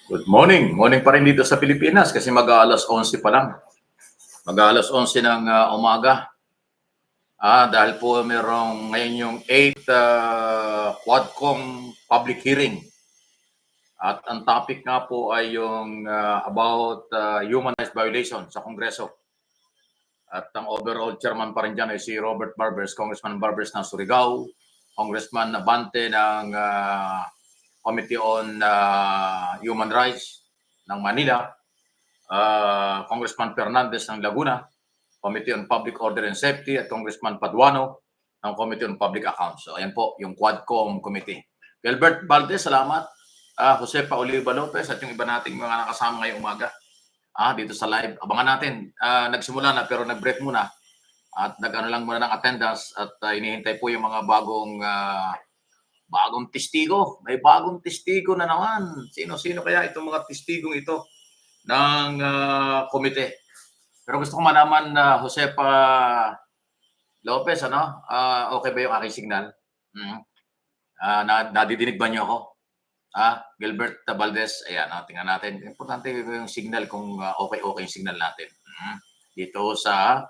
Good morning. Morning pa rin dito sa Pilipinas kasi mag-aalas 11 pa lang. Mag-aalas 11 ng umaga. Dahil po merong ngayon yung 8th Quadcom public hearing. At ang topic nga po ay yung about human rights violation sa Kongreso. At ang overall chairman pa rin dyan ay si Robert Barbers, Congressman Barbers ng Surigao, Congressman Abante ng Committee on Human Rights ng Manila, Congressman Fernandez ng Laguna, Committee on Public Order and Safety, at Congressman Paduano ng Committee on Public Accounts. So ayan po, yung Quadcom Committee. Gilbert Valdez, salamat. Josepa Oliva Lopez at yung iba nating mga nakasama ngayong umaga dito sa live. Abangan natin. Nagsimula na pero nag-break muna. At nag-ano lang muna ng attendance at inihintay po yung mga bagong testigo. May bagong testigo na naman. Sino-sino kaya itong mga testigong ito ng komite? Pero gusto ko malaman na Josepa Lopez, okay ba yung aking signal? Nadidinig ba niyo ako? Gilbert Valdez, ayan, tingnan natin. Importante yung signal kung okay yung signal natin. Dito sa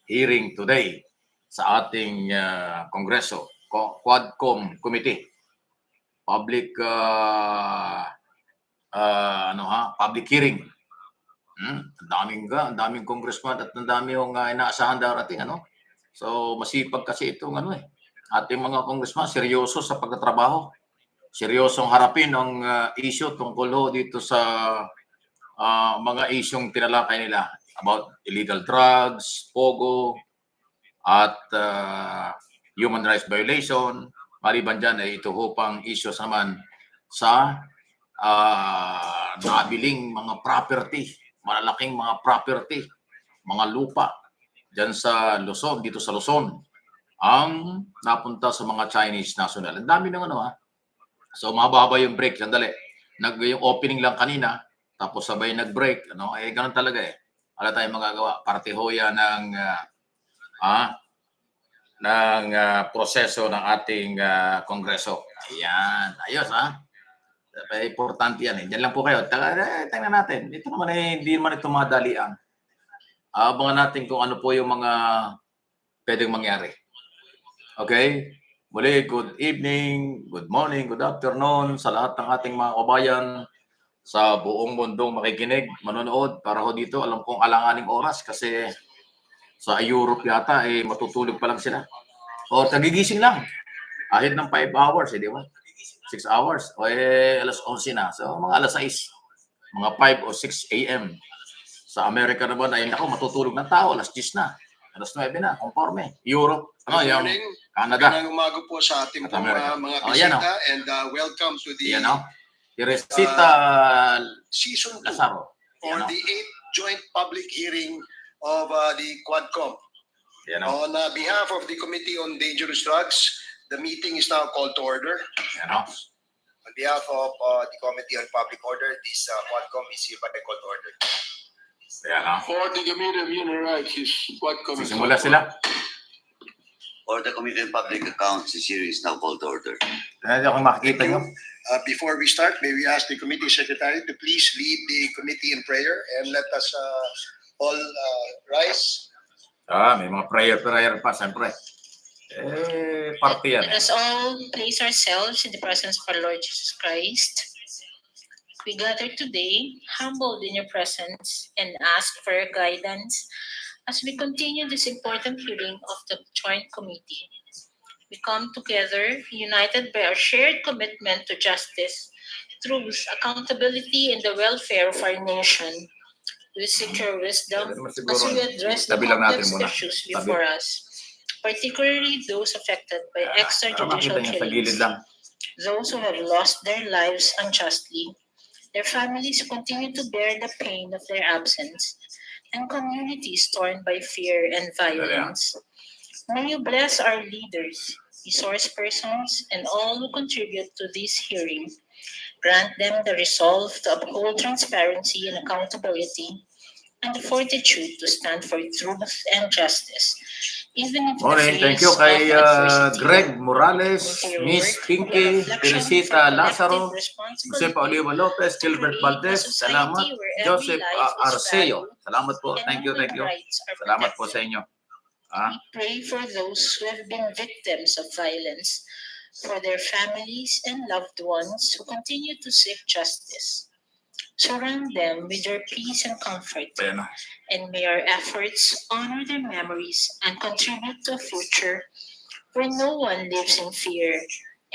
hearing today sa ating Kongreso, Quadcom Committee. Public public hearing. Ang daming congressman at ang dami yung inaasahan darating, So masipag kasi itong ating mga congressman, seryoso sa pagtatrabaho. Seryosong harapin ang issue tungkol dito sa mga isyong tinalakay nila about illegal drugs, pogo, at human rights violation. Maliban dyan ay ito pang issues naman sa nabiling mga property, malalaking mga property, mga lupa dyan sa Luzon, dito sa Luzon, ang napunta sa mga Chinese national. Ang dami ng So mahaba yung break, sandali. Yung opening lang kanina, tapos sabay nag-break, ganun talaga Wala tayong magagawa. Parte ho yan ng proseso ng ating Kongreso. Ayan, ayos importante yan Diyan lang po kayo. Tingnan natin. Ito naman hindi naman ito madalian. Abangan natin kung ano po yung mga pwedeng mangyari. Okay? Muli, good evening, good morning, good afternoon sa lahat ng ating mga kabayan sa buong mundong makikinig, manonood para dito. Alam kong alanganing oras kasi sa Europe yata matutulog pa lang sila. O tagigising lang. Kahit ng 5 hours, di ba? 6 hours. O alas 11 na. So mga alas 6, mga 5 o 6 a.m. Sa Amerika naman ay matutulog ng tao, alas 10 na. Alas 9 na, conforme. Europe, yung Canada. Magandang umaga po sa ating mga bisita and welcome to the season 2 Lazaro. For the 8th joint public hearing of the Quadcom. On behalf of the Committee on Dangerous Drugs, the meeting is now called to order. On behalf of the Committee on Public Order, this Quadcom is hereby called to order. For the Committee on Human Rights, Quadcom is Sisimula sila. Or the Committee on Public Accounts, the hearing is now called to order. Makikita nyo. Before we start, may we ask the committee secretary to please lead the committee in prayer and let us all rise. May mga prayer pa, siyempre. Parte yan. Let us all place ourselves in the presence of our Lord Jesus Christ. We gather today, humbled in your presence, and ask for your guidance as we continue this important hearing of the Joint Committee. We come together, united by our shared commitment to justice, truth, accountability, and the welfare of our nation. We seek your wisdom as we address the complex issues before us, particularly those affected by extrajudicial killings, those who have lost their lives unjustly, their families who continue to bear the pain of their absence, and communities torn by fear and violence. May you bless our leaders, resource persons, and all who contribute to this hearing. Grant them the resolve to uphold transparency and accountability, and the fortitude to stand for truth and justice. Even if the Morning. Thank you face kay of adversity Greg Morales, into your Miss work, Pinky, a reflection Teresita for Lazaro, collective Josepa responsibility Oliva Lopez, to Gilbert create a Valdez, society salamat. where every Joseph life is Arceo, valued salamat po. and Thank you. human rights are Salamat po protected. sa inyo. Ah, We pray for those who have been victims of violence, for their families and loved ones who continue to seek justice. Surround them with your peace and comfort, ayan na. and may our efforts honor their memories and contribute to a future where no one lives in fear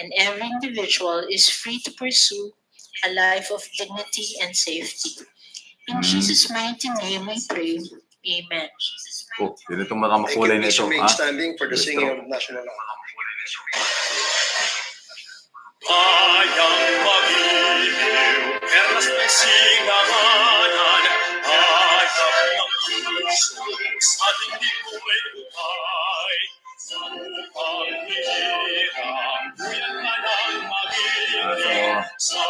and every individual is free to pursue a life of dignity and safety. In Jesus' mighty name we pray. Amen. Oh, yun itong mga Thank makulay you. na Please ito. remain Ah, standing for the Yes, singing bro. of national anthem. Kayang magiliw, perlas ng sinanganan, ayap ng puso, sa dingding ko'y buhay. Upang hirang, kuyan ka ng magiliw, sa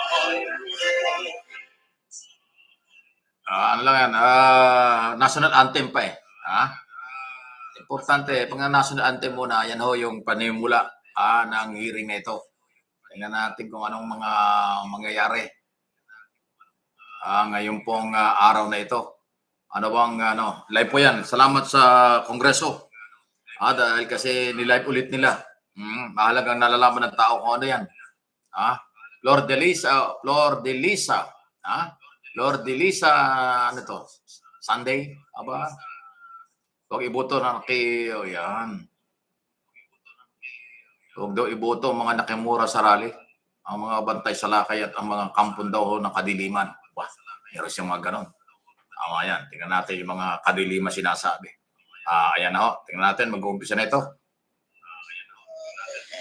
panlulo. Ano lang yan, national anthem pa eh. Importante, pag national anthem muna, yan ho yung panimula ng hearing na ito. Tingnan natin kung anong mga mangyayari ngayon pong araw na ito. Ano bang, live po yan. Salamat sa Kongreso. Dahil kasi nilive ulit nila. Mahalagang nalalaman ng tao kung ano yan. Flor de Lisa, ano to? Sunday? Aba? Huwag iboto na yan. Huwag daw iboto ang mga nakimura sa rally, ang mga bantay sa lakay at ang mga kampon daw ng kadiliman. Wah, meron siyang mga ganon. Tama yan. Tingnan natin yung mga kadiliman sinasabi. Ayan na ho. Tingnan natin, mag-uumpisa na ito.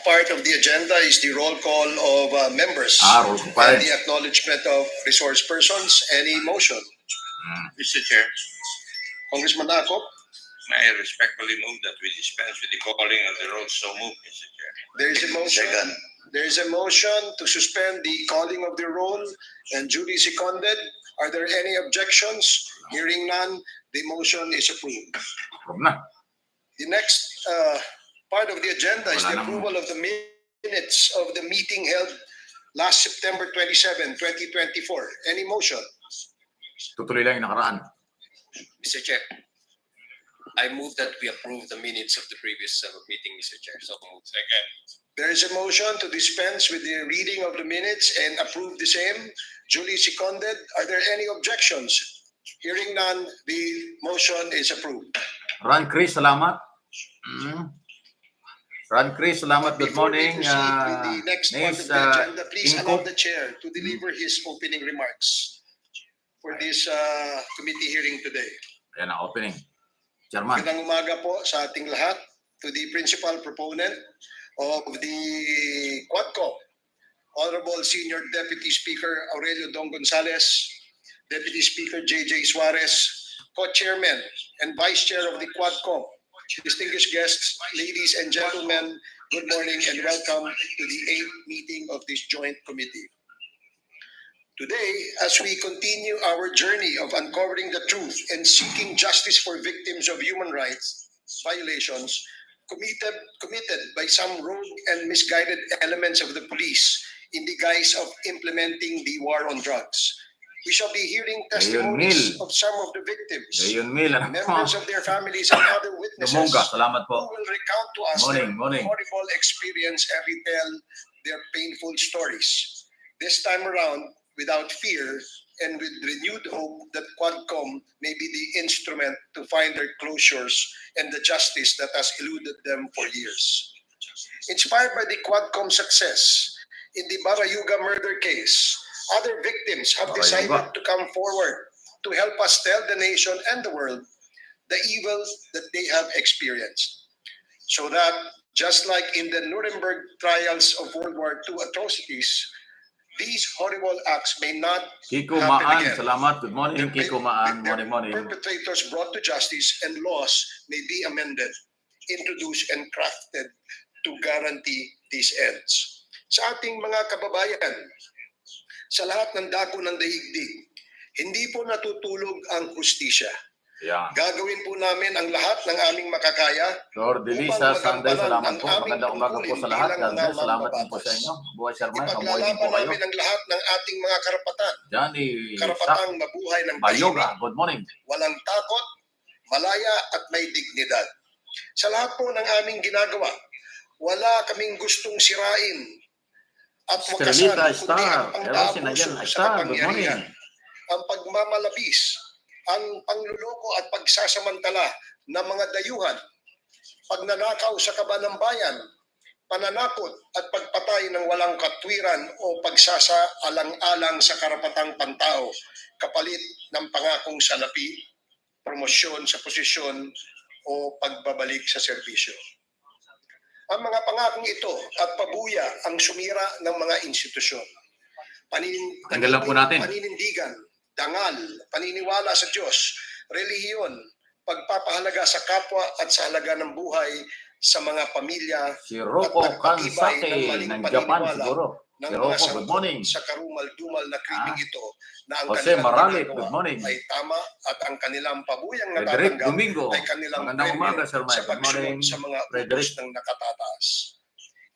Part of the agenda is the roll call of members Roll call pa and rin. the acknowledgement of resource persons. Any motion? Mr. Chair, Congressman Ako, may I respectfully move that we dispense with the calling of the roll. So moved, Mr. Chair. there is a motion. Second. There is a motion to suspend the calling of the roll and duly seconded. Are there any objections? Hearing none, the motion is approved. Huwag na. The next part of the agenda is Wala the nang- approval of the minutes of the meeting held last September 27, 2024. Any motion? Tutuloy lang yung nakaraan. Mr. Chair, I move that we approve the minutes of the previous meeting, Mr. Chair. So moved. Second. There is a motion to dispense with the reading of the minutes and approve the same. Duly seconded. Are there any objections? Hearing none, the motion is approved. Ron Chris, salamat. Ron Chris, salamat. Good Before we morning. proceed with the next part Miss of the agenda, please allow Inko. the chair to deliver his opening remarks for this committee hearing today. Ayan ang opening. Chairman. Magandang umaga po sa ating lahat, to the principal proponent of the Quadcom, Honorable Senior Deputy Speaker Aurelio Dong Gonzales, Deputy Speaker JJ Suarez, Co-Chairman and Vice Chair of the Quadcom, distinguished guests, ladies and gentlemen, good morning and welcome to the 8th meeting of this joint committee. Today, as we continue our journey of uncovering the truth and seeking justice for victims of human rights violations committed by some rogue and misguided elements of the police in the guise of implementing the war on drugs, we shall be hearing testimonies Mil. of some of the victims, Ngayon, Mil. members of their families, and other witnesses Lumonga, salamat who po. will recount to us Morning. their horrible experience and retell their painful stories. This time around, without fear and with renewed hope that Quadcom may be the instrument to find their closures and the justice that has eluded them for years. Inspired by the Quadcom success in the Barayuga murder case, other victims have decided Barayuga. to come forward to help us tell the nation and the world the evils that they have experienced. So that, just like in the Nuremberg trials of World War II atrocities, these horrible acts may not Kiko happen Maan, again. salamat. Good morning, Kiko Maan. Morning. Perpetrators brought to justice and laws may be amended, introduced, and crafted to guarantee these ends. Sa ating mga kababayan, sa lahat ng dako ng daigdig, hindi po natutulog ang hustisya. Yan. Gagawin po namin ang lahat ng aming makakaya Lord Delisa, Sunday, salamat po. ang aming Magandang umaga po sa lahat. tungkulin God bilang bless. mga Salamat din po mambabatas. sa inyo. Buhay Sir Mike, mabuhay din po Ipaglalaban kayo. namin ang lahat ng ating mga karapatan. Johnny Karapatang mabuhay ng tahimik, Bayoga, good morning. walang takot, malaya at may dignidad. Sa lahat po ng aming ginagawa, wala kaming gustong sirain at wakasan, Estrelita kundi Star, ang Eros pang-aabuso Sinayan sa Star, good kapangyarihan, morning. ang pagmamalabis, ang pangluloko at pagsasamantala ng mga dayuhan, pagnanakaw sa kaban ng bayan, pananakot at pagpatay ng walang katwiran o pagsasaalang-alang sa karapatang pantao kapalit ng pangakong salapi, promosyon sa posisyon o pagbabalik sa serbisyo. Ang mga pangakong ito at pabuya ang sumira ng mga institusyon. Tanggal lang po natin. Paninindigan, dangal, paniniwala sa Diyos, relihiyon, pagpapahalaga sa kapwa at sa halaga ng buhay sa mga pamilya Si Rocco at nagpatibay Kansake maling ng Japan paniniwala siguro. ng Si mga Rocco, good sangkot morning. sa karumal-dumal na krimeng ito na ang Jose kanilang Maralit, ginagawa good morning. ay tama at ang kanilang pabuyang Frederick natatanggap Domingo, ay kanilang magandang premyo umaga Sir sa Mike, good morning. pagsunod sa mga Frederick. utos ng nakatataas.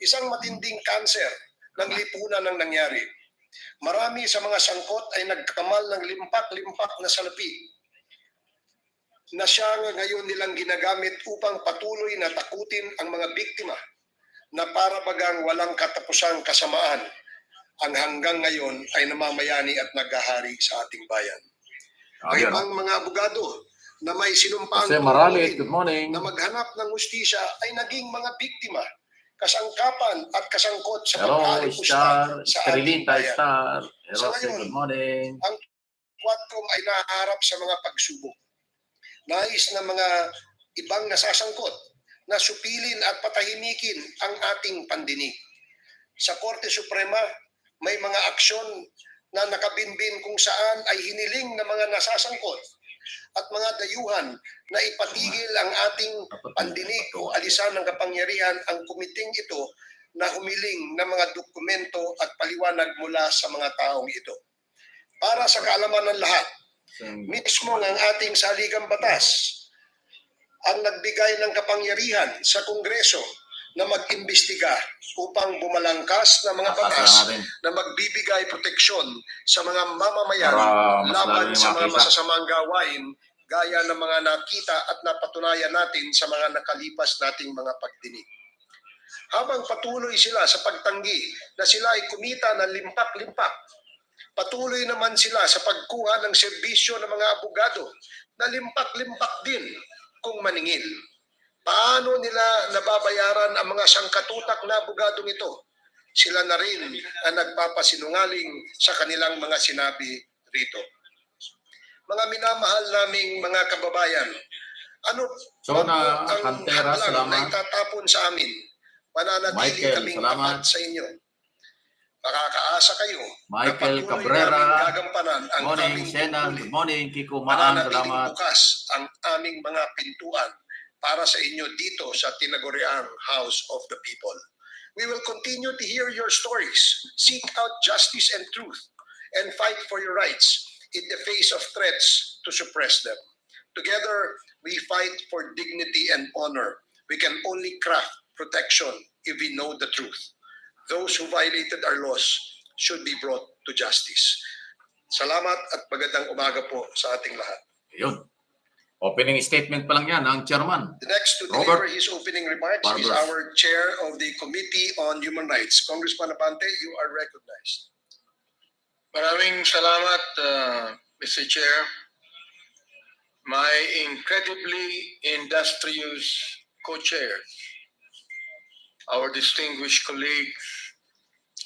Isang matinding kanser ng lipunan ang nangyari. Marami sa mga sangkot ay nagkamal ng limpak-limpak na salapi na siya ngayon nilang ginagamit upang patuloy na takutin ang mga biktima na para bagang walang katapusang kasamaan ang hanggang ngayon ay namamayani at naghahari sa ating bayan. May Ayun. ibang mga abogado na may sinumpaang Jose Maralit, tungkulin good morning. na maghanap ng hustisya ay naging mga biktima, kasangkapan at kasangkot sa Hello, pag-aalipusta Star, sa ating Estrelita bayan. Star, Sa Eros, ngayon, good morning. ang Quadcom ay naharap sa mga pagsubok. Nais ng mga ibang nasasangkot na supilin at patahimikin ang ating pandinig. Sa Korte Suprema, may mga aksyon na nakabinbin kung saan ay hiniling ng mga nasasangkot at mga dayuhan na ipatigil ang ating pandinig o alisan ng kapangyarihan ang kumiting ito na humiling ng mga dokumento at paliwanag mula sa mga taong ito. Para sa kaalaman ng lahat, mismo ang ating saligang batas ang nagbigay ng kapangyarihan sa Kongreso na mag-imbestiga upang bumalangkas ng mga batas na magbibigay proteksyon sa mga mamamayan laban sa mga masasamang gawain gaya ng mga nakita at napatunayan natin sa mga nakalipas nating mga pagdinig. Habang patuloy sila sa pagtanggi na sila ay kumita ng limpak-limpak, patuloy naman sila sa pagkuha ng serbisyo ng mga abogado na limpak-limpak din kung maningil. Paano nila nababayaran ang mga sangkatutak na abogadong ito? Sila na rin ang nagpapasinungaling sa kanilang mga sinabi rito. Mga minamahal naming mga kababayan, ano So ba na po ang Cantera, hadlang na salamat. itatapon sa amin? Pananatili Michael, kaming salamat. tapat sa inyo. Makakaasa kayo Michael na patuloy Cabrera, namin gagampanan ang morning. aming Senan, tungkulin. good morning. Kiko Maan, Mananatiling salamat. bukas ang aming mga pintuan para sa inyo dito sa tinaguriang House of the People. We will continue to hear your stories, seek out justice and truth, and fight for your rights in the face of threats to suppress them. Together, we fight for dignity and honor. We can only craft protection if we know the truth. Those who violated our laws should be brought to justice. Salamat at magandang umaga po sa ating lahat. Yun. Opening statement pa lang yan ang chairman. The next to Robert deliver his opening remarks is Barbers. our chair of the Committee on Human Rights. Congressman Abante, you are recognized. Maraming salamat, Mr. Chair. My incredibly industrious co-chair, our distinguished colleagues,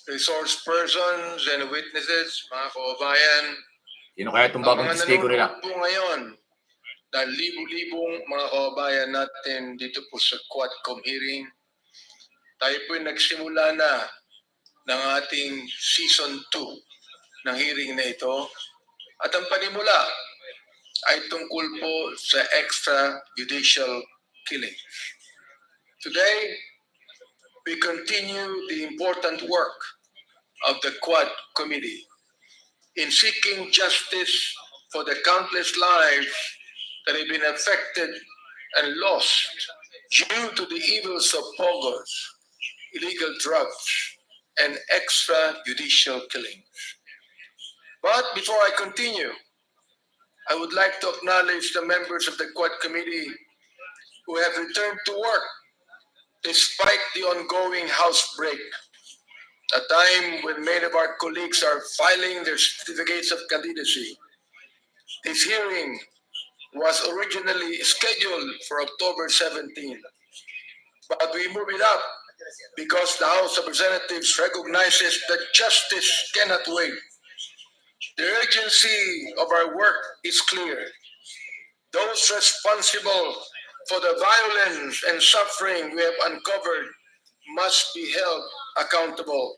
resource persons and witnesses, mga kababayan, Sino kaya itong ang bagong mga testigo nila? nanonood po ngayon, dahil libu-libong mga kababayan natin dito po sa Quadcom hearing, tayo po nagsimula na ng ating Season 2 ng hearing na ito. At ang panimula ay tungkol po sa extrajudicial killing. Today, we continue the important work of the Quad Committee in seeking justice for the countless lives that have been affected and lost due to the evils of pogos, illegal drugs, and extrajudicial killings. But before I continue, I would like to acknowledge the members of the Quad Committee who have returned to work despite the ongoing House break, a time when many of our colleagues are filing their certificates of candidacy. This hearing was originally scheduled for October 17, but we moved it up because the House of Representatives recognizes that justice cannot wait. The urgency of our work is clear. Those responsible for the violence and suffering we have uncovered must be held accountable.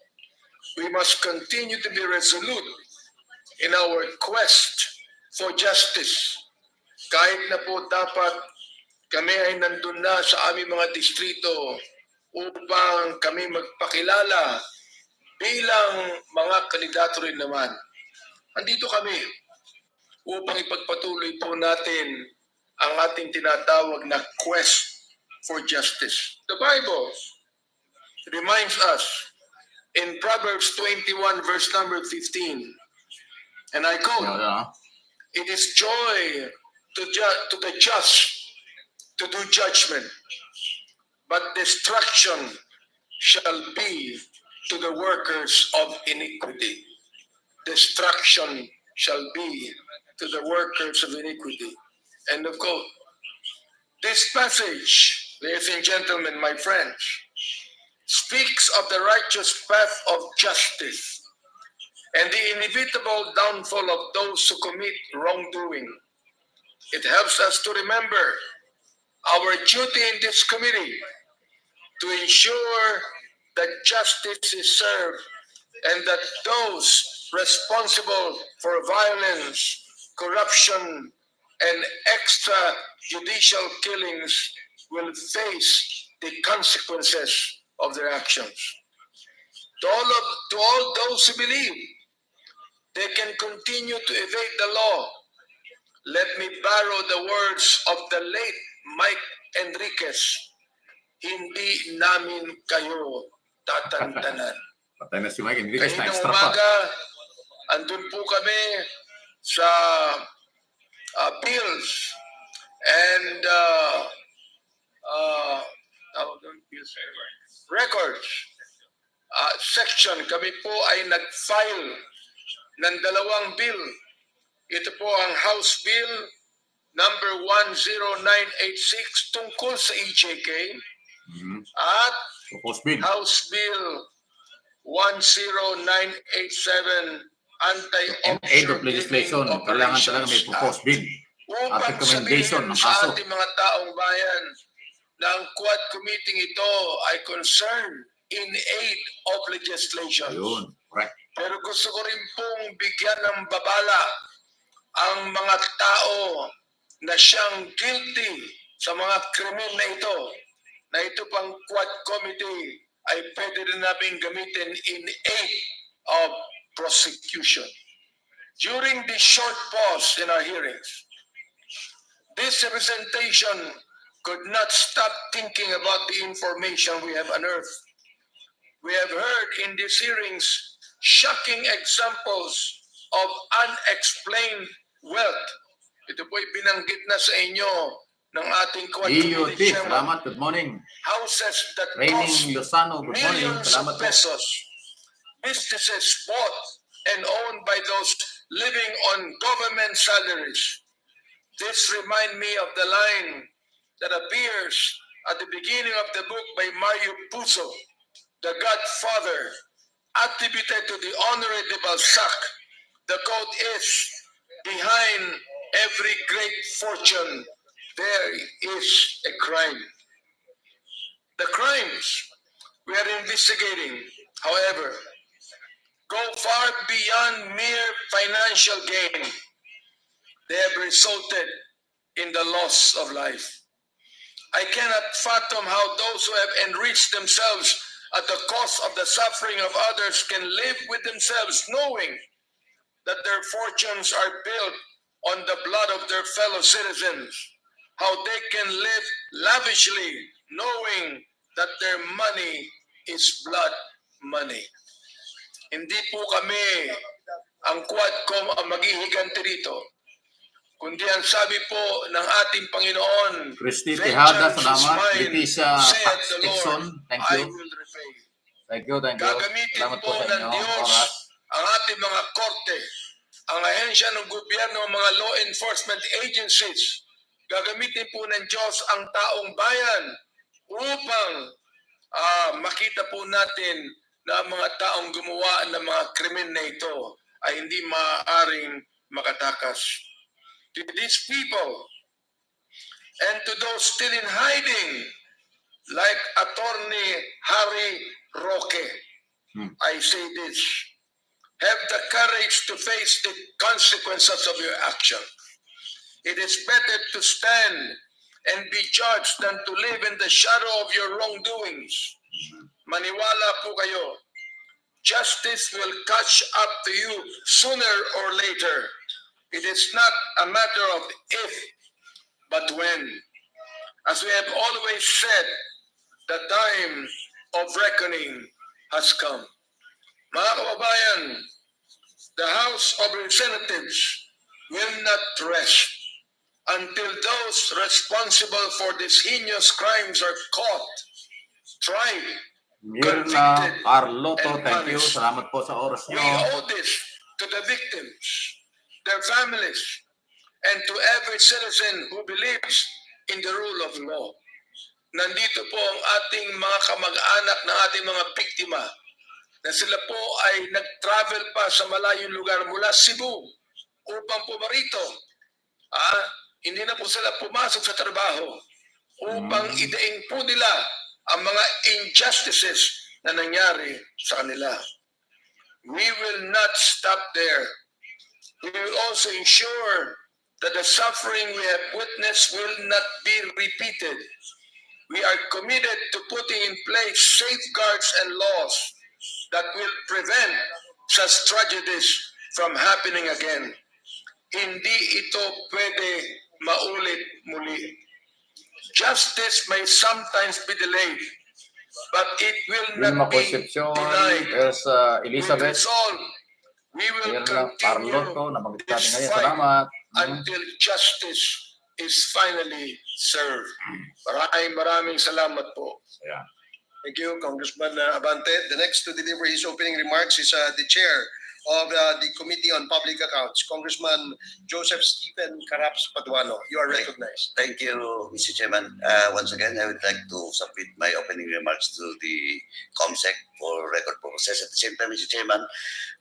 We must continue to be resolute in our quest for justice. Kahit na po dapat kami ay nandun na sa aming mga distrito upang kami magpakilala bilang mga kandidato rin naman. Andito kami upang ipagpatuloy po natin ang ating tinatawag na quest for justice. The Bible reminds us in Proverbs 21 verse number 15, and I quote, "It is joy to the just to do judgment, but destruction shall be to the workers of iniquity." Destruction shall be to the workers of iniquity. End of quote. This passage, ladies and gentlemen, my friends, speaks of the righteous path of justice and the inevitable downfall of those who commit wrongdoing. It helps us to remember our duty in this committee to ensure that justice is served and that those responsible for violence, corruption, and extrajudicial killings will face the consequences of their actions. To all those who believe they can continue to evade the law, let me borrow the words of the late Mike Enriquez, "Hindi namin kayo tatantanan." Patay na si Mike Enriquez na Kaninang extra pa. umaga, andun po kami sa bills and records section. Kami po ay nag-file ng dalawang bill. Ito po ang House Bill number 10986 tungkol sa EJK at House Bill 10987 aid of legislation. Kailangan talaga may proposed bill at recommendation ng kaso. Sa ating mga taong bayan na ang Quad Committee ito ay concerned in aid of legislation. Ayun, correct. Pero gusto ko rin pong bigyan ng babala ang mga tao na siyang guilty sa mga krimen na ito pang Quad Committee ay pwede rin namin gamitin in aid of prosecution. During this short pause in our hearings, this representation could not stop thinking about the information we have unearthed. We have heard in these hearings shocking examples of unexplained wealth. Ito po'y binanggit na sa inyo ng ating Quad Committee Chairman. Salamat, good morning. Houses that Raining cost Lozano, good morning. millions Salamat of po. pesos. Businesses bought and owned by those living on government salaries. This reminds me of the line that appears at the beginning of the book by Mario Puzo, the Godfather, attributed to the Honorable de Balzac. The quote is, "Behind every great fortune, there is a crime." The crimes we are investigating, however, go far beyond mere financial gain. They have resulted in the loss of life. I cannot fathom how those who have enriched themselves at the cost of the suffering of others can live with themselves knowing that their fortunes are built on the blood of their fellow citizens, how they can live lavishly knowing that their money is blood money. Hindi po kami ang Quadcom ang maghihiganti dito, kundi ang sabi po ng ating Panginoon, Christy Tejada, "Vengeance is salamat. mine, Leticia saith the Dixon, Lord, thank I you. will repay." Thank you. Gagamitin Salamat po po sa ng inyo. Diyos Oras. ang ating mga korte, ang ahensya ng gobyerno, mga law enforcement agencies. Gagamitin po ng Diyos ang taong bayan upang makita po natin na ang mga taong gumawa ng mga krimen na ito ay hindi maaaring makatakas. To these people and to those still in hiding, like Attorney Harry Roque, I say this: have the courage to face the consequences of your action. It is better to stand and be judged than to live in the shadow of your wrongdoings. Maniwala po kayo, justice will catch up to you sooner or later. It is not a matter of if, but when. As we have always said, the time of reckoning has come. Mga kababayan, the House of Representatives will not rest until those responsible for these heinous crimes are caught, tried. Mirna Carloto, thank you. Salamat po sa oras We nyo. owe this to the victims, their families, and to every citizen who believes in the rule of law. Nandito po ang ating mga kamag-anak na ating mga biktima na sila po ay nag-travel pa sa malayong lugar mula Cebu upang pumarito. Hindi na po sila pumasok sa trabaho upang idaing po nila ang mga injustices na nangyari sa kanila. We will not stop there. We will also ensure that the suffering we have witnessed will not be repeated. We are committed to putting in place safeguards and laws that will prevent such tragedies from happening again. Hindi ito pwede maulit muli. Justice may sometimes be delayed, but it will Vilma not be Concepcion, denied. there's Elizabeth. We will Mirna continue Carloto, nabanggit natin this ngayon. fight Salamat. until justice is finally served. Maraming salamat po. Yeah. Thank you, Congressman Abante. The next to deliver his opening remarks is the chair of the Committee on Public Accounts, Congressman Joseph Stephen Caraps Paduano. You are recognized. Thank you, Mr. Chairman. Once again, I would like to submit my opening remarks to the COMSEC for record purposes. At the same time, Mr. Chairman,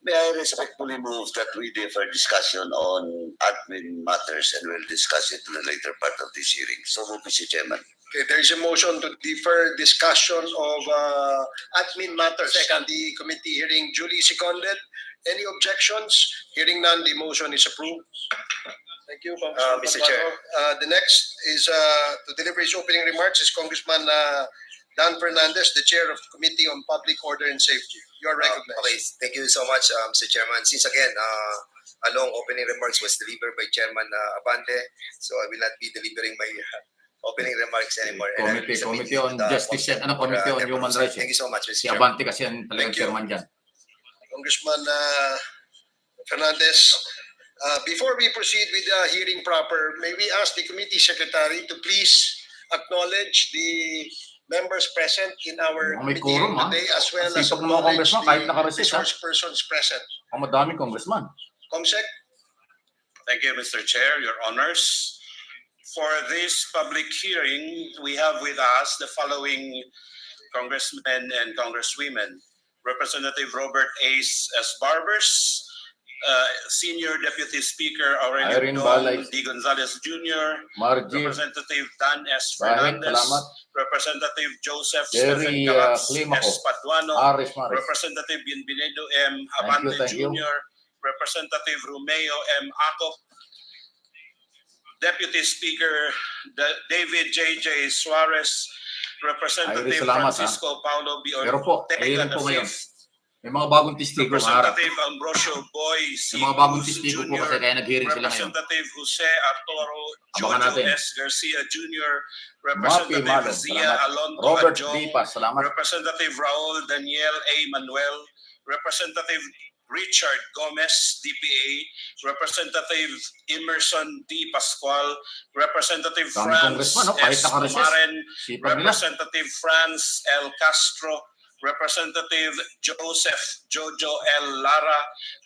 may I respectfully move that we defer discussion on admin matters and we'll discuss it in the later part of this hearing. So, Mr. Chairman. Okay, there is a motion to defer discussion of admin matters. Second, the committee hearing duly seconded. Any objections? Hearing none, the motion is approved. Thank you, Congressman Mr. Paduano. Chair. The next is to deliver his opening remarks is Congressman Dan Fernandez, the chair of the Committee on Public Order and Safety. You are recognized. Okay, thank you so much, Mr. Chairman. Since again, a long opening remarks was delivered by Chairman Abante, so I will not be delivering my opening remarks anymore. And I will be submitting Committee on to the Justice, COMSEC Committee for on their Human purposes. Rights. Thank you so much, Si Mr. Chairman. Abante kasi ang talagang Thank you. chairman dyan. Congressman Fernandez. Before we proceed with the hearing proper, may we ask the committee secretary to please acknowledge the members present in our May committee quorum, hearing today, as well as Sipag ng mga acknowledge congressman, kahit the naka-recess, resource persons present. Ang madaming congressman. COMSEC. Thank you, Mr. Chair, Your Honors. For this public hearing, we have with us the following congressmen and congresswomen. Representative Robert S. Barbers, Senior Deputy Speaker Irene Aurelio Balay. D. Gonzalez Jr., Margie, Representative Dan S. Bahid, Fernandez, salamat. Representative Joseph Jerry, Stephen Caraps Climaco. S. Paduano, Aris Maris. Representative Bienvenido M. Abante thank you. Jr., Representative Romeo M. Acop, Deputy Speaker David J.J. Suarez, Representative Salamat, Francisco Paulo B. Pero po, Ortega ayun po ngayon. V, May mga bagong testigo maharap. Representative Ambrosio Boy C. May mga bagong Cruz testigo po Jr., kasi kaya nag-hearing sila ngayon. Representative Jose Arturo Abangan Jojo natin. S. Garcia Jr., Mapi Representative Malong, Zia salamat. Alonto Robert Adjong, Lipas, salamat. Representative Raul Daniel A. Manuel, Representative Richard Gomez, DPA, Representative Emerson D. Pascual, Representative Dami Franz congressman, no? Kahit S. naka-recess. Comaren, Sipag nila. Representative Franz L. Castro, Representative Joseph Jojo L. Lara,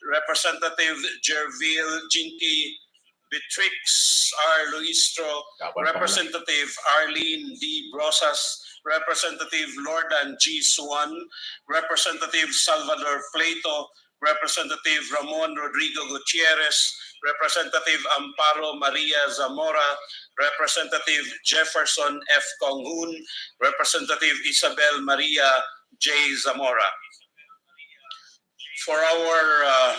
Representative Jervil Jinky Beatrix R. Luistro, Dapat Representative Arlene D. Brosas, Representative Lordan G. Suan, Representative Salvador Plato, Representative Ramon Rodrigo Gutierrez, Representative Amparo Maria Zamora, Representative Jefferson F. Conghun, Representative Isabel Maria J. Zamora. For our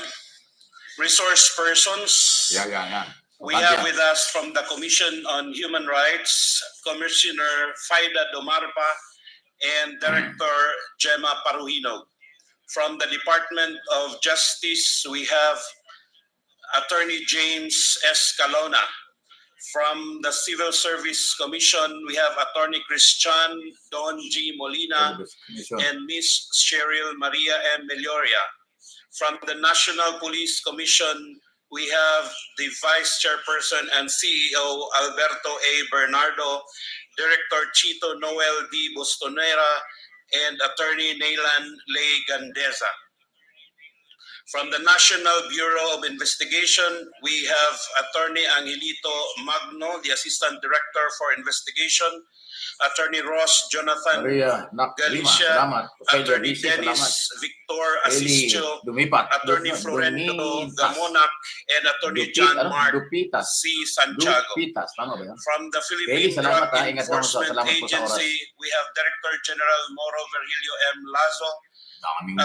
resource persons, Yeah. we have with us from the Commission on Human Rights, Commissioner Faida Domarpa and Director Gemma Paruhino. From the Department of Justice, we have Attorney James S. Calona. From the Civil Service Commission, we have Attorney Christian Don G. Molina and Miss Cheryl Maria M. Meloria. From the National Police Commission, we have the Vice Chairperson and CEO Alberto A. Bernardo, Director Chito Noel D. Bostonera, and Attorney Naylan Ley Gandeza. From the National Bureau of Investigation, we have Attorney Angelito Magno, the Assistant Director for Investigation, Attorney Ross Jonathan Galicia, Attorney Dennis Victor Asisio, Attorney Florento Gamonac, and Attorney John Mark C. Santiago. From the Philippine Drug Enforcement Agency, we have Director General Moro Virgilio M. Lazo,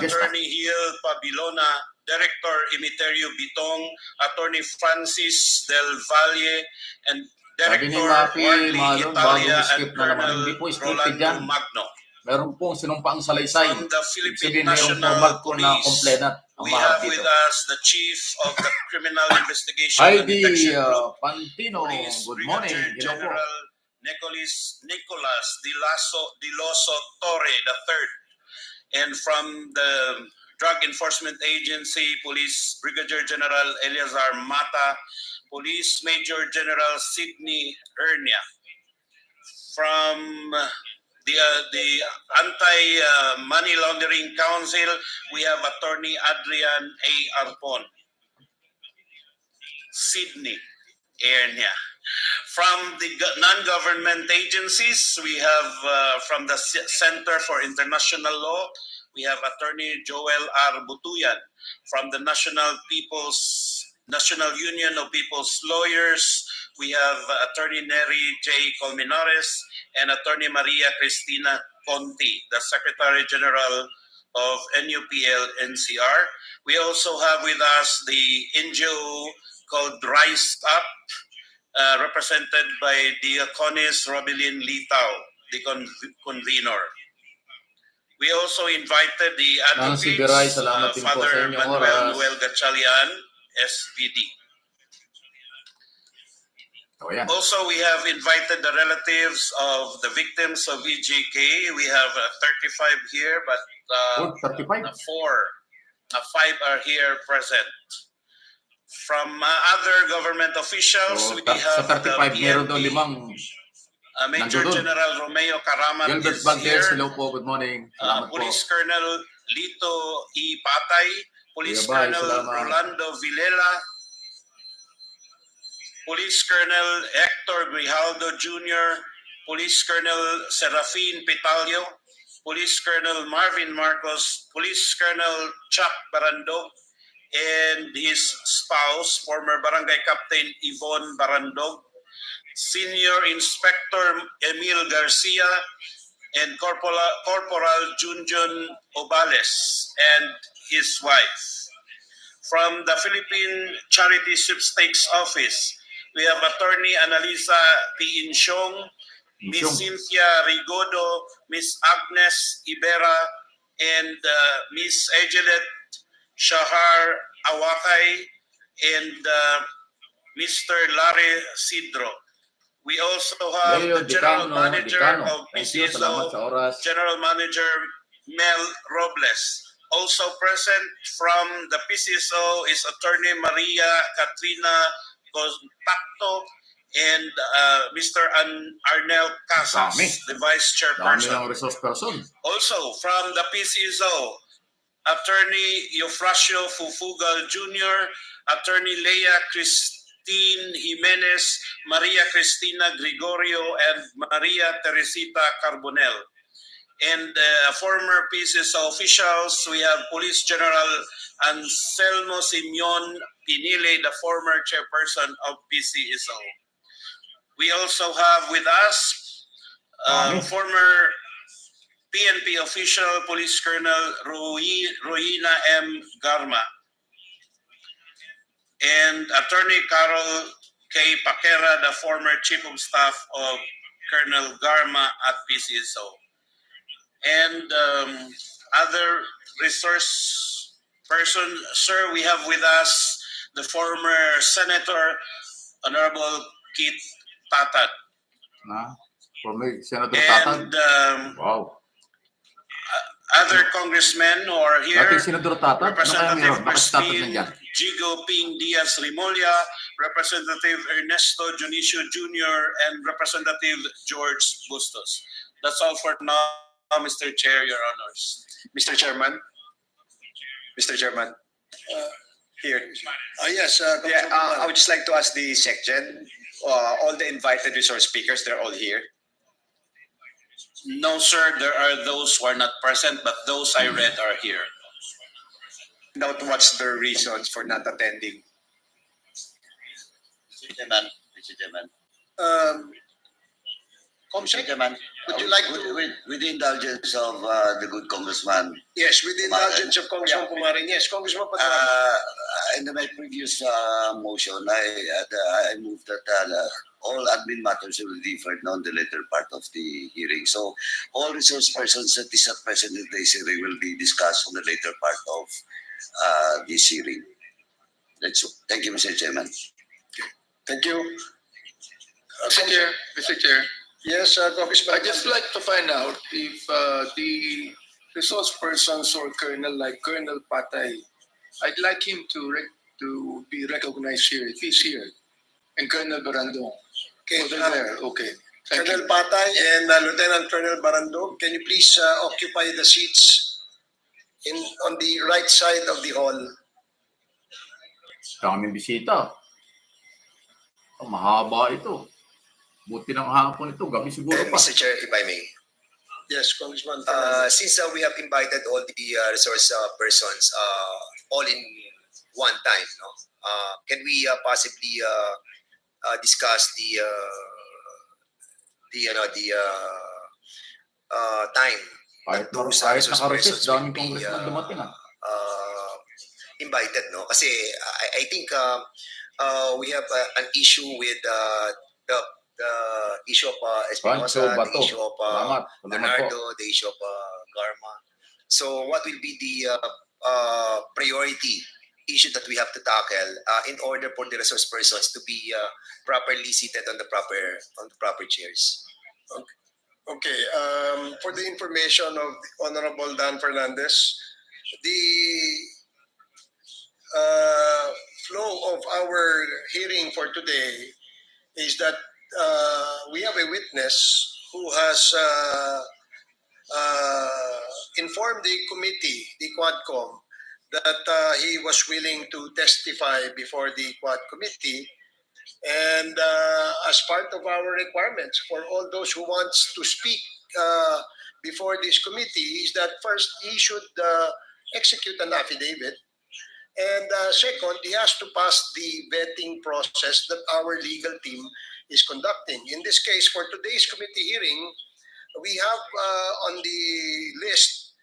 Attorney Hill Pabilona, Director Imiterio Bitong, Attorney Francis Del Valle, and Director Wardley Italia and Colonel Rolando Magno. Meron pong sinumpaang salaysay. From the Philippine Merong National formal po na Police, complainant ang we maharap have with dito. us the Chief of the Criminal Investigation and Heidi Detection Group, Pantino, Police good morning. Brigadier Hello po. General Nicolas Di Loso Torre III. And from the Drug Enforcement Agency, Police Brigadier General Eleazar Mata, Police Major General Sidney Hernia. From the Anti-Money Laundering Council, we have Attorney Adrian A. Arpon. Sidney Hernia. From the non-government agencies, we have from the Center for International Law, we have Attorney Joel R. Butuyan. From the National Union of People's Lawyers, we have Attorney Neri J. Colmenares and Attorney Maria Cristina Conti, the Secretary General of NUPL-NCR. We also have with us the NGO called Rise Up, represented by Diaconis Robilin Litao, the convener. We also invited the advocates, Father Manuel Noel Gatchalian, SVD. Also, we have invited the relatives of the victims of EJK. We have 35 here, but 5 are here present. From other government officials, we have the PNP, Major General Romeo Caraman is here. Hello po, good morning. Salamat Police po. Colonel Lito E. Patay, Police Kuya Bay, Colonel salamat. Rolando Villela, Police Colonel Hector Grijaldo Jr., Police Colonel Serafin Pitalio, Police Colonel Marvin Marcos, Police Colonel Chuck Barandog, and his spouse, former Barangay Captain Yvonne Barandog, Senior Inspector Emil Garcia, and Corporal Junjun Obales and his wife. From the Philippine Charity Sweepstakes Office, we have Attorney Analisa P. Insyong, Miss Cynthia Rigodo, Miss Agnes Ibera, and Miss Ejelet Shahar Awakay, and Mr. Larry Sidro. We also have Mayor the General Dicano, Manager Dicano. of Thank you. Salamat PCSO, sa oras. General Manager Mel Robles. Also present from the PCSO is Attorney Maria Katrina Contacto and Mr. Arnel Casas, Dami. the Vice Dami Chairperson. ng resource person. Also from the PCSO, Attorney Eufrasio Fufugal Jr., Attorney Leia Christine Jimenez, Maria Cristina Gregorio, and Maria Teresita Carbonel. And former PCSO officials, we have Police General Anselmo Simeon Pinile, the former chairperson of PCSO. We also have with us former PNP official, Police Colonel Roina M. Garma, and Attorney Carol K. Paquera, the former Chief of Staff of Colonel Garma at PCSO. And other resource person, sir, we have with us the former Senator, Honorable Keith Tatat. Former Senator Tatat. And Wow. other congressmen who are here, Dating Senador Tatat, ano kaya meron? Representative Bakit Tatat Crispin nandyan? Gigo Ping Diaz Rimolya, Representative Ernesto Junicio Jr., and Representative George Bustos. That's all for now, Mr. Chair, Your Honors. Mr. Chairman. Here. Yes, Yeah, I would just like to ask the SecGen, all the invited resource speakers, they're all here. No, sir, there are those who are not present, but those I read are here. Note what's their reasons for not attending. Mr. Chairman, Mr. Chairman. Mr. Comsec, Chairman, would you like with the indulgence of the good Congressman, yes, with the indulgence of Congressman Pumarin. Yes, Congressman Paduan. in my previous motion, I moved that all admin matters will be deferred on the later part of the hearing. So all resource persons that is not present in the hearing will be discussed on the later part of this hearing. Thank you, Mr. Chairman. Thank you. Mr. Chair, Yes, Congressman. I'd just like to find out if the resource persons or colonel like Colonel Patay, I'd like him to be recognized here if he's here, and Colonel Barandong. Okay, So they're there. Okay. Thank Colonel you. Patay and Lieutenant Colonel Barandog, can you please occupy the seats on the right side of the hall? Daming bisita. Mahaba ito. Buti ng hapon ito. Gabi siguro pa. Mr. Chair, if I may. Yes, Congressman. Since we have invited all the resource persons all in one time, no? Can we possibly discuss the time Kahit those kahit resource nakareses, persons will daming be congressman dumating. invited, no? Kasi I think we have an issue with the issue of Espinosa, Pancho, Bato. the issue of Salamat. Salamat po. Bernardo, the issue of Garma. So what will be the priority issue that we have to tackle in order for the resource persons to be properly seated on the proper chairs? Okay, for the information of Honorable Dan Fernandez, the flow of our hearing for today is that we have a witness who has informed the committee, the Quadcom, that he was willing to testify before the Quad committee. And as part of our requirements for all those who wants to speak before this committee is that first he should execute an affidavit. And second, he has to pass the vetting process that our legal team is conducting. In this case, for today's committee hearing, we have on the list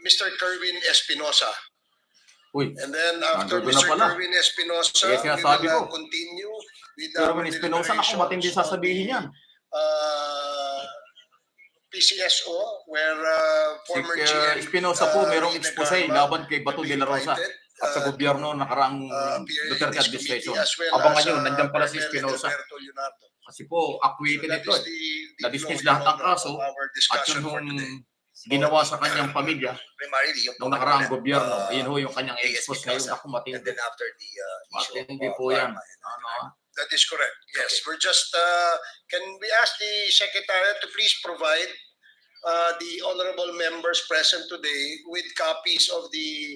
Mr. Kerwin Espinosa. Uy, And then after nandun na Mr. pala. Kerwin Espinosa, Kaya we sinasabi will ko. continue with Pero our Espinosa, naku, matindi deliberations sasabihin yan. uh, PCSO where former Si GM Espinosa po, merong Rina expose Garma laban kay Bato will de be la Rosa invited, at sa gobyerno nakaraang appear in Duterte this administration. committee as well Abangan as nyo, nandiyan pala si Colonel Espinosa. Edilberto Leonardo. Kasi po, acquitted that ito is eh. the Na-dismiss flow, lahat ng Your Honor, kaso of our at discussion yun for yung today. ginawa sa kanyang pamilya Primarily, yung nung nakaraang gobyerno. uh, Ayun ho yung kanyang ASP expose ngayon. Plaza. Ako And matindi. then after the issue of Matindi po yan. Garma. That is correct. Yes, we're just, can we ask the Secretary to please provide the honorable members present today with copies of the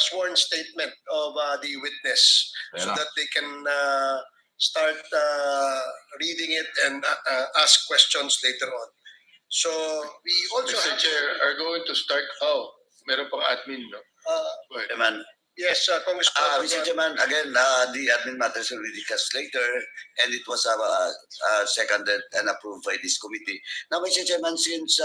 sworn statement of the witness so Kaya na. that they can start reading it and ask questions later on. So we also Mr. have Chair, are going to start, meron pang admin, no? Go ahead. Chairman, yes, Congressman. Mr. Chairman, again, the admin matters will be discussed later, and it was seconded and approved by this committee. Now, Mr. Chairman, since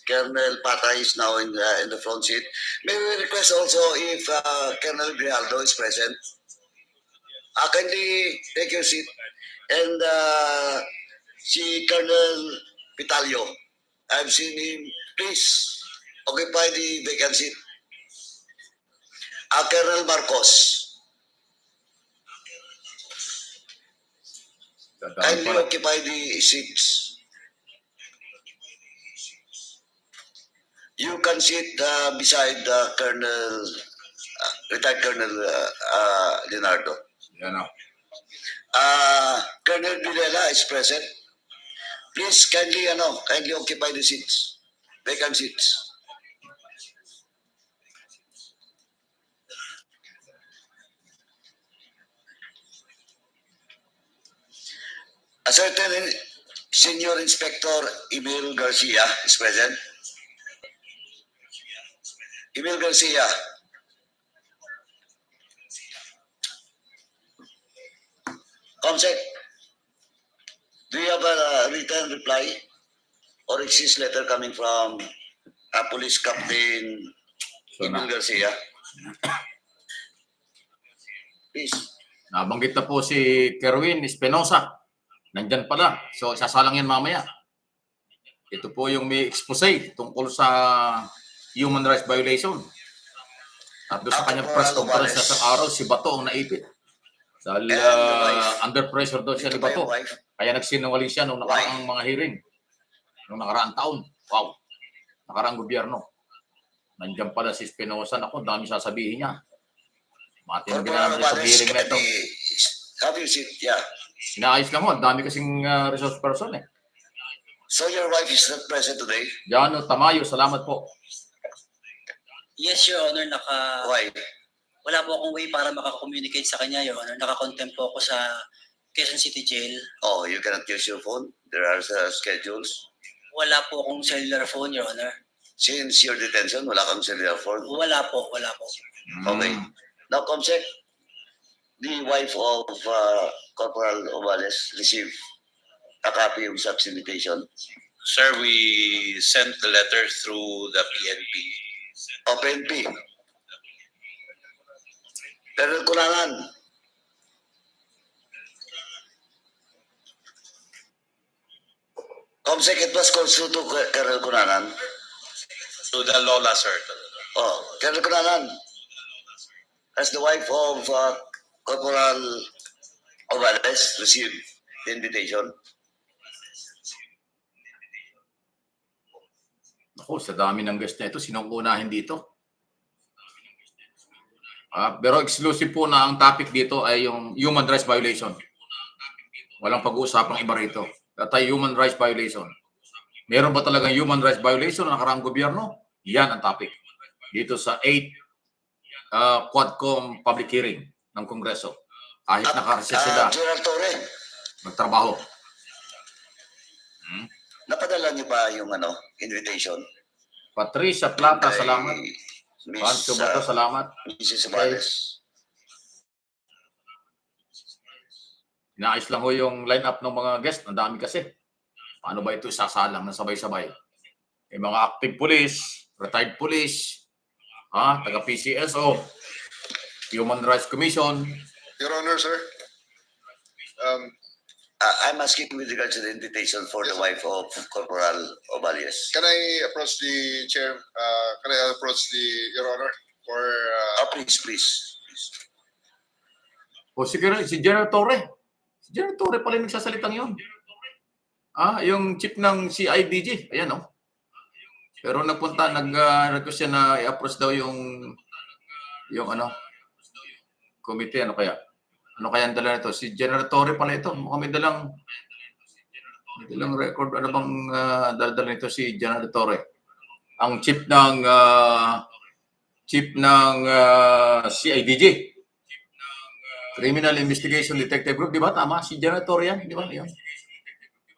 Colonel Pata is now in the front seat, may we request also if Colonel Grijaldo is present? Kindly take your seat. And si Colonel Pitalio, I've seen him. Please occupy the vacant seat. Colonel Marcos, Dadaan kindly pala. occupy the seats. You can sit beside retired Colonel Leonardo. Yan o. Colonel Vilela is present. Please kindly occupy the seats, vacant seats. A certain Senior Inspector Emil Garcia is present. Emil Garcia. Comsec, do you have a written reply or exist letter coming from Police Captain So Emil na, Garcia? Please. nabanggit na po si Kerwin Espinosa. Nandyan pala. So sasalang yan mamaya. Ito po yung may expose tungkol sa human rights violation. At doon sa kanyang press conference sa isang araw, si Bato ang naipit. Dahil under pressure daw siya ni Bato. Kaya nagsinungaling siya nung nakaraang mga hearing. Nung nakaraang taon. Wow. Nakaraang gobyerno. Nandiyan pala si Espinosa. Ako, dami sasabihin niya. Matindi na naman sa hearing na ito. Have you seen? Yeah. Inaayos lang mo. Dami kasing resource person eh. So your wife is not present today? Jano Tamayo, salamat po. Yes, Your Honor, Why? wala po akong way para makakommunicate sa kanya, Your Honor. Naka-contempt po ako sa Quezon City Jail. Oh, you cannot use your phone? There are schedules? Wala po akong cellular phone, Your Honor. Since your detention, wala kang cellular phone? Wala po. Okay. Now, Comsec, the wife of Corporal Ovales received a copy of such invitation. Sir, we sent the letter through the PNP. PNP. Colonel Kunanan. Comsec, it was called through to Colonel Kunanan. To the Lola, sir. Oh, Colonel Kunanan, has the wife of Corporal Ovales received the invitation? Ako, sa dami ng guest na ito, sinong unahin dito? Pero exclusive po na ang topic dito ay yung human rights violation. Walang pag-uusapang iba rito. At ay human rights violation. Meron ba talagang human rights violation na nakaraang gobyerno? Yan ang topic. Dito sa 8 Quadcom public hearing ng Kongreso. Kahit nakareses sila, General Torre, magtrabaho. napadala niyo ba yung invitation? Patricia Plata, Kay salamat. Pancho Bato, salamat. Mrs. Ovales. Inaayos lang ho yung line-up ng mga guest. Ang dami kasi. Paano ba ito isasalang na sabay-sabay? May mga active police, retired police, taga PCSO, Human Rights Commission. Your Honor, sir. I'm asking with regards to the invitation for the wife of Corporal Oballes. Can I approach the chair? Can I approach Your Honor? For Please. O sige, si General Torre. Si General Torre pala yung nagsasalitang yun. Yung chief ng CIDG. Ayan, oh. Pero nag-request siya na i-approach daw yung committee. Ano kaya ang dala nito? Si General Torre pala ito. Mukhang may dalang record. Ano bang dala nito si General Torre? Ang chief ng CIDG. Criminal Investigation Detective Group, di ba? Tama, si General Torre yan, di ba? Yan.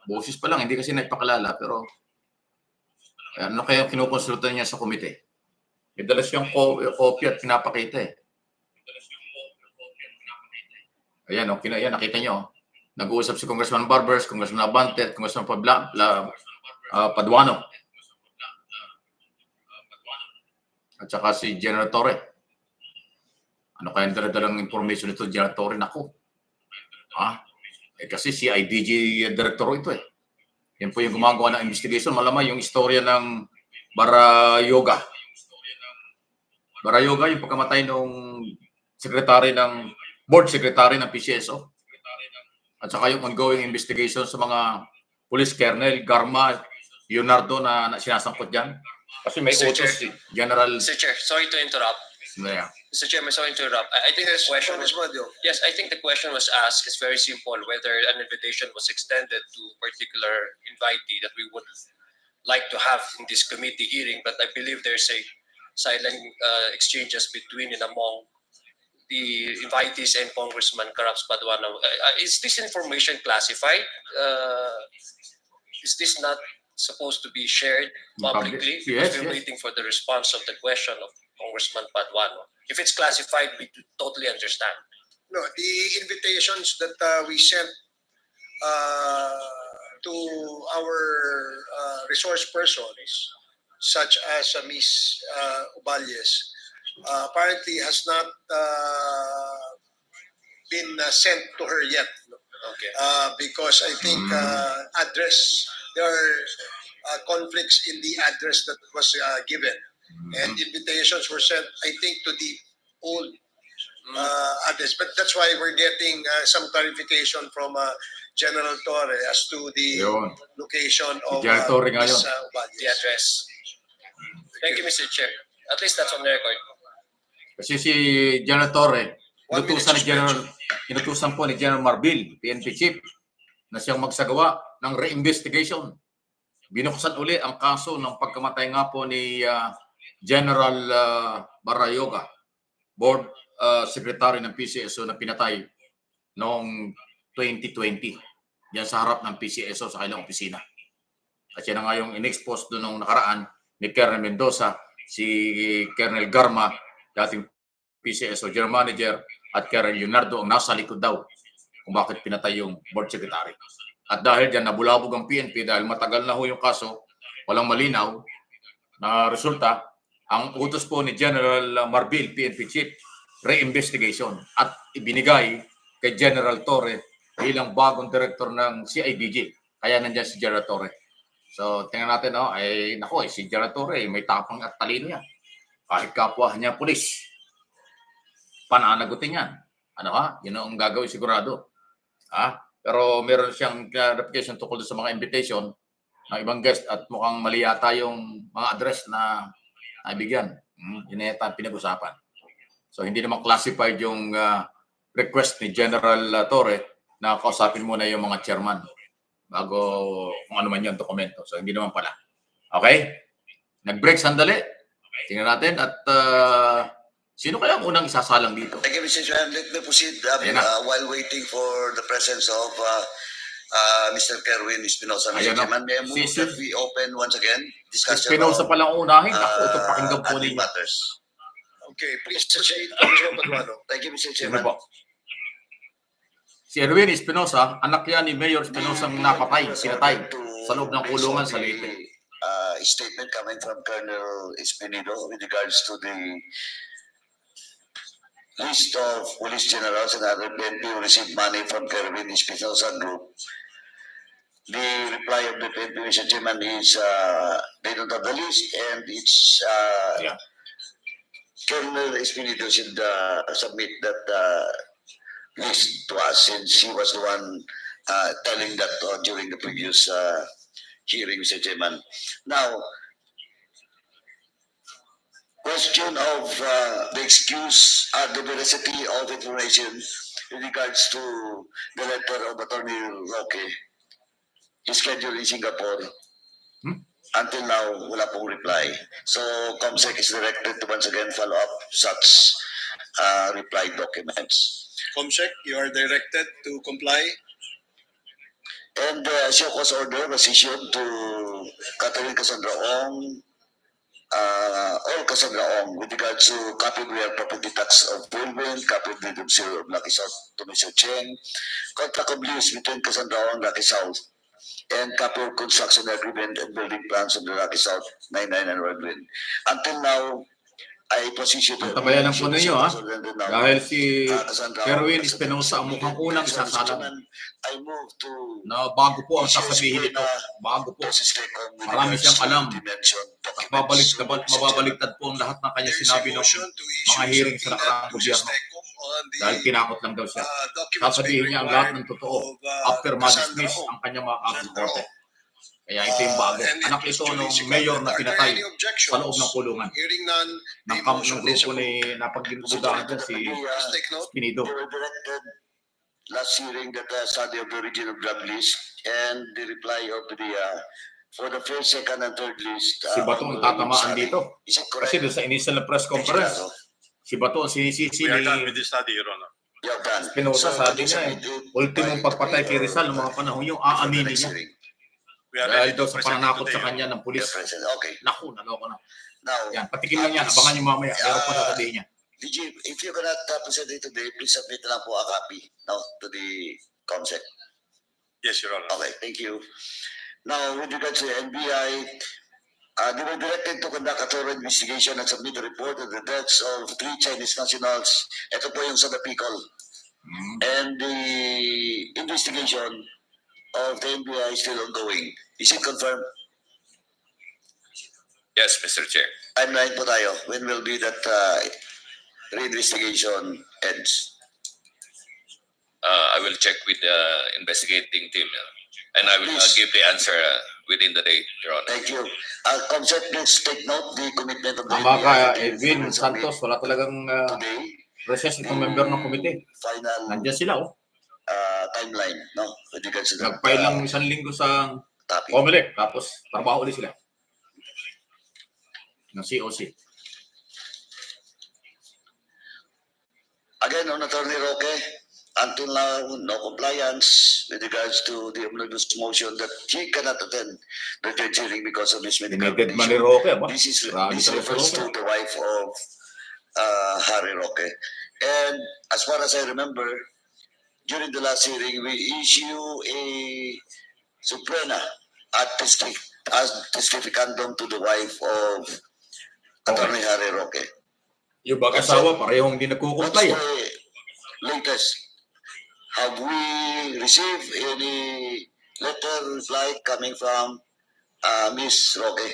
Boses pa lang, hindi kasi nagpakilala, pero ano kaya kinukonsulta niya sa komite? May dala siyang kopya at pinapakita eh. Ayan, ayan, nakita niyo. Nag-uusap si Congressman Barbers, Congressman Abante, at Congressman Paduano. At saka si General Torre. Ano kaya dala-dalang information nito, General Torre? Naku. Kasi si IDG director ito eh. Yan po yung gumagawa ng investigation. Malamang yung istorya ng Barayoga. Barayoga, yung pagkamatay ng board secretary ng PCSO. At saka yung ongoing investigation sa mga police colonel, Garma, Leonardo na sinasangkot dyan. Kasi may Mr. utos si General... Mr. Chair, sorry to interrupt. Yeah. Mr. Chairman, sorry to interrupt. I think the question was, yes, I think the question was asked. It's very simple, whether an invitation was extended to a particular invitee that we would like to have in this committee hearing, but I believe there's a silent exchanges between and among the invitees and Congressman Karaps Paduano. Is this information classified? Is this not supposed to be shared publicly? Yes, We're waiting for the response of the question of Congressman Paduano. If it's classified, we totally understand. No, the invitations that we sent to our resource persons, such as Ms. Oballes, apparently has not been sent to her yet. Okay. Because I think there are conflicts in the address that was given. And invitations were sent, I think, to the old address. But that's why we're getting some clarification from General Torre as to the location of General Torre nga yun. The address. Thank you, Mr. Chair. At least that's on the record. Kasi si General Torre, inutusan po ni General Marbil, PNP Chief, na siyang magsagawa ng re-investigation. Binuksan uli ang kaso ng pagkamatay nga po ni General Barayoga, Board Secretary ng PCSO na pinatay noong 2020. Yan sa harap ng PCSO sa kanilang opisina. At yan nga yung in-expose doon nung nakaraan ni Colonel Mendoza, si Colonel Garma, dating PCSO General Manager, at Colonel Leonardo ang nasa likod daw kung bakit pinatay yung Board Secretary. At dahil dyan, nabulabog ang PNP dahil matagal na ho yung kaso, walang malinaw na resulta. Ang utos po ni General Marbil, PNP Chief, re-investigation at ibinigay kay General Torre bilang bagong director ng CIDG. Kaya nandiyan si General Torre. So, tingnan natin, si General Torre, may tapang at talino yan. Kahit kapwa niya pulis, pananagutin yan. Yun ang gagawin sigurado. Pero meron siyang clarification tungkol sa mga invitation ng ibang guest at mukhang mali yata yung mga address na naibigyan. Yun yata ang pinag-usapan. So, hindi naman classified yung request ni General Torre na kausapin muna yung mga chairman bago kung ano man yung dokumento. So, hindi naman pala. Okay? Nag-break sandali. Tingnan natin at sino kaya ang unang isasalang dito? Thank you, Mr. Chair. Let me proceed while waiting for the presence of Mr. Kerwin Espinosa. Mr. Chairman, may I move that we open once again discussion Espinosa palang unahin. Ako, ito pakinggan po ninyo. matters. Okay, please proceed, Congressman Paduano. Thank you, Mr. Sino Chairman. po? Si Erwin Espinosa, anak yan ni Mayor Espinosa ang napatay, sinatay sa loob ng kulungan sa Leyte. Statement coming from Colonel Espinido with regards to the list of police generals and other PNP who received money from Kerwin Espinosa Group. The reply of the PNP, Mr. Chairman, is they don't have the list, and it's Colonel Espinosa should submit that list to us, since he was the one telling that during the previous hearing, Mr. Chairman. Now, question of the excuse, the veracity of information in regards to the letter of Attorney Roque is scheduled in Singapore. Until now, wala pong reply. So, COMSEC is directed to once again follow up such reply documents. COMSEC, you are directed to comply. And the show cause order was issued to Catherine Cassandra Ong, all Cassandra Ong, with regards to copy real property tax of Whirlwind, copy deed of sale of Lucky South to Mr. Cheng, contract of lease between Cassandra Ong, Lucky South, and copy of construction agreement and building plans of the Lucky South 99 and Whirlwind. Until now, ay posisyon Ang tabayanan po ninyo, ha? Dahil si Kerwin Espinosa ang mukhang unang isasalang na bago po ang sasabihin ito. Bago po. Marami siyang alam. At mababaliktad po ang lahat ng kanya sinabi ng mga hearing sa nakaraang gobyerno. Dahil kinakot lang daw siya. Sasabihin niya ang lahat ng totoo. After ma-dismiss ang kanyang mga kaso korte. Kaya ito yung bago. Anak ito nung mayor na pinatay sa loob ng kulungan. Ng grupo ni napagdinudahan dyan si Pinido. Last hearing that study of the origin of drug list and the reply of the for the first, second, and third list. Si Bato ang tatamaan dito. Kasi doon sa initial na press conference, si Bato ang sinisisi ni Espinosa. Sabi niya ultimong pagpatay kay Rizal ng mga panahon yung aaminin niya. Dahil daw sa pananakot sa kanya ng pulis. Naku, naloko na. Yan, patikin lang yan. Abangan niyo mamaya. Meron pa sasabihin niya. DG, if you cannot present it today, please submit lang po a copy now to the COMSEC. Yes, Your Honor. Okay, thank you. Now, with regards to the NBI, they were directed to conduct a thorough investigation and submit a report of the deaths of 3 Chinese nationals. Ito po yung sa Dapicol. And the investigation of the NBI is still ongoing. Is it confirmed? Yes, Mr. Chair. Timeline po tayo. When will be that reinvestigation ends? I will check with the investigating team and I will give the answer within the day, Your Honor. Thank you. COMSEC, please take note the commitment of the Tama ka, Edwin Santos. Wala talagang recess itong member ng komite. Nandiyan sila, oh. Timeline, no? Nagpay lang 1 linggo sa COMELEC, tapos trabaho ulit sila ng COC. Again, on Attorney Roque, until now, no compliance with regards to the omnibus motion that he cannot attend the judge hearing because of his medical condition. This refers to the wife of Harry Roque. And as far as I remember, during the last hearing, we issue a subpoena at testificandum to the wife of Attorney Harry Roque. Yung bag-asawa, parehong hindi nagkukumpay. Latest, have we received any letter reply coming from Ms. Roque?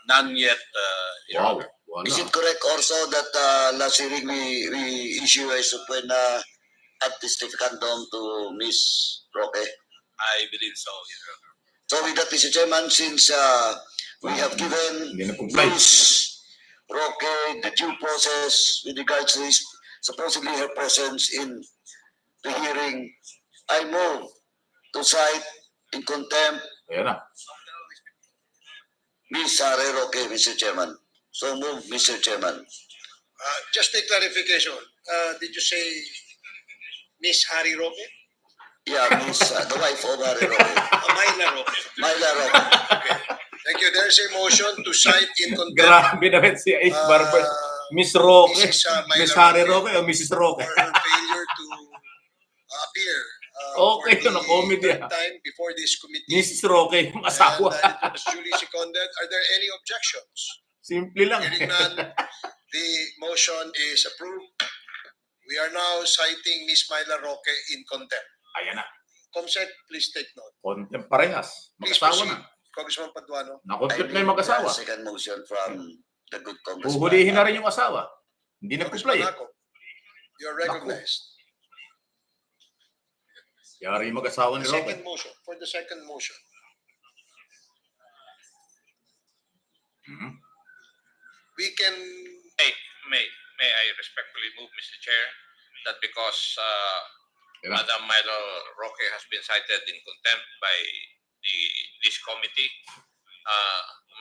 None yet, Your Honor. Is it correct also that last hearing we issue a subpoena at testificandum to Ms. Roque? I believe so, Your Honor. So with that, Mr. Chairman, since we have given Ms. Roque the due process with regards to his, supposedly her presence in the hearing, I move to cite in contempt Ms. Harry Roque, Mr. Chairman. So move, Mr. Chairman. Just a clarification. Did you say Miss Harry Roque? Yeah, Miss, the wife of Harry Roque. Myla Roque. Myla Roque. Okay. Thank you. There is a motion to cite in contempt. Grabe naman si Ace Barber. Miss Roque. Miss Harry Roque o Mrs. Roque? For her failure to appear okay, for ito na comedy. time before this committee. Mrs. Roque, yung asawa. And it was duly seconded. Are there any objections? Simple lang. Hearing none, The motion is approved. We are now citing Ms. Myla Roque in contempt. Ayan na. Comsec, please take note. Contempt parehas. Please Mag-asawa proceed, na. Congressman Paduano. Nakontempt na I yung need mag-asawa. a second motion from the good congressman. Huhulihin na rin yung asawa. Hindi Congressman nag-comply. Jacob, you're recognized. Yari yung mag-asawa ni The Roque. second motion, for the second motion. We can, May I respectfully move, Mr. Chair, that because Yeah. Madam Milo Roque has been cited in contempt by this committee,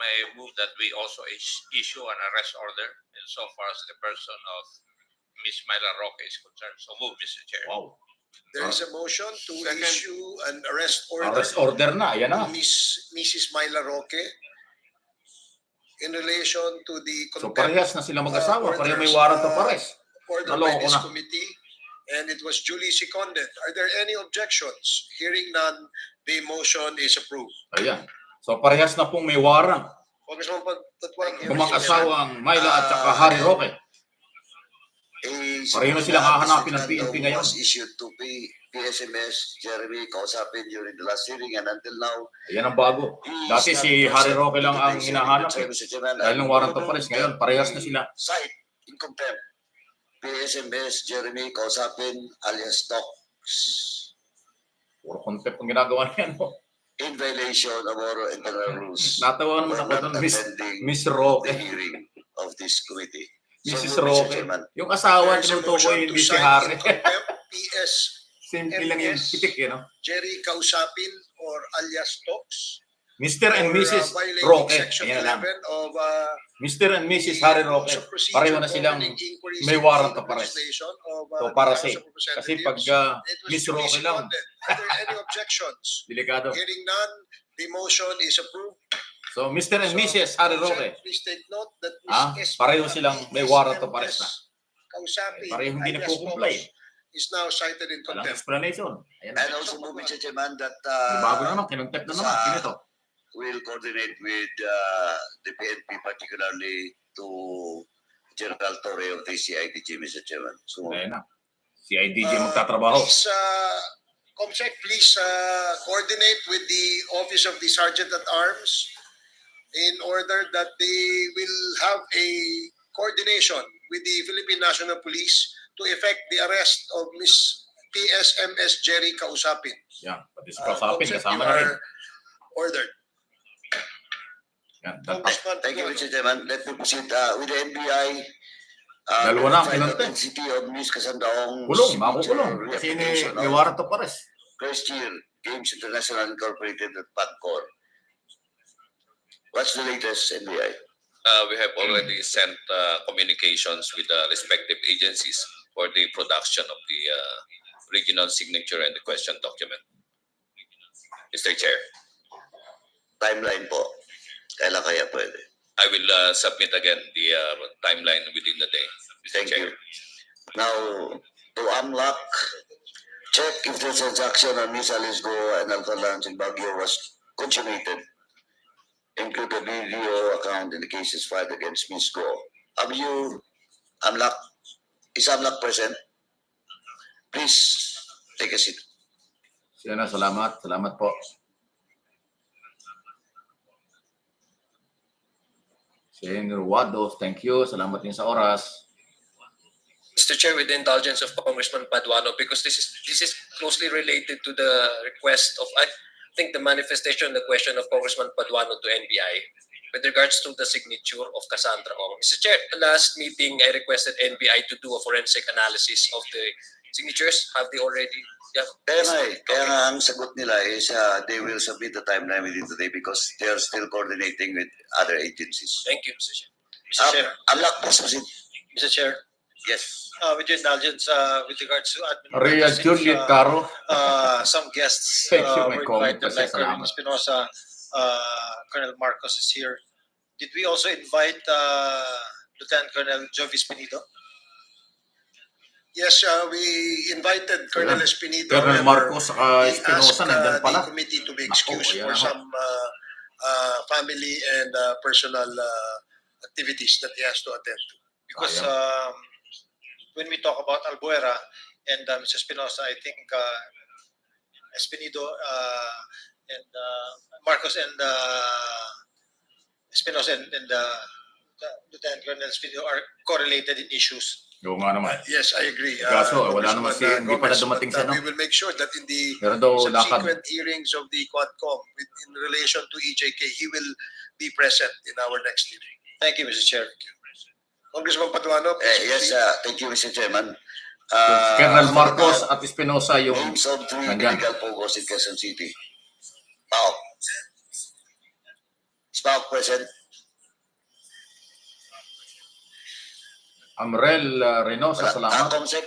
may I move that we also issue an arrest order insofar as the person of Ms. Milo Roque is concerned. So move, Mr. Chair. Wow. there is a motion to Second. issue an arrest order Arrest order na. Ayan na. to Mrs. Myla Roque in relation to the So contempt parehas na sila mag-asawa. orders, Pareho may warrant of arrest. ordered Naloko by this na. committee, and it was duly seconded. Are there any objections? Hearing none, the motion is approved. Ayan. So parehas na pong may warrant. Congressman Paduano. Kung mag-asawang Myla at saka Harry Roque. Pareho na silang hahanapin ng PNP ngayon. Was issued to PSMS Jeremy kausapin during the last hearing, and until now, Ayan ang bago. Dati si Harry Roque lang ang hinahanap. Dahil ng warrant of arrest. Ngayon, parehas na sila. Cite in contempt. PSMS Jeremy kausapin alias Talks Puro contempt ang ginagawa niyan. in violation of our internal rules. Natawa naman for ako not doon, attending Miss Roque. the hearing of this committee. Mrs. So, Mr. Roque. Chairman, Yung asawa, There is a tinutukoy motion hindi to si cite Harry. in contempt PS Simple lang yung pitik, you know? Jerry Kausapin or alias Talks Mr. and for, Mrs. violating Roque. Section Ayan lang. 11 of Mr. and Mrs. Harry Roque. Rules of Procedure Pareho na silang governing inquiries may and warrant field of arrest. legislation of, So the para House safe. of Representatives. Kasi pag It was Miss duly Roque lang, seconded. Are there any objections? delikado. Hearing none, the motion is approved. So Mr. and Mrs. Harry Roque. Please take note that Ms. Pareho silang may warrant of arrest na. Kausapin, Pareho hindi alias nagpo-comply. Talks, is now cited in Walang contempt. explanation. Ayan na. and also move, Mr. Chairman, that May bago na naman, kinontempt na naman. Sino to? we'll coordinate with the PNP, particularly to General Torre of the CIDG, Mr. Chairman. So, Ayan na. Si IDG magtatrabaho. Please, Comsec, please coordinate with the Office of the Sergeant at Arms in order that they will have a coordination with the Philippine National Police to effect the arrest of Miss PSMS Jerry Kausapin. Yan. Pati si Kausapin, Comsec, kasama you na rin. are ordered. Yan. Congressman thank you, Paduano. Mr. Chairman. Let me proceed with the NBI. Dalawa na ang final kinontempt. intensity of Ms. Kasandaong Kulong, makukulong. Kasi may warrant of arrest. First year, Games International Incorporated at PADCOR. What's the latest, NBI? We have already sent communications with the respective agencies for the production of the regional signature and the question document. Mr. Chair, Timeline po. Kailan kaya pwede? I will submit again the timeline within the day. Mr. Thank Chair. you. Now, to unlock, check if the transaction on Ms. Alice Go and Alpha Lounge in Baguio was consummated. Include the video account in the cases filed against Ms. Go. Have you unlocked? Is unlocked present? Please take a seat. Siya na, salamat. Salamat po. Senator Wado, thank you. Salamat din sa oras. Mr. Chair, with the indulgence of Congressman Paduano, because this is closely related to the request of, I think, the manifestation, the question of Congressman Paduano to NBI with regards to the signature of Cassandra Ong. Mr. Chair, last meeting, I requested NBI to do a forensic analysis of the signatures. Have they already? Yeah. Kaya nga ang sagot nila is they will submit the timeline within today because they are still coordinating with other agencies. Thank you, Mr. Chair. Mr. Chair. Unlock, please proceed. Mr. Chair, Yes. with your indulgence, with regards to admin Rhea purposes, Juliet Caro. some guests Thank you, my were comment. invited, like Colonel Salamat. Espinosa, Colonel Marcos is here. Did we also invite Lieutenant Colonel Jovis Pinido? Yes, we invited Colonel Espinido. Colonel Marcos saka He Espinosa, asked nandun the pala. committee to be Ako, excused ayan for ako. some family and personal activities that he has to attend to. Because when we talk about Albuera and Mr. Espinosa, I think Espinido and Marcos and Espinosa and Lieutenant Colonel Espinido are correlated in issues. Oo nga naman. Yes, I agree. Kaso, wala naman Congressman, hindi pala Gomez, dumating but, siya, no? we will make sure that in the Pero daw subsequent hearings of the Quadcom in relation to EJK, he will be present in our next hearing. Thank you, Mr. Chair. Congressman Paduano, Yes, thank you, Mr. Chairman. Colonel Marcos at Espinosa yung Names of 3 nandyan. illegal pogos in Quezon City. Paok. Is Paok present? Amrel Reynosa, salamat. Comsec,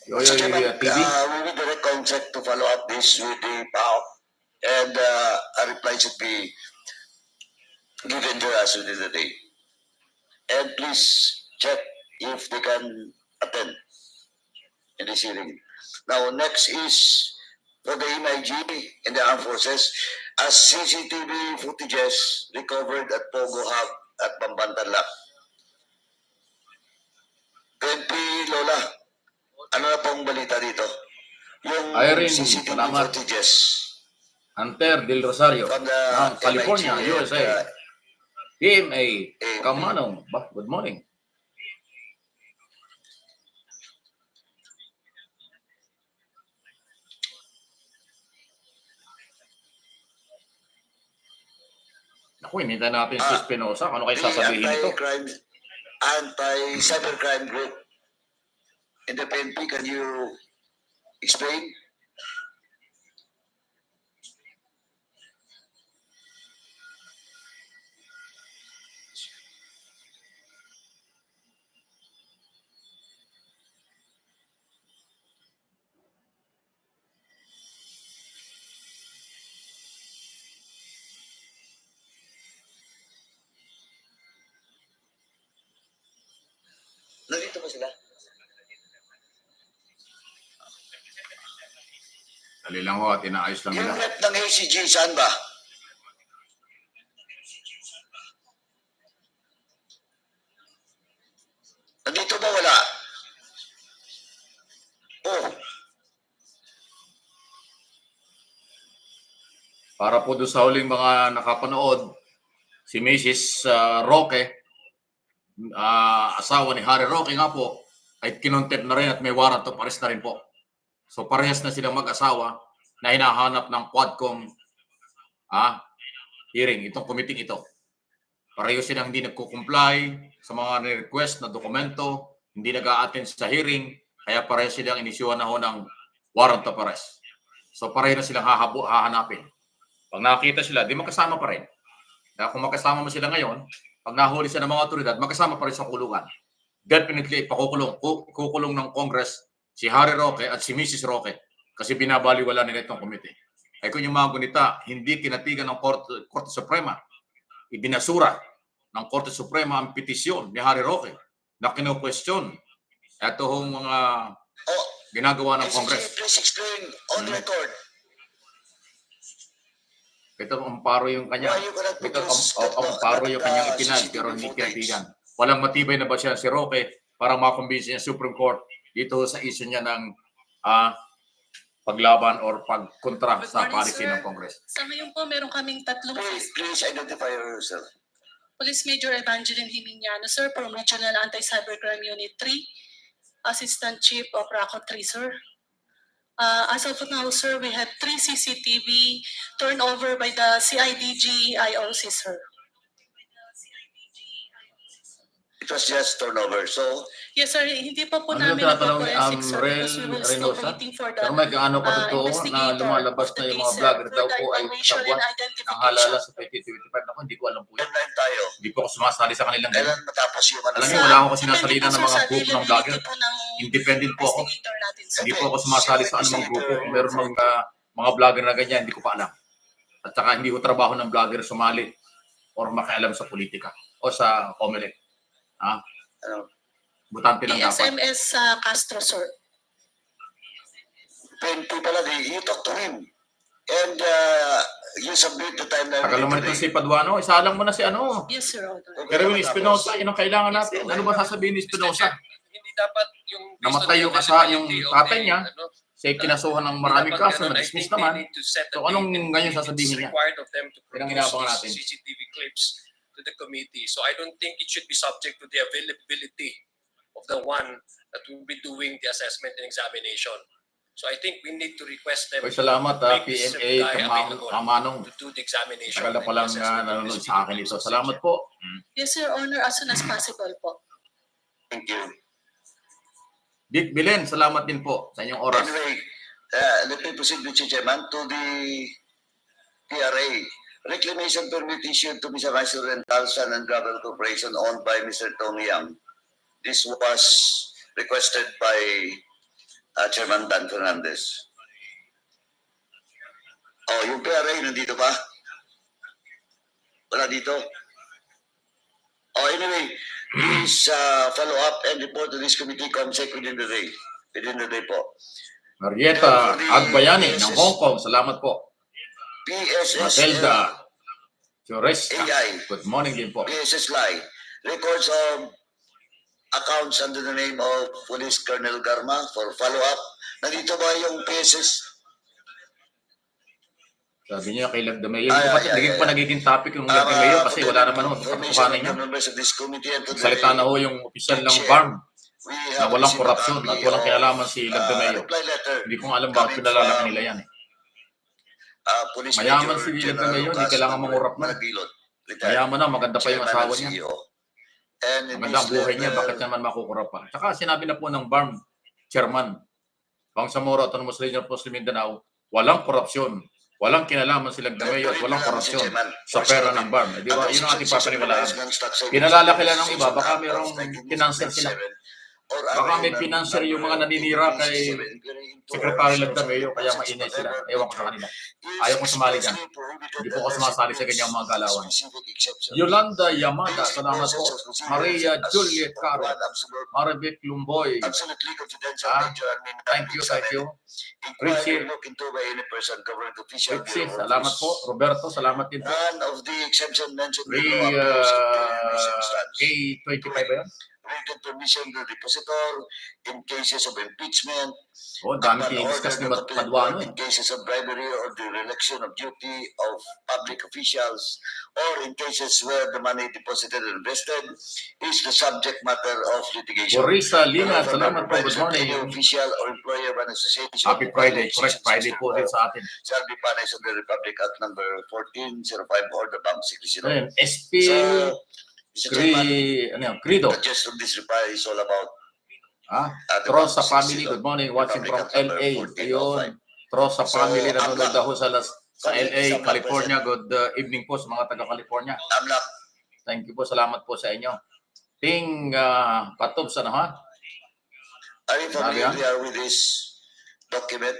Yo, Mr. Chairman, TV. we will direct Comsec to follow up this with the PAOK, and a reply should be given to us within the day. And please check if they can attend in this hearing. Now, next is for the MIG and the armed forces, as CCTV footages recovered at Pogo Hub at Bambantanlak. PNP Lola, ano na pong balita dito? Yung Irene, CCTV salamat. footages Hunter Del Rosario from the ng California, MIG and, USA. PMA, Kamanong, good morning. Ako, hinintay natin si Espinosa. Ano kayo sasabihin nito? Anti-cybercrime group in the PNP, can you explain? Nandito ba sila? Dali lang ho at inaayos lang Yung nila. rep ng ACG, saan ba? Nandito ba wala? Oh, Para po doon sa huling mga nakapanood, si Mrs. Roque, asawa ni Harry Roque nga po, ay kinontempt na rin at may warrant of arrest na rin po. So parehas na silang mag-asawa na hinahanap ng Quadcom hearing, itong committee ito. Pareho silang hindi nagko-comply sa mga request na dokumento, hindi nag-a-attend sa hearing, kaya pareho silang inisyuhan na ho ng warrant of arrest. So pareho na silang hahanapin. Pag nakakita sila, di magkasama pa rin. Kaya kung magkasama mo sila ngayon, pag nahuli sila ng mga otoridad, magkasama pa rin sa kulungan. Definitely, kukulong ng Congress si Harry Roque at si Mrs. Roque kasi binabaliwala nila itong komite. Ay kung yung mga gunita, hindi kinatigan ng Korte Suprema, ibinasura ng Korte Suprema ang petisyon ni Harry Roque na kino-question ito hong mga ginagawa ng Congress. please explain on record. Ito ang amparo yung kanya. Ito ang amparo yung kanyang ipinal pero hindi kinatigan. Walang matibay na ba siya si Roque para makumbinsi niya Supreme Court dito sa issue niya ng paglaban or pagkontra sa policy ng Congress. Sa ngayon po, meron kaming tatlong Please identify yourself. Police Major Evangeline Himiniano, sir, from Regional Anti-Cybercrime Unit 3, Assistant Chief of RACO 3, sir. As of now, sir, we have 3 CCTV turned over by the CIDG IOC, sir. It was just turnover. So, yes, sir. Hindi pa po Ano namin yung tinatanong ni na-forensic, sir, Amrel because we will still Reynosa? waiting for the Pero may gaano pa totoo na investigator lumalabas of na the yung mga case, sir, vlogger for daw the po ay evaluation kasabwat and ng identification. halala sa 2025. Ako, hindi ko alam po yan. deadline tayo. Hindi po ako sumasali sa kanilang ganyan. Kailan matapos yung ano? Alam niyo, wala akong sinasalina ng mga group ng vlogger. Independent po ako. Hindi po ako sumasali sa anumang grupo. Kung meron mga vlogger na ganyan, hindi ko pa alam. At saka hindi ko trabaho ng vlogger sumali or makialam sa politika o sa COMELEC. Butante lang dapat. SMS Castro, sir. PNP pala, you talk to him. And you submit the timeline. Tagal naman ito si Paduano. Isalang mo na si ano. Yes, Your Honor. Kerwin Espinosa, yun ang kailangan natin. Ano ba sasabihin ni Espinosa? Hindi dapat yung Namatay yung tatay niya. Siya kinasuhan ng maraming kaso, na-dismiss naman. So anong ngayon sasabihin niya? Required of them to Yan ang produce inaabang natin. CCTV clips to the committee. So I don't think it should be subject to the availability of the one that will be doing the assessment and examination. So I think we need to request them. Oy, salamat make PMA, this guy available Kamanong. to do the examination. Tagal na and palang the assessment of nanonood the sa akin ito. Salamat po. Yes, Your Honor, as soon as possible po. Thank you. Dick Bilen, salamat din po sa inyong oras. Anyway, let me proceed, Mr. Chairman, to the PRA. Reclamation permit issued to Mr. Mysore Rental Sand and Gravel Corporation owned by Mr. Tony Yang. This was requested by Chairman Dan Fernandez. Oh, yung PRA nandito ba? Wala dito? Oh, anyway, please follow up and report to this committee COMSEC within the day. Within the day po. Marieta Agbayani ng Hong Kong, salamat po. PSS Matilda Choresta, AI. good morning din po. PSS Lai. Records of accounts under the name of Police Colonel Garma for follow-up. Nandito ba yung PSS? Sabi niya kay Lagdameo. Hindi pa nagiging topic yung Lagdameo kasi wala naman ho sa pagkukuhanan niya. Salita na ho yung opisyal ng farm na walang korupsyon at walang kinalaman si Lagdameo. Hindi ko alam bakit pinalalaki nila yan. Mayaman si Lagdameo, hindi kailangan mangurap na. Mayaman na, maganda pa yung asawa niya. Maganda ang buhay niya, bakit naman makukurap pa? Tsaka sinabi na po ng farm chairman, Bangsamoro Autonomous Region Post Mindanao, walang korupsyon. Walang kinalaman si Lagdameo at walang korupsyon sa pera ng farm. Di ba? Yun ang ating papaniwalaan. Pinalalaki lang ng iba, baka mayroong pinanser sila. Baka may pinanser yung mga naninira kay Secretary Lagdameo, kaya mainay sila. Ewan ko sa kanila. Ayaw ko sumali dyan. Hindi po ako sumasali sa ganyang mga galawan. Yolanda Yamada, salamat po. Maria Juliet Caro, Maribek Lumboy. Thank you, thank you. Richie, salamat po. Roberto, salamat din po. K25 ba yan? Written permission to the depositor in cases of impeachment, Oh, dami kiniskas ni Paduano. in cases of bribery or the reelection of duty of public officials, or in cases where the money deposited and invested is the subject matter of litigation. Borisa Lina, salamat po. Good morning. Official or employer of an association. Happy Friday. Correct Friday po din sa atin. Shall be punished under the Republic Act number 1405 or the Bank Secrecy Law. Ayun, SP Crido. The gist of this reply is all about Trosa family, good morning, watching from LA. Ayun, Trosa family, nanonood daw sa LA, California. Good evening po sa mga taga-California. Thank you po, salamat po sa inyo. Ting Patobs, ano ha? Are you familiar with this document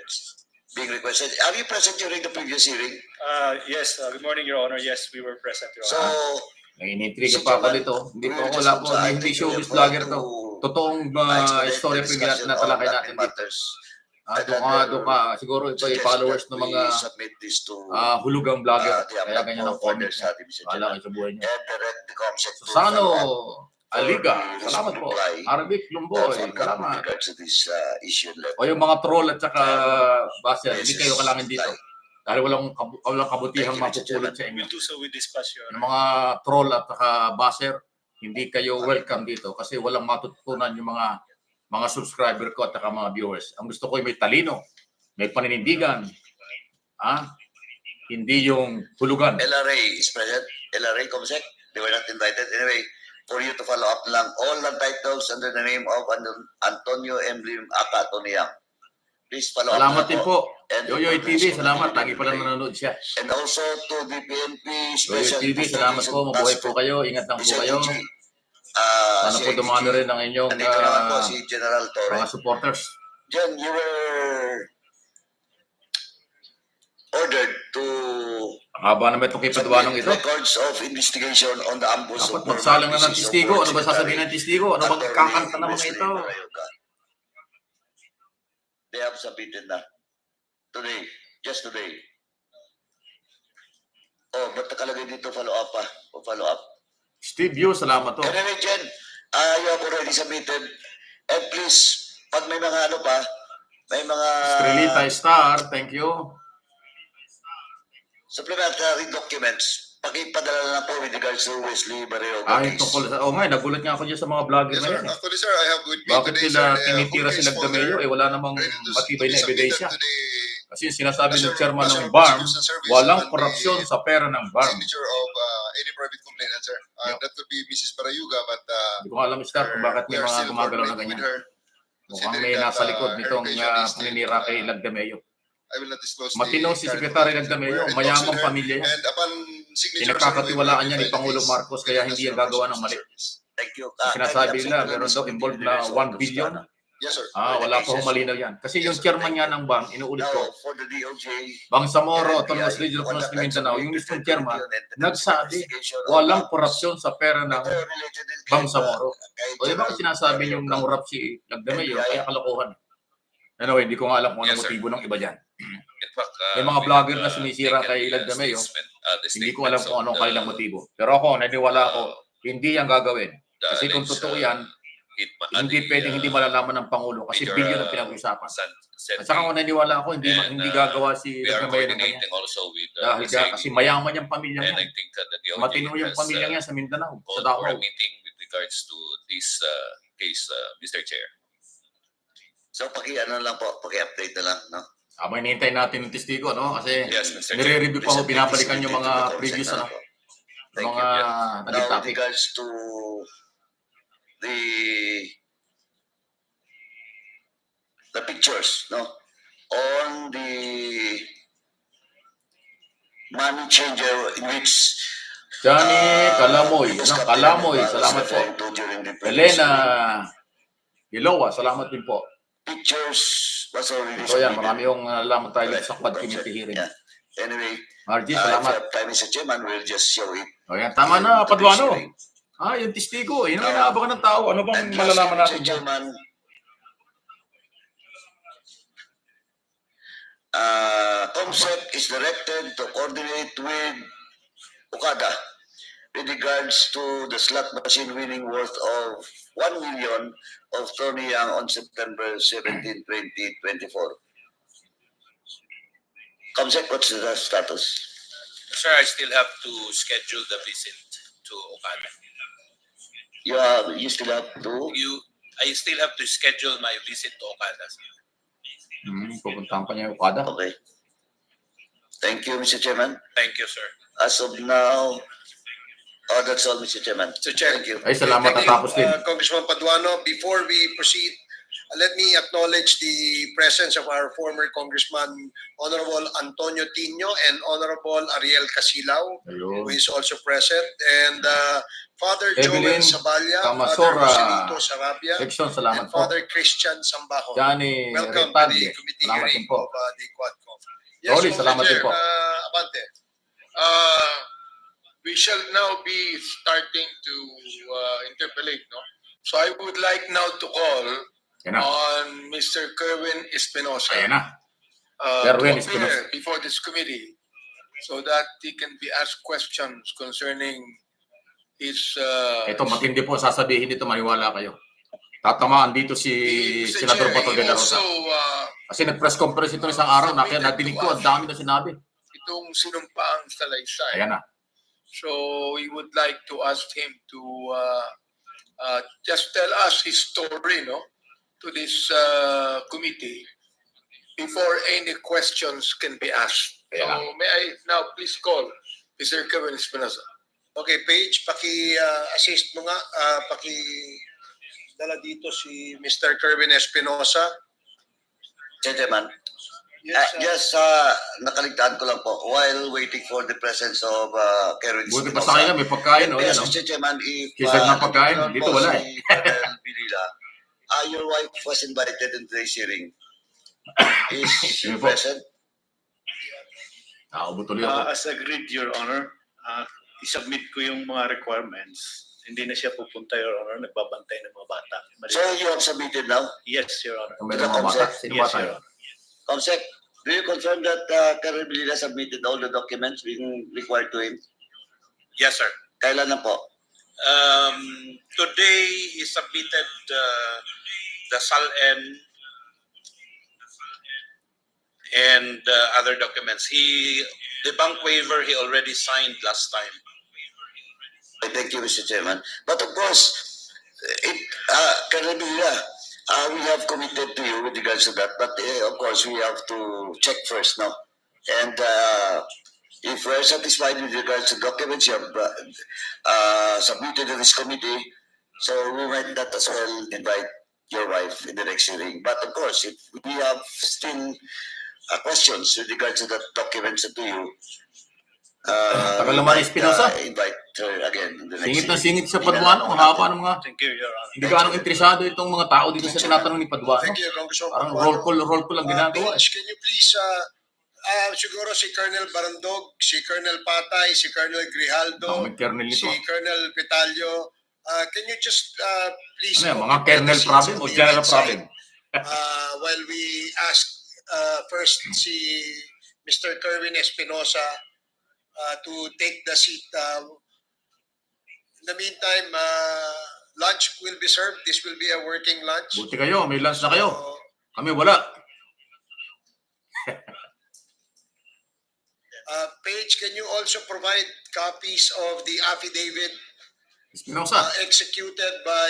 being requested? Are you present during the previous hearing? Yes, good morning, Your Honor. Yes, we were present, Your Honor. So, Nangintriga pa ako dito. Hindi po ako, wala po, hindi showbiz vlogger to. Totoong istorya po yung natalakay natin dito. Doon ka, siguro ito ay followers ng mga hulugang vlogger. Kaya ganyan ang comment niya. Wala kayo sa buhay niya. Susano Aliga, salamat po. Arabic Lumboy, salamat. O yung mga troll at saka baser, hindi kayo kailangan dito. Dahil walang kabutihang mapupulot sa inyo. Yung mga troll at saka baser, hindi kayo welcome dito kasi walang matutunan yung mga subscriber ko at saka mga viewers. Ang gusto ko ay may talino, may paninindigan, hindi yung hulugan. LRA is present. LRA, Comsec, they were not invited. Anyway, for you to follow up lang, all the titles under the name of Antonio Emblim Aka Toniang. Please follow up. Salamat din po. Yoyoy TV, salamat. Lagi pala nanonood siya. And also to the PNP Yoyoy TV, salamat po. Mabuhay po kayo. Ingat lang po kayo. Sana po dumami rin ang inyong mga supporters. Jen, you were ordered to haba naman itong kay Paduanong ito. Records of investigation on the ambush. Dapat magsalang na ng Testigo. Ano ba sasabihin ng Testigo? Ano bang kakanta naman ito? They have submitted na. Today, just today. Oh, ba't nakalagay dito follow up pa? Follow up. Steve Yu, salamat to. Anyway, Jen, you have already submitted. And please, pag may mga ano pa, may mga Strelita Star, thank you. supplementary documents, pakipadala na lang po with regards to Wesley Barrero. Yung tungkol sa, nagulat nga ako dyan sa mga vlogger na yan. Actually, sir, I have with me Bakit today, sila sir, tinitira full sila case Gamello? folder Wala namang ready to matibay na be submitted ebidensya. to the Kasi yung sinasabi ng chairman ng National BARM, Prosecution Service walang on korupsyon the sa pera ng BARM. signature of any private complainant, sir. That could be Mrs. Barayuga, but Hindi ko alam, Star, kung bakit may we are mga still gumagalaw na coordinating ganyan. with her. Mukhang may nasa likod nitong paninira kay Lagdameyo. I will not disclose Matino si Secretary Lagdameyo, mayamang pamilya yan. And upon signature, Pinagkakatiwalaan niya ni Pangulo Marcos kaya hindi yan gagawa ng mali. Thank you. Sinasabi nila, meron daw involved na 1 billion. Yes, sir. Wala pa akong malinaw yan. Kasi yung chairman niya ng BAM, inuulit ko, Now, for the DOJ, Bangsamoro, Autonomous Region of North Mindanao, yung mismong chairman, nagsabi, walang korupsyon sa pera ng Bangsamoro. O diba kung sinasabi yung nangurap si Lagdameyo, kaya kalokohan. Anyway, hindi ko nga alam kung anong motibo ng iba dyan. In fact, May mga vlogger na sumisira kay Lagdameyo, hindi ko alam kung anong kanilang motibo. Pero ako, naniwala ako, hindi yan gagawin. Kasi kung totoo yan, hindi pwedeng hindi malalaman ng Pangulo kasi bilyon ang pinag-usapan. At saka kung naniwala ako, hindi gagawa si Lagdameyo ng ganyan. Dahil kasi mayaman yung pamilya niya. Matino yung pamilya niya sa Mindanao, sa Davao. Meeting with regards to this case, Mr. Chair. So, ano lang po, paki-update na lang, no? Abang hinihintay natin yung testigo, no? Kasi Yes, Mr. Chair. nire-review pa ako, binabalikan yung mga previous, ano? Thank Mga you. naging Now, with topic. regards to the pictures, no? On the money changer in which Johnny Kalamoy, Kalamoy, salamat po. Elena Hilowa, salamat din po. pictures was already So yan, marami yung nalaman tayo sa Quad Committee hearing. Yeah. Anyway, Margie, if you salamat. have time, Mr. Chairman, we'll just show it. O yan, tama na, Paduano. Yung testigo, yun ang inaabangan ng tao. Ano bang And malalaman lastly, natin Mr. dyan? Chairman, COMSEC is directed to coordinate with Okada with regards to the slot machine winning worth of 1 million of Tony Yang on September 17, 2024. COMSEC, what's the status? Sir, I still have to schedule the visit to Okada. You still have to? I still have to schedule my visit to Okada. Pupuntahan pa niya yung Okada. Okay. Thank you, Mr. Chairman. Thank you, sir. As of now, that's all, Mr. Chairman. So, Chair, Thank you. Ay, salamat thank natapos din. you, Congressman Paduano. Before we proceed, let me acknowledge the presence of our former Congressman Honorable Antonio Tino and Honorable Ariel Casilao, who is also present, and Father Evelyn Joel Saballa, Camasora, Father Joselito Sarabia, Section, salamat and po. Father Christian Sambajo. Johnny Welcome to the Retadie, committee salamat hearing din po. of the Quadcom. Rolly, Mr. salamat din Chair, po. Abante. We shall now be starting to interpolate, no? So I would like now to call Yan na. on Mr. Kerwin Espinosa Ayan na. to Kerwin appear Espinosa. before this committee so that he can be asked questions concerning his Ito, matindi po sasabihin dito, maniwala kayo. Tatamaan dito si Mr. Senador Chair, Bato he de la also Rosa. Kasi nag-press conference ito isang araw, nadinig ko, ang dami na sinabi. itong sinumpaang salaysay. Ayan na. So we would like to ask him to just tell us his story, no, to this committee before any questions can be asked. So may I now please call Mr. Kerwin Espinosa. Okay, Paige, paki-assist mo nga, paki-dala dito si Mr. Kerwin Espinosa. Gentlemen, Yes, nakaligtaan ko lang po while waiting for the presence of Kerwin Buti pa Espinosa. sa kanya, may pagkain, o yan, Yes, o. Mr. Chairman, if Kisag ng pagkain, dito wala eh. si Colonel Vilila, your wife was invited in today's hearing. Is she Sino po? present? Tuloy ako. As agreed, Your Honor, isubmit ko yung mga requirements. Hindi na siya pupunta, Your Honor. Nagbabantay ng mga bata. So you have submitted now? Yes, Your Honor. May mga bata. Sino Yes, bata Your yun? Honor. COMSEC, Do you confirm that Colonel Medina submitted all the documents being required to him? Yes, sir. Kailan na po? Today, he submitted the SALN and other documents. The bank waiver he already signed last time. Thank you, Mr. Chairman. But of course, Colonel Medina, we have committed to you with regards to that. But of course, we have to check first now. And if we're satisfied with regards to documents you have submitted to this committee, so we might not as well invite your wife in the next hearing. But of course, if we have still questions with regards to the documents to you, Tagal naman Espinosa. Invite her again in the next Singit na hearing. singit sa Paduano. Ang haba ng mga... Thank you, Your Honor. Hindi gaano interesado itong mga tao dito sa tinatanong ni Paduano. Thank you, Congressman Parang Paduano. roll call ang ginagawa. Paige, can you please, siguro si Colonel Barandog, si Colonel Patay, si Colonel Grijaldo, si Colonel Pitalio, can you just please... Ano yan, mga Colonel problem o General problem? While we ask first si Mr. Kerwin Espinosa to take the seat. In the meantime, lunch will be served. This will be a working lunch. Buti kayo, may lunch na kayo. Kami wala. Paige, can you also provide copies of the affidavit Espinosa. executed by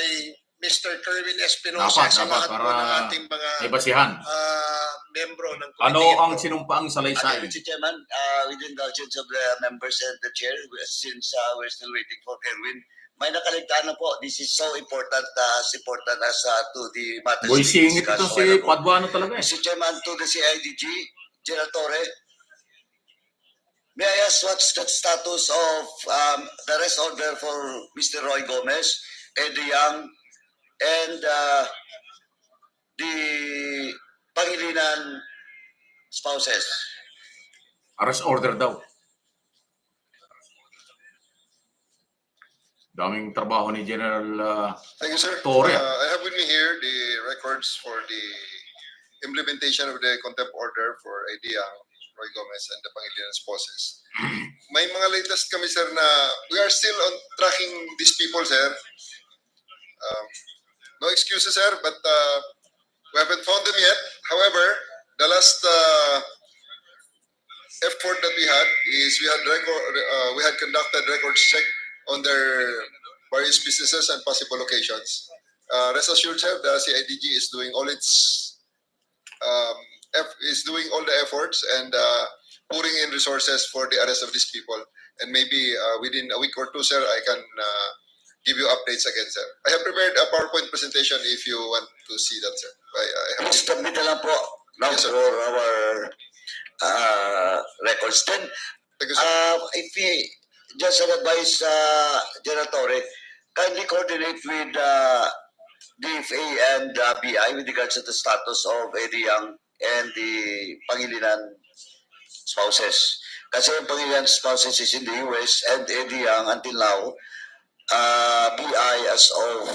Mr. Kerwin Espinosa sa lahat po ng ating mga membro ng committee? Ano ang sinumpaang salaysay? Mr. Chairman, with the indulgence of the members and the chair, since we're still waiting for Kerwin, may nakaligtaan na po. This is so important as to the matters. Boy, singit ito si Paduano talaga. Mr. Chairman, to the CIDG, General Torre, may I ask what's the status of the arrest order for Mr. Roy Gomez, Eddie Young, and the Pangilinan spouses? Arrest order daw. Daming trabaho ni General Thank you, sir. Torre. I have with me here the records for the implementation of the contempt order for Eddie Young, Roy Gomez, and the Pangilinan spouses. May mga latest kami, sir, na we are still on tracking these people, sir. No excuses, sir, but we haven't found them yet. However, the last effort that we had is we had conducted records check on their various businesses and possible locations. Rest assured, sir, the CIDG is doing all its doing all the efforts and putting in resources for the arrest of these people. And maybe within a week or two, sir, I can give you updates again, sir. I have prepared a PowerPoint presentation if you want to see that, sir. Please submit na lang po now Yes, sir. for our records. Then, if we just an advice, General Torre, kindly coordinate with DFA and BI with regards to the status of Eddie Young and the Pangilinan spouses. Kasi yung Pangilinan spouses is in the US and Eddie Young until now, BI as of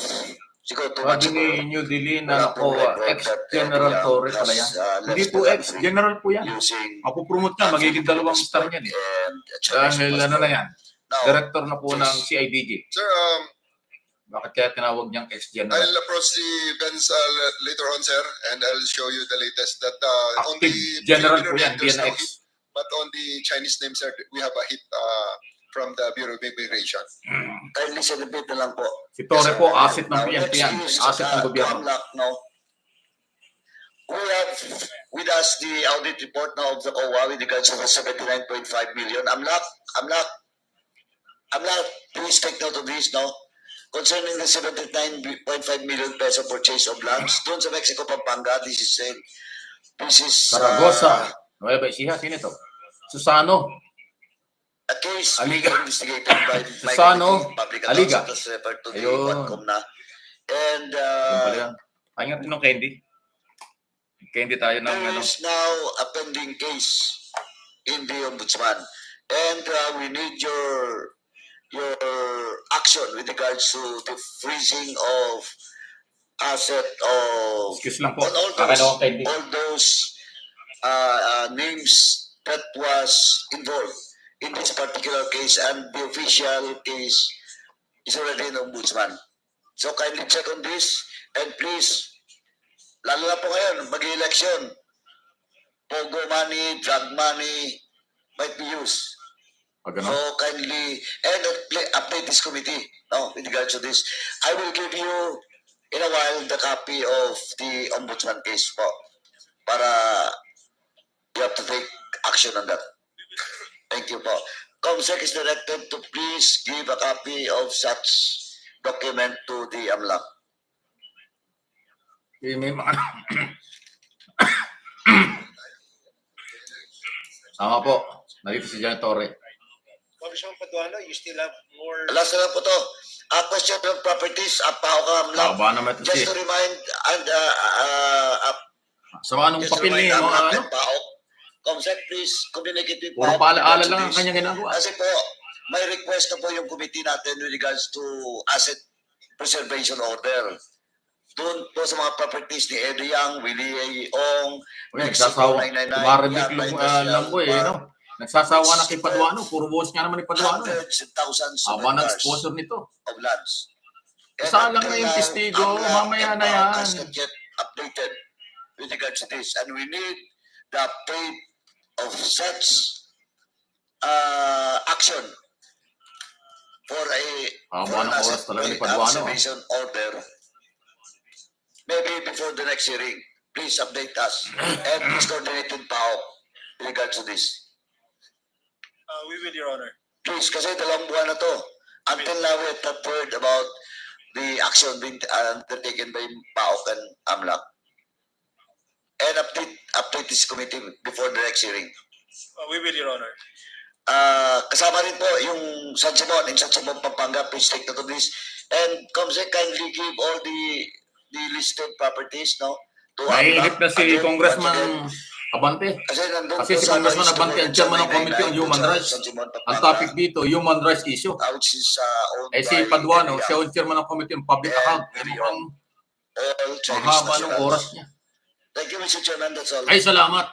siguro 2 months ago. Sabi ni New Delhi na ako, ex-General Torre pala yan. Hindi po ex-General po yan. Mapupromote na, magiging dalawang star yan eh. Dahil ano na yan, director na po ng CIDG. Sir, Bakit kaya tinawag niyang ex-General? I'll approach the events later on, sir, and I'll show you the latest. That on the General po Filipino yan, name, there's no DNX. hit, but on the Chinese name, sir, we have a hit from the Bureau of Immigration. Kindly celebrate na lang po. Si Torre po, asset ng PNP yan. Asset ng gobyerno. We have with us the audit report now of the COA with regards to the 79.5 million. I'm not, please take note of this now. Concerning the 79.5 million peso purchase of lands, doon sa Mexico, Pampanga, this is Saragossa. Nueva Ecija, sino ito? Susano. a case Aliga. investigated by Susano. public Aliga. accountants referred to the Ayun. Quadcom na. And Yung pala yan. Kaya nga ng candy. Candy tayo ng there ano. is now a pending case in the Ombudsman. And we need your action with regards to the freezing of asset of Excuse lang po. all Kakano ang candy. those names that was involved in this particular case, and the official case is already an ombudsman. So kindly check on this, and please, lalo na po ngayon, mag-election, pogo money, drug money might be used. So kindly, and update this committee with regards to this. I will give you in a while the copy of the ombudsman case po, para you have to take action on that. Thank you po. COMSEC is directed to please give a copy of such document to the AMLAC. Tama po. Narito si Jan Torre. Congressman Paduano, you still have more... Last na lang po to. Question of properties, PAOK AMLAC. Just to remind, and sama anong papel niya, mga ano? PAOK. COMSEC, please communicate with Puro PAOK. paalaala lang ang kanyang ginagawa. Kasi po, may request na po yung committee natin with regards to asset preservation order. Doon po sa mga properties ni Eddie Yang, Willie Ong, Nagsasawa. Tumarinig lang po no? Nagsasawa na kay Paduano. Puro boss nga naman ni Paduano. Hundreds and thousands of Aba ng hectares sponsor nito. of lands. Saan lang na yung Testigo, mamaya na yan. Has not yet updated with regards to this. And we need the update of such action for an observation order. Maybe before the next hearing, please update us and please coordinate with PAOK with regards to this. We will, Your Honor. Please, kasi dalawang buwan na to. Until now, we have not heard about the action being undertaken by PAOK and AMLAC. And update this committee before the next hearing. We will, Your Honor. Kasama rin po yung San Simon, in San Simon, Pampanga, please take note of this. And COMSEC kindly give all the listed properties, no? Naiinip na si Congressman Abante. Kasi si Congressman Abante ang chairman ng Committee on Human Rights. Ang topic dito, human rights issue. Si Paduano, siya ang chairman ng Committee on Public Account. Ang haba ng oras niya. Thank you, Mr. Chairman. That's all. Ay, salamat.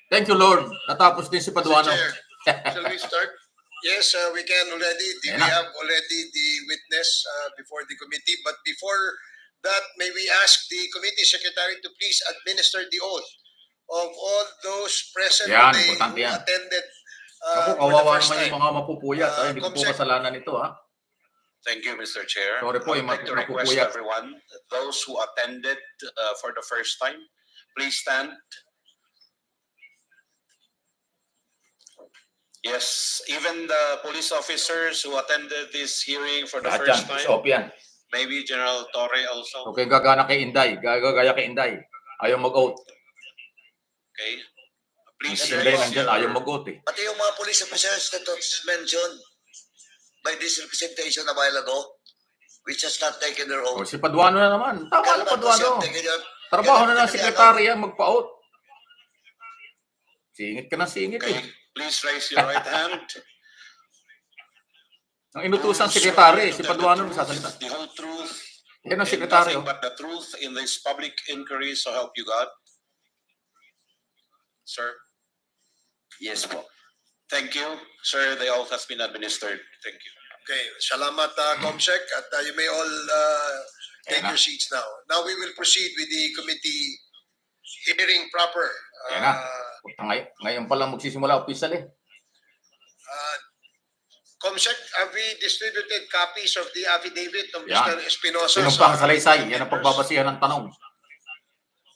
Thank you, Lord. Natapos din si Paduano. Shall we start? Yes, we can already. We have already the witness before the committee. But before that, may we ask the committee secretary to please administer the oath of all those present today who attended for the first time. Yung mga mapupuyat. Hindi ko po kasalanan ito, ha? Thank you, Mr. Chair. Sorry po, I would like to request everyone, those who attended for the first time, please stand. Yes, even the police officers who attended this hearing for the first time. Maybe General Torre also. Okay, gagana kay Inday. Gagaya kay Inday. Ayaw mag-oath. Okay. Please Inday nandyan, ayaw mag-oath eh. Pati yung mga police officers that was mentioned by this representation a while ago, which has not taken their oath. O, si Paduano na naman. Tama na Paduano. Trabaho na ng sekretarya, magpa-oath. Singit ka na singit eh. Please raise your right hand. Ang inutusan sekretary, si Paduano nagsasalita. The whole truth. Yan ang sekretaryo. But the truth in this public inquiry, so help you God. Sir? Yes po. Thank you. Sir, the oath has been administered. Thank you. Okay, salamat COMSEC at you may all take your seats now. Now we will proceed with the committee hearing proper. Ngayon pa lang magsisimula official eh. COMSEC, have we distributed copies of the affidavit of Mr. Espinosa? Sinumpang salaysay, yan ang pagbabasihan ng tanong.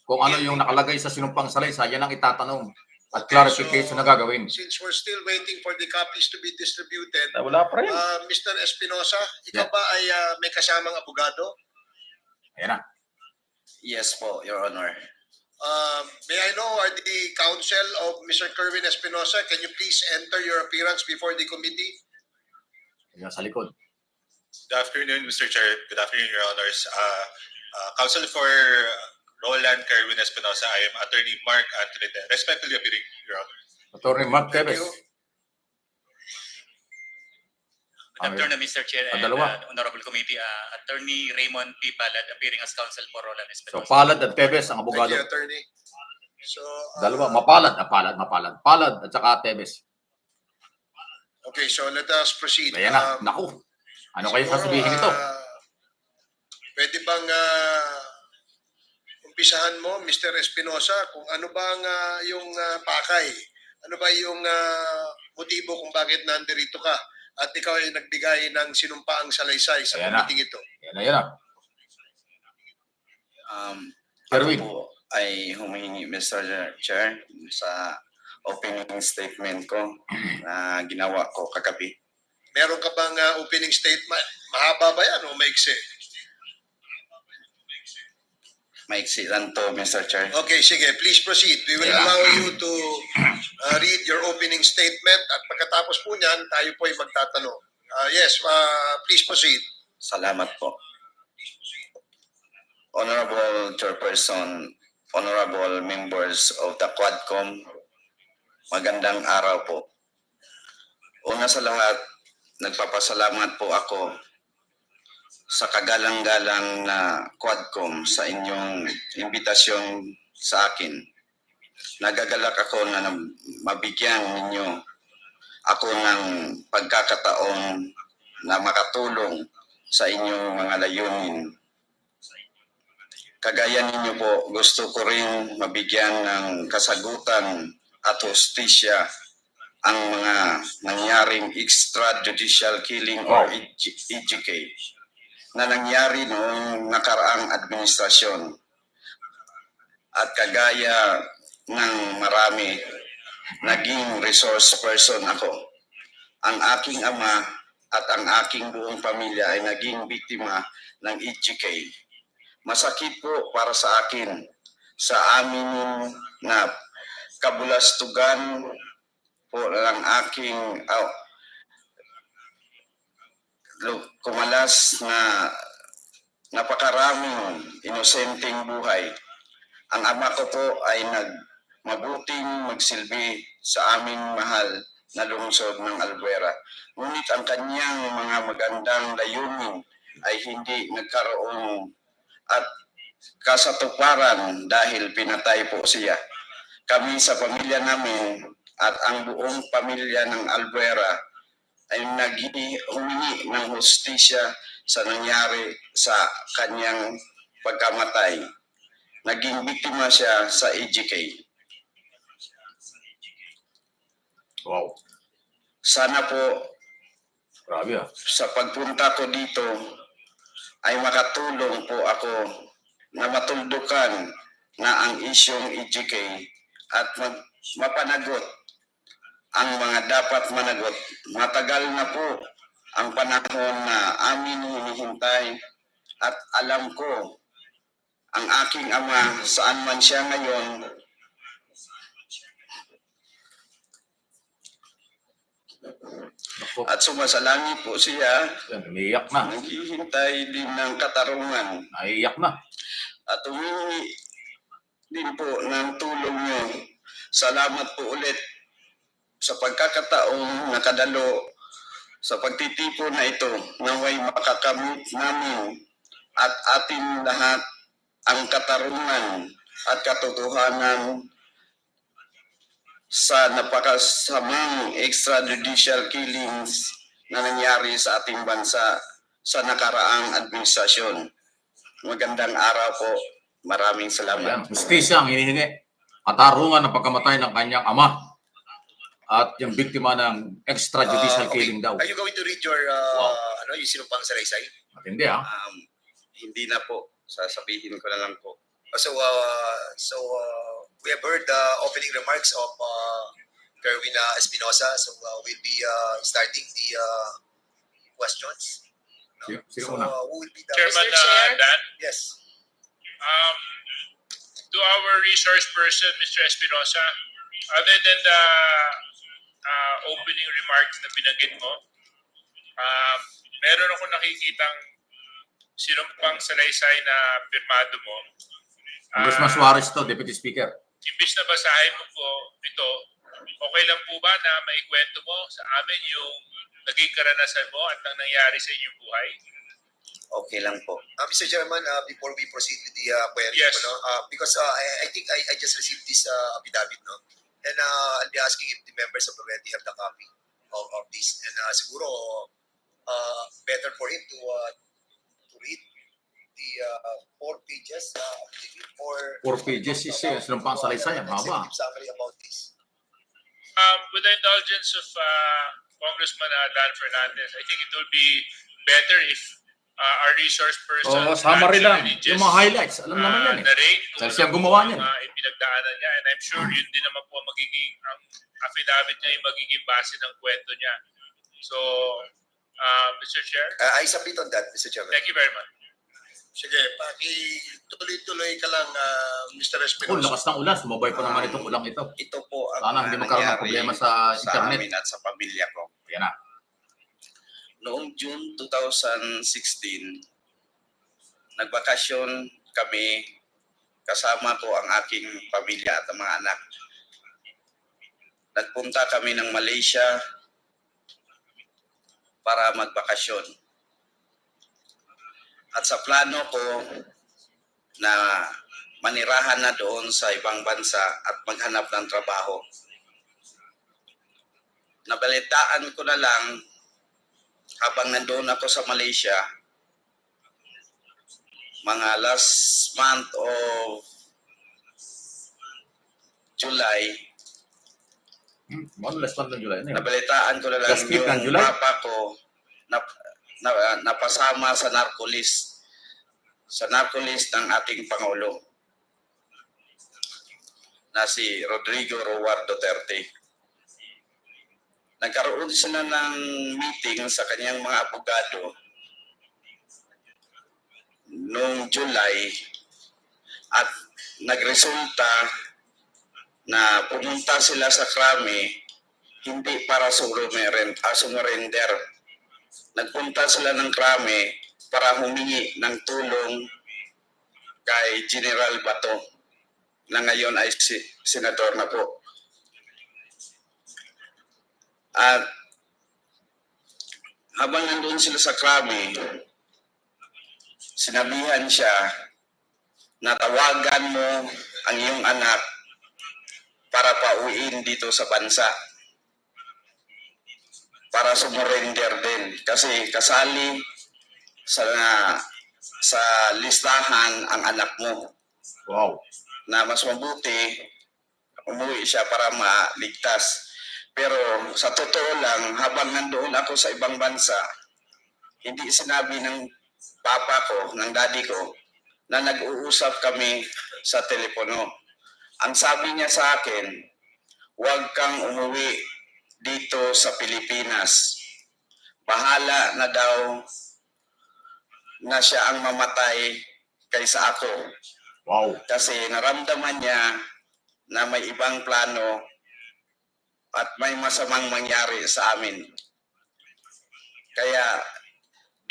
Kung ano yung nakalagay sa sinumpang salaysay, yan ang itatanong. At clarification na gagawin. Since we're still waiting for the copies to be distributed, wala pa rin. Mr. Espinosa, ikaw ba ay may kasamang abogado? Ayan na. Yes po, Your Honor. May I know, are the counsel of Mr. Kerwin Espinosa, can you please enter your appearance before the committee? Ayan sa likod. Good afternoon, Mr. Chair. Good afternoon, Your Honors. Counsel for Roland Kerwin Espinosa, I am Attorney Mark Anthony, respectfully appearing, Your Honor. Attorney Mark Teves. Good afternoon, Mr. Chair and Honorable Committee. Attorney Raymond P. Palad, appearing as counsel for Roland Espinosa. So Palad at Teves, ang abogado. Thank you, Attorney. So, Dalawa, mapalad at saka Tebes. okay, so let us proceed. Ayan na, naku. Ano kayo Siguro, sasabihin nito? Pwede bang umpisahan mo, Mr. Espinosa, kung ano bang yung pakay? Ano ba yung motibo kung bakit nandirito ka? At ikaw ay nagbigay ng sinumpaang salaysay sa Ayan na. committee ito. Ayan na. Ako po ay humingi, Mr. Chair, sa opening statement ko na ginawa ko kagabi. Meron ka bang opening statement? Mahaba ba yan o maiksi? Maiksi lang to, Mr. Chair. Okay, sige. Please proceed. We will allow you to read your opening statement at pagkatapos po niyan, tayo po ay magtatanong. Yes, please proceed. Salamat po. Honorable Chairperson, honorable members of the Quadcom, magandang araw po. Una sa lahat, nagpapasalamat po ako sa kagalang-galang na Quadcom sa inyong imbitasyon sa akin. Nagagalak ako na mabigyan ninyo ako ng pagkakataon na makatulong sa inyong mga layunin. Kagaya ninyo po, gusto ko rin mabigyan ng kasagutan at hustisya ang mga nangyaring extrajudicial killing or EJK na nangyari noong nakaraang administrasyon. At kagaya ng marami, naging resource person ako. Ang aking ama at ang aking buong pamilya ay naging biktima ng EJK. Masakit po para sa akin, sa amin na kabulastugan po ng aking kumalas na napakaraming inosenteng buhay. Ang ama ko po ay mabuting magsilbi sa aming mahal na lungsod ng Albuera. Ngunit ang kanyang mga magandang layunin ay hindi nagkaroon at kasatuparan dahil pinatay po siya. Kami sa pamilya namin at ang buong pamilya ng Albuera ay humingi ng hustisya sa nangyari sa kanyang pagkamatay. Naging biktima siya sa EJK. Wow. Sana po Grabe sa pagpunta ko dito ay makatulong po ako na matuldukan na ang isyong EJK at mapanagot ang mga dapat managot. Matagal na po ang panahon na amin hinihintay at alam ko ang aking ama saan man siya ngayon at sumasalangit po siya. Umiiyak na. Naghihintay din ng katarungan. Naiiyak na. At humingi din po ng tulong niyo. Salamat po ulit sa pagkakataong nakadalo sa pagtitipon na ito, naway makakamit namin at atin lahat ang katarungan at katotohanan sa napakasamang extrajudicial killings na nangyari sa ating bansa sa nakaraang administrasyon. Magandang araw po. Maraming salamat. Justisya ang hinihingi. Katarungan ng pagkamatay ng kanyang ama. At yung biktima ng extrajudicial killing daw. Are you going to read your yung sinumpang salaysay? Matindi Hindi na po. Sasabihin ko na lang po. So we have heard the opening remarks of Kerwin Espinosa. So we'll be starting the questions. Sino una? Who will be the Chairman Dan? Yes. To our resource person, Mr. Espinosa, other than the opening remarks na binanggit mo, meron ako nakikitang sinumpang salaysay na pirmado mo. Congressman Suarez to, Deputy Speaker. Imbis na basahin mo po ito, okay lang po ba na maikwento mo sa amin yung naging karanasan mo at ang nangyari sa inyong buhay? Okay lang po. Mr. Chairman, before we proceed with the query, Yes. because I think I just received this affidavit, no? And I'll be asking if the members of already have the copy of this. And siguro better for him to read the 4 pages or 4 pages is sinumpang salaysay, ang haba. summary about this. With the indulgence of Congressman Dan Fernandez, I think it will be better if our resource person summary lang. actually Yung mga highlights, alam naman yan eh. narrate Dahil siya gumawa niyan. ipinagdaanan niya, and I'm sure yun din naman po ang affidavit niya yung magiging base ng kwento niya. So, Mr. Chair? I submit on that, Mr. Chairman. Thank you very much. Sige, tuloy-tuloy ka lang, Mr. Espinosa. Lakas ng ulan. Sumabay pa naman itong ulang ito. Ito po ang Sana hindi magkaroon ng problema sa internet. amin at sa pamilya ko. Yan na. Noong June 2016, nagbakasyon kami, kasama ko ang aking pamilya at ang mga anak. Nagpunta kami ng Malaysia para magbakasyon. At sa plano ko na manirahan na doon sa ibang bansa at maghanap ng trabaho. Nabalitaan ko na lang habang nandoon ako sa Malaysia, mga last month of July, nabalitaan ko na lang yung papa ko napasama sa narco-list ng ating Pangulo na si Rodrigo Roa Duterte. Nagkaroon sila ng meeting sa kanyang mga abogado noong July at nagresulta na pumunta sila sa krami hindi para sumurrender. Nagpunta sila ng krami para humingi ng tulong kay General Bato na ngayon ay senador na po. At habang nandun sila sa krami, sinabihan siya na tawagan mo ang iyong anak para pauwiin dito sa bansa. Para sumurrender din. Kasi kasali sa listahan ang anak mo. Wow. Na mas mabuti, umuwi siya para maligtas. Pero sa totoo lang, habang nandoon ako sa ibang bansa, hindi sinabi ng papa ko, ng daddy ko, na nag-uusap kami sa telepono. Ang sabi niya sa akin, huwag kang umuwi dito sa Pilipinas. Bahala na daw na siya ang mamatay kaysa ako. Wow. Kasi naramdaman niya na may ibang plano at may masamang mangyari sa amin. Kaya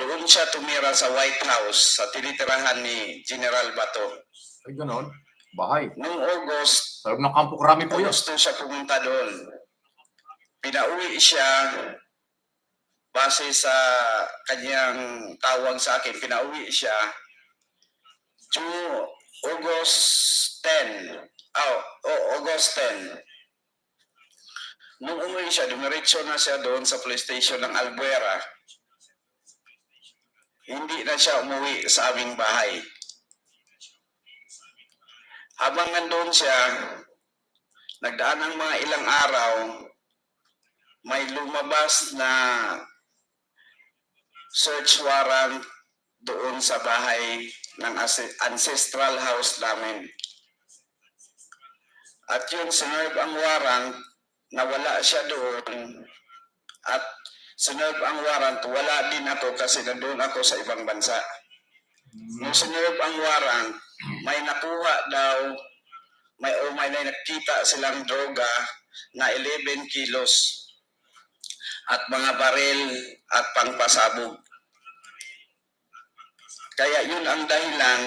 doon siya tumira sa White House sa tinitirahan ni General Bato. Ay, ganon. Bahay. Noong August, sa loob ng Kampo Krami po yun. gusto siya pumunta doon. Pinauwi siya base sa kanyang tawag sa akin. Pinauwi siya August 10. August 10. Nung umuwi siya, dumiretso na siya doon sa police station ng Albuera. Hindi na siya umuwi sa aming bahay. Habang nandun siya, nagdaan ng mga ilang araw, may lumabas na search warrant doon sa bahay ng ancestral house namin. At yun, sinerve ang warrant, nawala siya doon. At sinerve ang warrant, wala din ako kasi nandun ako sa ibang bansa. Nung sinerve ang warrant, may nakuha daw, may nakita silang droga na 11 kilos at mga baril at pangpasabog. Kaya yun ang dahilan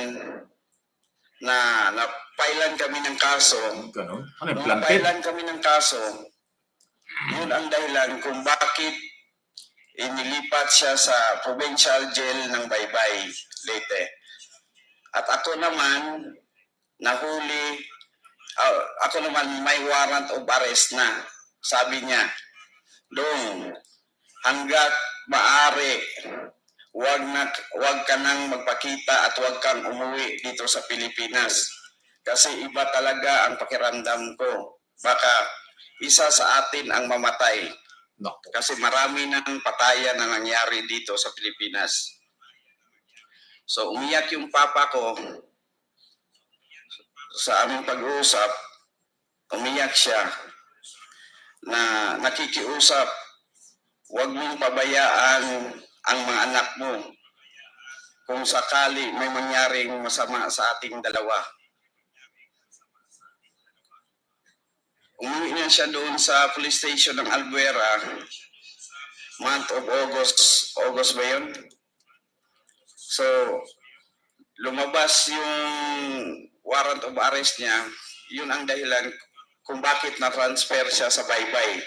na napailan kami ng kaso. Ganon? Ano yung Napailan kami ng kaso, yun ang dahilan kung bakit inilipat siya sa provincial jail ng Baybay, Leyte. At ako naman, nahuli, ako naman may warrant of arrest na. Sabi niya, Dong, hanggat maaari, wag ka nang magpakita at wag kang umuwi dito sa Pilipinas. Kasi iba talaga ang pakiramdam ko. Baka isa sa atin ang mamatay. No. Kasi marami ng patayan na nangyari dito sa Pilipinas. So umiyak yung papa ko sa aming pag-uusap. Umiyak siya na nakikiusap, huwag mong pabayaan ang mga anak mo kung sakali may mangyaring masama sa ating dalawa. Umuwi na siya doon sa police station ng Albuera, month of August ba yun? So, lumabas yung warrant of arrest niya, yun ang dahilan kung bakit na-transfer siya sa Baybay.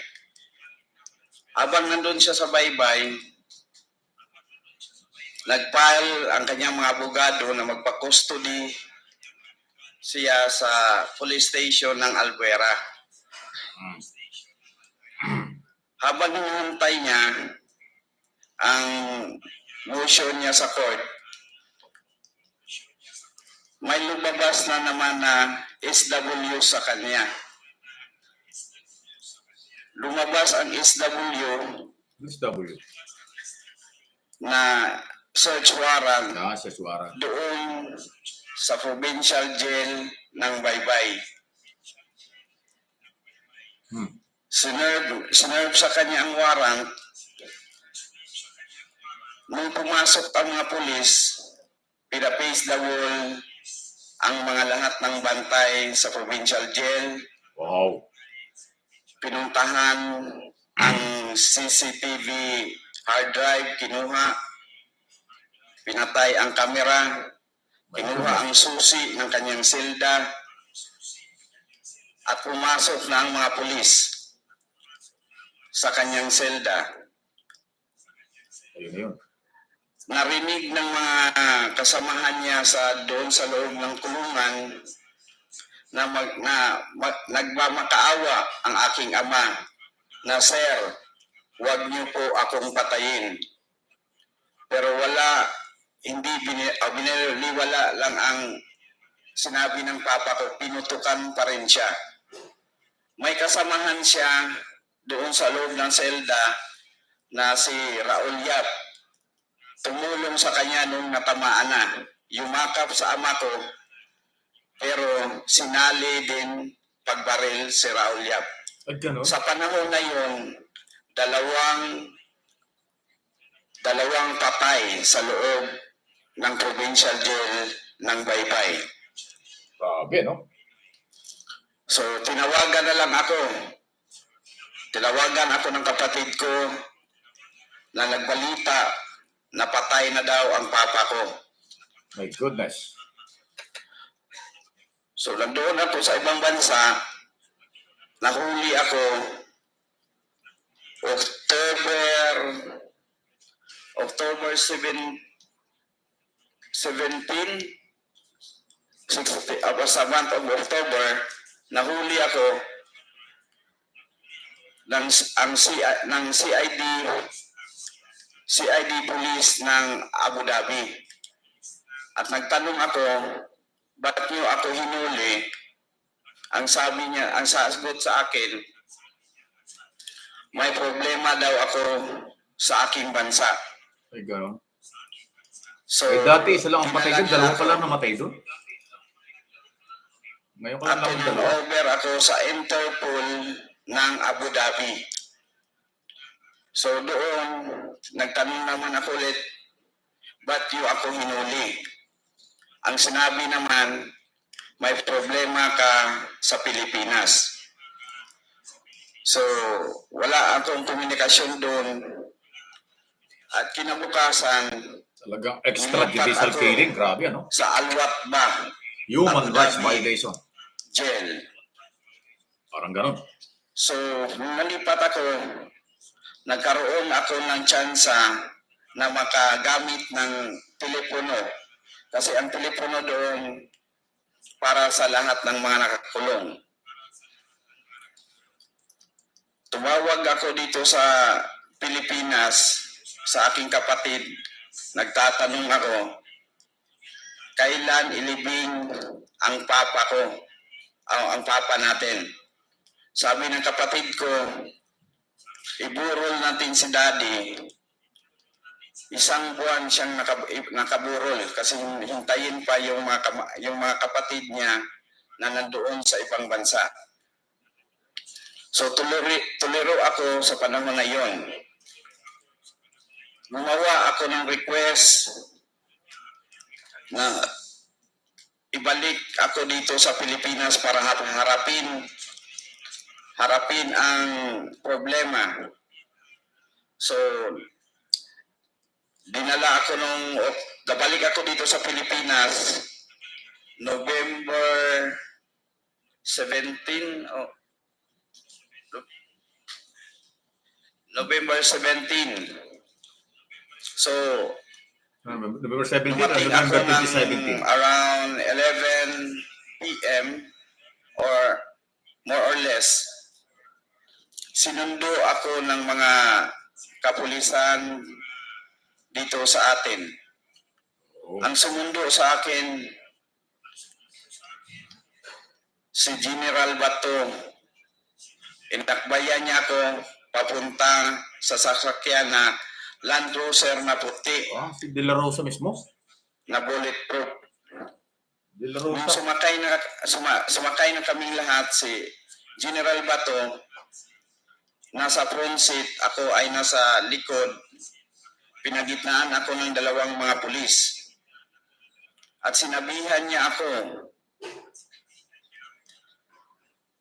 Habang nandun siya sa Baybay, nag-file ang kanyang mga abogado na magpa-custody siya sa police station ng Albuera. Habang hinihintay niya ang motion niya sa court, may lumabas na naman na SW sa kanya. Lumabas ang SW na search warrant doon sa provincial jail ng Baybay. Sinerve sa kanya ang warrant. Nung pumasok ang mga pulis, pinapace the wall ang mga lahat ng bantay sa provincial jail. Wow. Pinuntahan ang CCTV hard drive, kinuha. Pinatay ang kamera. Kinuha ang susi ng kanyang selda. At pumasok na ang mga pulis sa kanyang selda. Narinig ng mga kasamahan niya doon sa loob ng kulungan na nagmamakaawa ang aking ama na, Sir, huwag niyo po akong patayin. Pero biniliwala lang ang sinabi ng papa ko, pinutukan pa rin siya. May kasamahan siya doon sa loob ng selda na si Raul Yap. Tumulong sa kanya nung natamaan na. Yumakap sa ama ko, pero sinali din pagbaril si Raul Yap. Sa panahon na yun, dalawang patay sa loob ng provincial jail ng Baybay. Grabe, no? So, tinawagan ako ng kapatid ko na nagbalita na patay na daw ang papa ko. My goodness. So, nandoon ako sa ibang bansa, nahuli ako October 17, sa month of October, nahuli ako ng CID police ng Abu Dhabi. At nagtanong ako, bakit niyo ako hinuli? Ang sagot sa akin, may problema daw ako sa aking bansa. Ay, gano'n. So, dati isa lang ang patay doon, dalawa pa lang namatay doon. Ngayon ko lang naman dalawa. Over ako sa Interpol ng Abu Dhabi. So doon, nagtanong naman ako ulit, ba't niyo ako hinuli? Ang sinabi naman, may problema ka sa Pilipinas. So, wala akong komunikasyon doon. At kinabukasan, talagang extrajudicial killing, grabe, ano? Sa Alwat ba? Human rights violation. Jail. Parang gano'n. So, nung nalipat ako, nagkaroon ako ng tsansa na makagamit ng telepono. Kasi ang telepono doon para sa lahat ng mga nakakulong. Tumawag ako dito sa Pilipinas sa aking kapatid. Nagtatanong ako, kailan ilibing ang papa ko, ang papa natin. Sabi ng kapatid ko, iburol natin si daddy. Isang buwan siyang nakaburol kasi hintayin pa yung mga kapatid niya na nandoon sa ibang bansa. So tuliro ako sa panahon na yon. Gumawa ako ng request na ibalik ako dito sa Pilipinas para harapin ang problema. So nabalik ako dito sa Pilipinas November 17. So November 17 or dumating November ako ng 2017? around 11 p.m. or more or less. Sinundo ako ng mga kapulisan dito sa atin. Ang sumundo sa akin, si General Bato. Inakbayan niya ako papunta sa sasakyan na Land Cruiser na puti. Si De La Rosa mismo? Na bulletproof. De La Nung Rosa. sumakay na kaming lahat, si General Bato nasa front seat, ako ay nasa likod. Pinagitnaan ako ng dalawang mga pulis. At sinabihan niya ako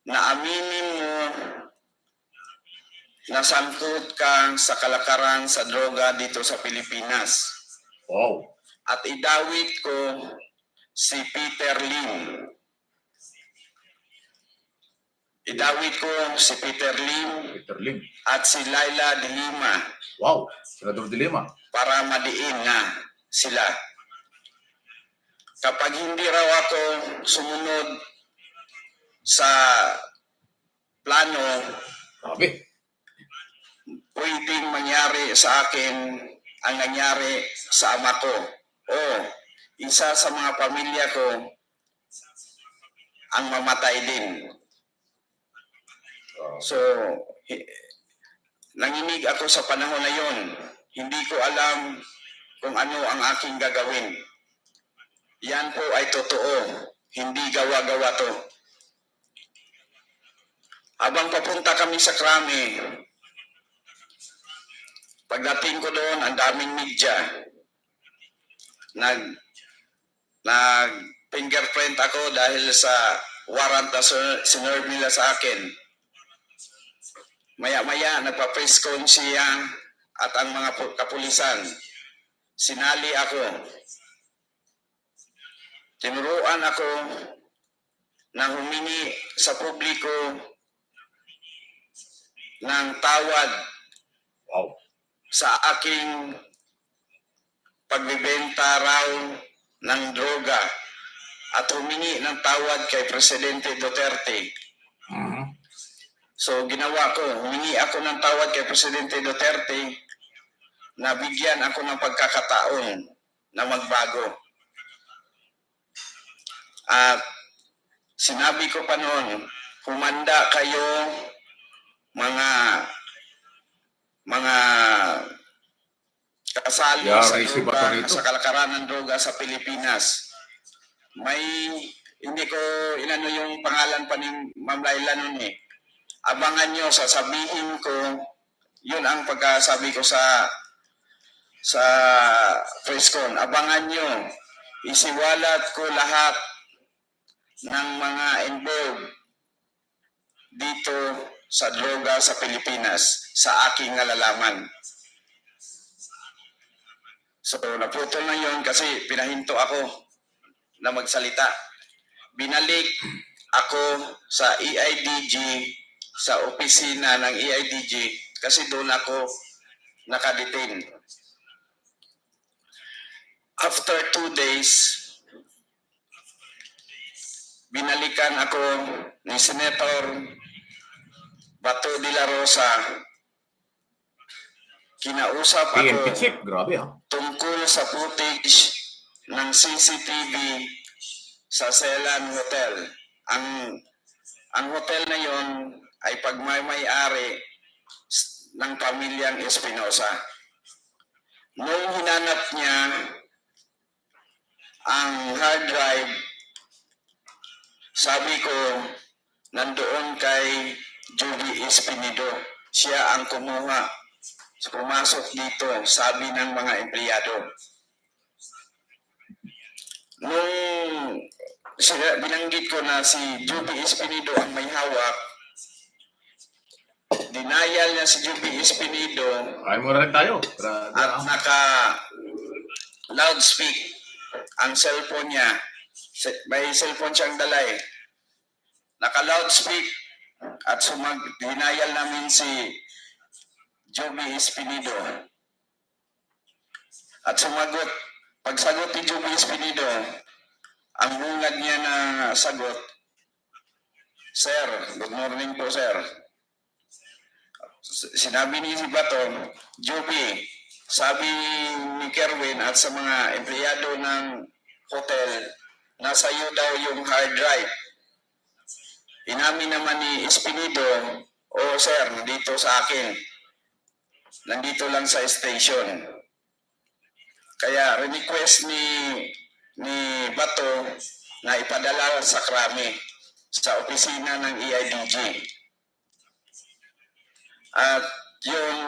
na aminin mo na sangkot ka sa kalakaran sa droga dito sa Pilipinas. Wow. At idawit ko si Peter Lim. Idawit ko si Peter Lim at si Laila de Lima. Wow, Senador de Lima. Para madiin na sila. Kapag hindi raw ako sumunod sa plano, pwedeng mangyari sa akin ang nangyari sa ama ko o isa sa mga pamilya ko ang mamatay din. So, nanginig ako sa panahon na yon. Hindi ko alam kung ano ang aking gagawin. Yan po ay totoo. Hindi gawa-gawa to. Habang papunta kami sa Krami, pagdating ko doon, ang daming media. Nag-fingerprint ako dahil sa warrant na sinerve nila sa akin. Maya-maya, nagpa-press con siya at ang mga kapulisan. Sinali ako. Tinuruan ako na humingi sa publiko ng tawad sa aking pagbibenta raw ng droga at humingi ng tawad kay Presidente Duterte. So ginawa ko, humingi ako ng tawad kay Presidente Duterte na bigyan ako ng pagkakataon na magbago. At sinabi ko pa noon, humanda kayo mga kasali sa droga, sa kalakaran ng droga sa Pilipinas. Hindi ko inano yung pangalan pa ni Ma'am Laila noon eh. Abangan nyo, sasabihin ko, yun ang pagkasabi ko sa press con. Abangan nyo, isiwalat ko lahat ng mga involved dito sa droga sa Pilipinas sa aking nalalaman. So naputol na yun kasi pinahinto ako na magsalita. Binalik ako sa EIDG, sa opisina ng EIDG kasi doon ako nakadetain. After 2 days, binalikan ako ni Senator Bato de la Rosa. Kinausap ako PNP chief, grabe ha. tungkol sa footage ng CCTV sa Celan Hotel. Ang hotel na yon ay pagmamay-ari ng pamilyang Espinosa. Nung hinanap niya ang hard drive, sabi ko, nandoon kay Judy Espinido. Siya ang kumuha. Pumasok dito, sabi ng mga empleyado. Nung binanggit ko na si Judy Espinido ang may hawak, denial niya si Judy Espinido. Ay mo rin tayo. At naka-loudspeak ang cellphone niya. May cellphone siyang dala eh. Naka-loudspeak at denial namin si Judy Espinido. At pagsagot ni Judy Espinido, ang hungad niya na sagot, "Sir, good morning po sir." Sinabi ni Bato, "Juby, sabi ni Kerwin at sa mga empleyado ng hotel, nasa iyo daw yung hard drive." Inamin naman ni Espinido, "Oh sir, nandito sa akin. Nandito lang sa station." Kaya request ni Bato na ipadala sa Krami sa opisina ng EIDG. At yung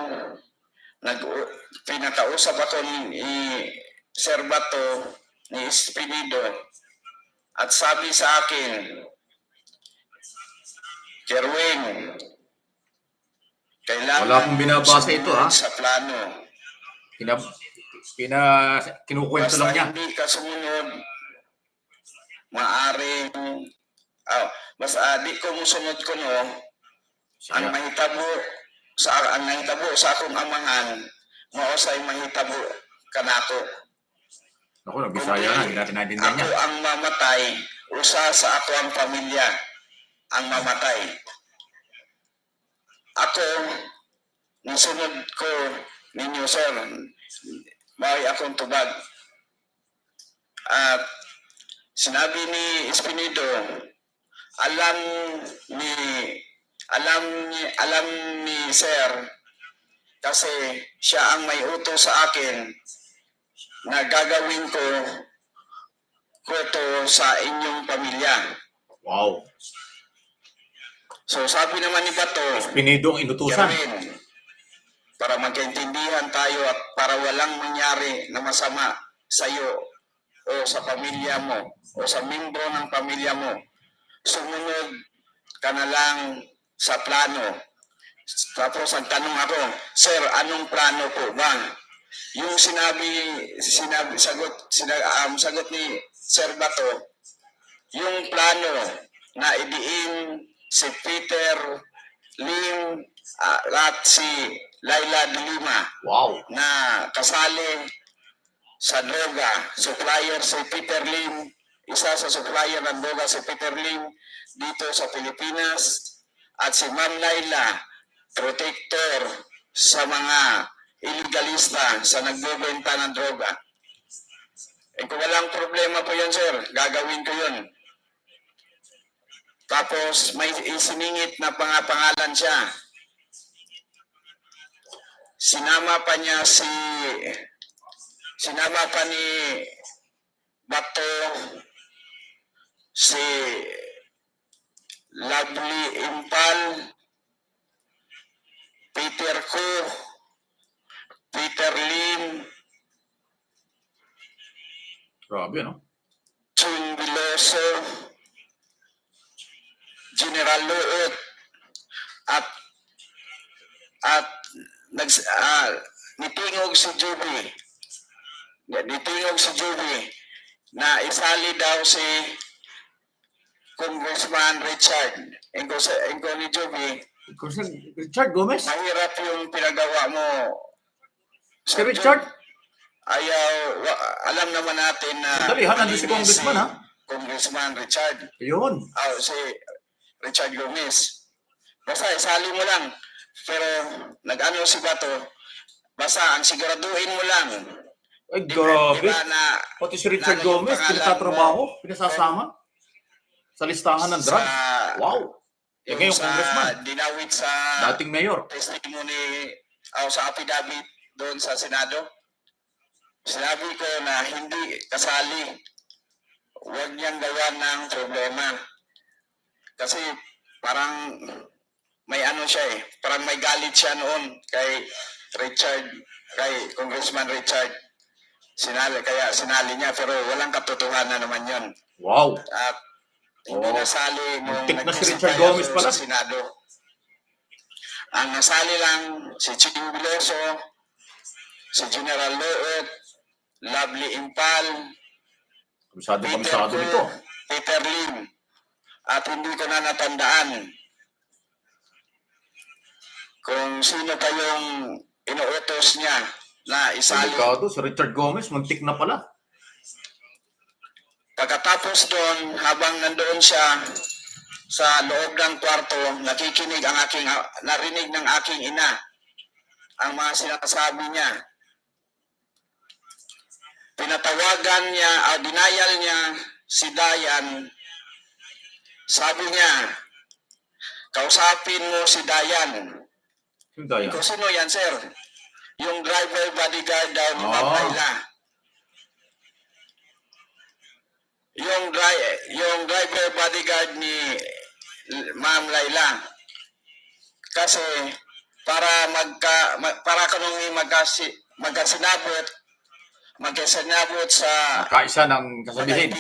pinakausap ako ni Sir Bato, ni Espinido, at sabi sa akin, "Kerwin, kailangan Wala akong binabasa ito ha. sa plano. Kinukwento lang niya. Basta hindi ka sumunod, maaring di ko musunod ko no, ang mahitabo sa akong amahan, mausay mahitabo kanako. Ako, nagbisaya na, hindi natin naintindihan niya. Ako ang mamatay, usa sa ako ang pamilya ang mamatay. Ako, nasunod ko ninyo sir, may akong tubag." At sinabi ni Espinido, alam ni sir, kasi siya ang may utos sa akin na gagawin ko ito sa inyong pamilya. Wow. So sabi naman ni Bato, Espinido ang inutusan. Kerwin, para magkaintindihan tayo at para walang mangyari na masama sa iyo o sa pamilya mo o sa membro ng pamilya mo, sumunod ka na lang sa plano. Tapos ang tanong ako, "Sir, anong plano po ba?" Yung sagot ni Sir Bato, yung plano na idiin si Peter Lim at si Laila de Lima. Wow. Na kasali sa droga. Supplier si Peter Lim, isa sa supplier ng droga si Peter Lim dito sa Pilipinas, at si Ma'am Laila, protector sa mga illegalista sa nagbebenta ng droga. Kung walang problema po yun sir, gagawin ko yun. Tapos may isiningit na pangalan siya. Sinama pa ni Bato si Lovely Impal, Peter Ko, Peter Lim, Grabe, no? Chun Biloso, General Luot, at nitingog si Juby. Na isali daw si Congressman Richard. Engko ni Juby, Richard Gomez? Mahirap yung pinagawa mo. Si Richard? Ayaw, alam naman natin na... Dali, nandun si Congressman, ha? Congressman Richard. Yun. Si Richard Gomez. Basta isali mo lang. Pero nag-ano si Bato, basta ang siguraduhin mo lang. Ay, grabe. Diba na, pati si Richard Gomez, pinatatrabaho, pinasasama sa listahan ng drugs. Wow. Yung ngayong congressman. Dinawit sa dating mayor. Testimony sa affidavit doon sa Senado. Sinabi ko na hindi kasali. Huwag niyang gawa ng problema. Kasi parang may ano siya parang may galit siya noon kay Richard, kay Congressman Richard. Kaya sinali niya, pero walang katotohanan naman yun. Wow. At hindi nasali nung na si Richard Gomez pala. sa Senado. Ang nasali lang si Ching Biloso, si General Loet, Lovely Impal, Komisado nito. Peter Lim, at hindi ko na natandaan kung sino pa yung inuutos niya na isali. Delikado, si Richard Gomez, muntik na pala. Pagkatapos doon, habang nandoon siya sa loob ng kwarto, narinig ng aking ina ang mga sinasabi niya. Pinatawagan niya, dinayal niya si Dayan. Sabi niya, kausapin mo si Dayan. Yung Dayan? Kung sino yan, sir? Yung driver bodyguard daw ni Ma'am Laila. Yung driver bodyguard ni Ma'am Laila. Kasi para kanong magkasinabot sa kaisa ng kasabihin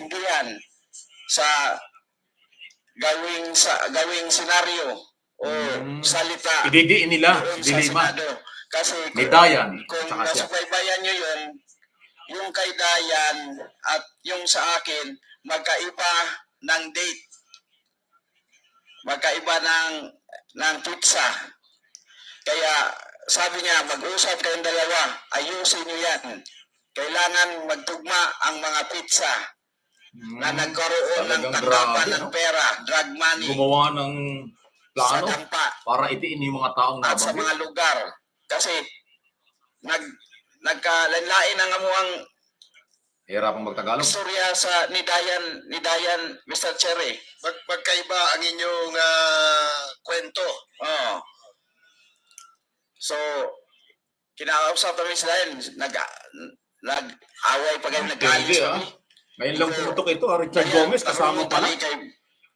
sa gawing senaryo o salita. Ididiin nila, dilima. Kasi ni Dayan, kung tsaka siya. nasubaybayan nyo yun, yung kay Dayan at yung sa akin, magkaiba ng date. Magkaiba ng pizza. Kaya sabi niya, mag-usap kayong dalawa, ayusin nyo yan. Kailangan magtugma ang mga pizza na nagkaroon ng tanggapan ng pera, drug money. Gumawa ng plano para itiin yung mga taong at sa mga lugar. Kasi nagkalanlain ang amuang hirapang magtagalog. Istorya sa ni Dayan, Mr. Cherry. Magkaiba ang inyong kwento. So, kinakausap kami sa Dayan, nag-away pa kayo, nag-alis kami. Ngayon lang pumutok ito, Richard Gomez, kasama pala.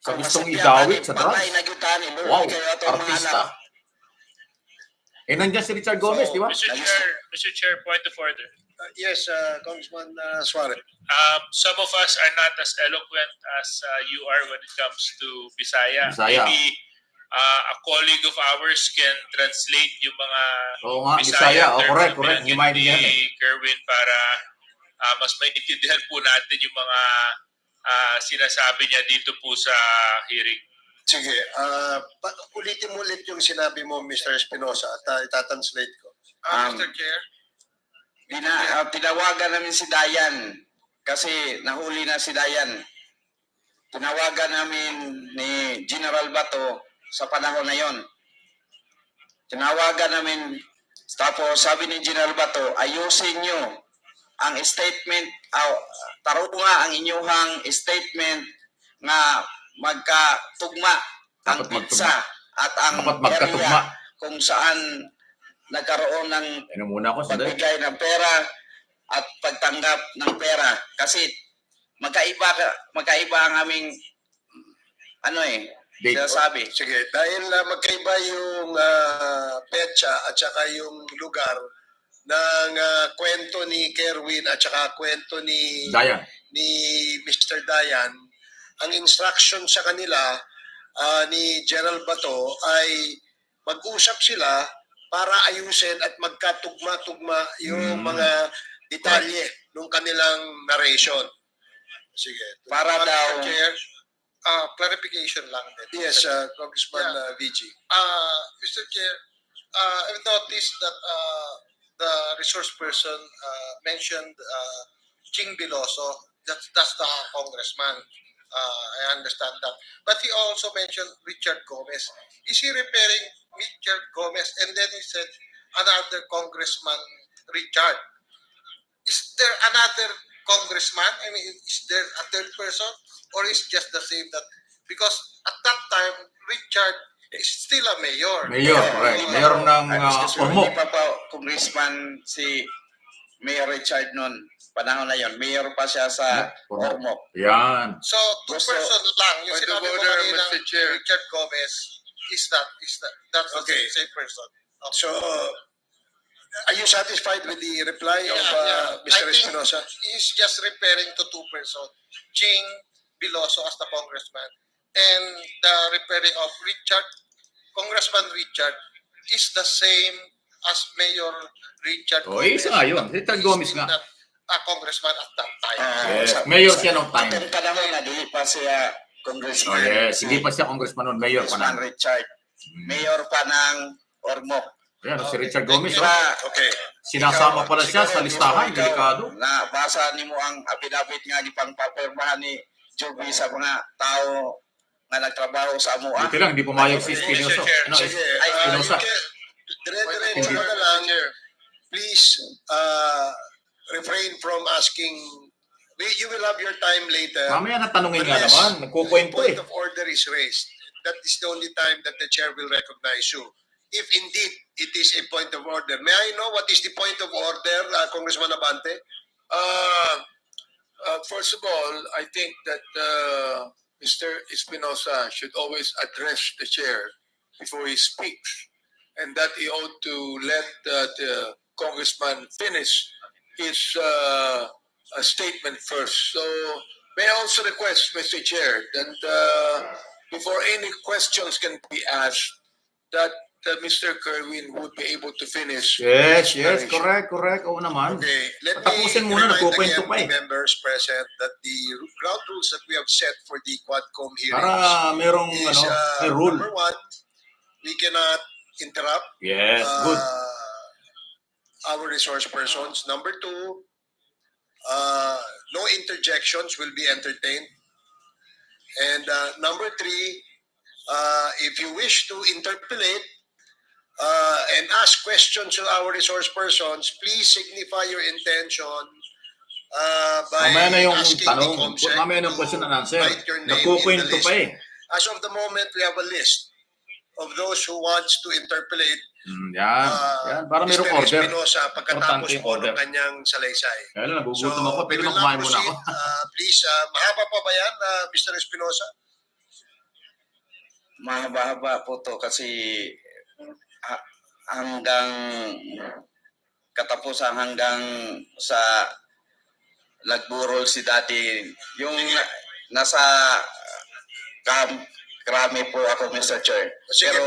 Sa gustong idawit sa drugs. Wow, artista. Nandiyan si Richard Gomez, di ba? Mr. Chair, point of order. Yes, Congressman Suarez. Some of us are not as eloquent as you are when it comes to Bisaya. Maybe a colleague of ours can translate yung mga Bisaya. Correct. Himayin niya ni Kerwin para mas maintindihan po natin yung mga sinasabi niya dito po sa hearing. Sige, ulitin mo ulit yung sinabi mo, Mr. Espinosa, at itatranslate ko. Mr. Chair? Tinawagan namin si Dayan kasi nahuli na si Dayan. Tinawagan namin ni General Bato sa panahon na yon. Tinawagan namin, tapos sabi ni General Bato, ayusin nyo ang statement, tarunga ang inyuhang statement nga magkatugma ang pizza at ang area kung saan nagkaroon ng pagbigay ng pera at pagtanggap ng pera. Kasi magkaiba ang aming sinasabi. Sige, dahil magkaiba yung petsa at saka yung lugar ng kwento ni Kerwin at saka kwento ni Dayan. Ni Mr. Dayan, ang instruction sa kanila ni General Bato ay mag-usap sila para ayusin at magkatugma-tugma yung mga detalye ng kanilang narration. Sige. Para daw, Chair. clarification lang din. Yes, Congressman VG. Mr. Chair, I've noticed that the resource person mentioned Ching Biloso. That's the congressman. I understand that. But he also mentioned Richard Gomez. Is he referring Richard Gomez? And then he said another congressman, Richard. Is there another congressman? I mean, is there a third person? Or is just the same that? Because at that time, Richard is still a mayor. Mayor, correct. Mayor ng Ormoc. Hindi pa po congressman si Mayor Richard noon. Panahon na yon, mayor pa siya sa Ormoc. Yan. So, two person lang. Yung sinabi mo kanina, Richard Gomez, that's Okay. the same person. Okay. So, are you satisfied with the reply of Mr. I think Espinosa? he's just referring to two persons, Ching Biloso as the congressman, and the referring of Richard, Congressman Richard, is the same as Mayor Richard Gomez. Isa nga yun. Richard Gomez nga. Not a congressman at that time. Yes. Mayor siya noong time. At panahon na, di pa siya congressman. Yes. Hindi pa siya congressman noon. Mayor pa na. Richard. Mayor pa ng Ormoc. Yan, si Richard Gomez. Okay. Sinasama pala siya sa listahan. Delikado. Nabasa ni mo ang affidavit nga ipang papirmahan ni Joby sa mga tao na nagtrabaho sa AMUA. Buti lang, hindi pumayag si Espinosa. Espinosa. Dire-diretso na lang. Please refrain from asking. You will have your time later. Mamaya na tanungin nga naman. Nagkukwento Point of order is raised. That is the only time that the chair will recognize you. If indeed it is a point of order. May I know what is the point of order, Congressman Abante? First of all, I think that Mr. Espinosa should always address the chair before he speaks, and that he ought to let the congressman finish his statement first. So, may I also request, Mr. Chair, that before any questions can be asked, that Mr. Kerwin would be able to finish. Yes, correct. Oo naman. Okay, let Tapusin me muna, remind nagkukwento again pa the eh. members present that the ground rules that we have set for the Quadcom hearings Para merong is, may rule. number one, we cannot interrupt Yes, good. our resource persons. Number two, no interjections will be entertained. And number three, if you wish to interpolate and ask questions to our resource persons, please signify your intention by Mamaya na yung asking tanong. the COMSEC Mamaya ng question and answer. write your name in the Nagkukwento list. pa eh. As of the moment, we have a list of those who wants to interpolate. Yan. Para merong Mr. order. Espinosa pagkatapos Importante yung po order. ng kanyang salaysay. Kaya lang, nagugutom ako. we Pero will kumain now muna ako. proceed. Please, mahaba pa ba yan, Mr. Espinosa? Mahaba-haba po to kasi hanggang katapusan, hanggang sa nagburol si dati. Yung nasa krami po ako, Mr. Chair. Sige,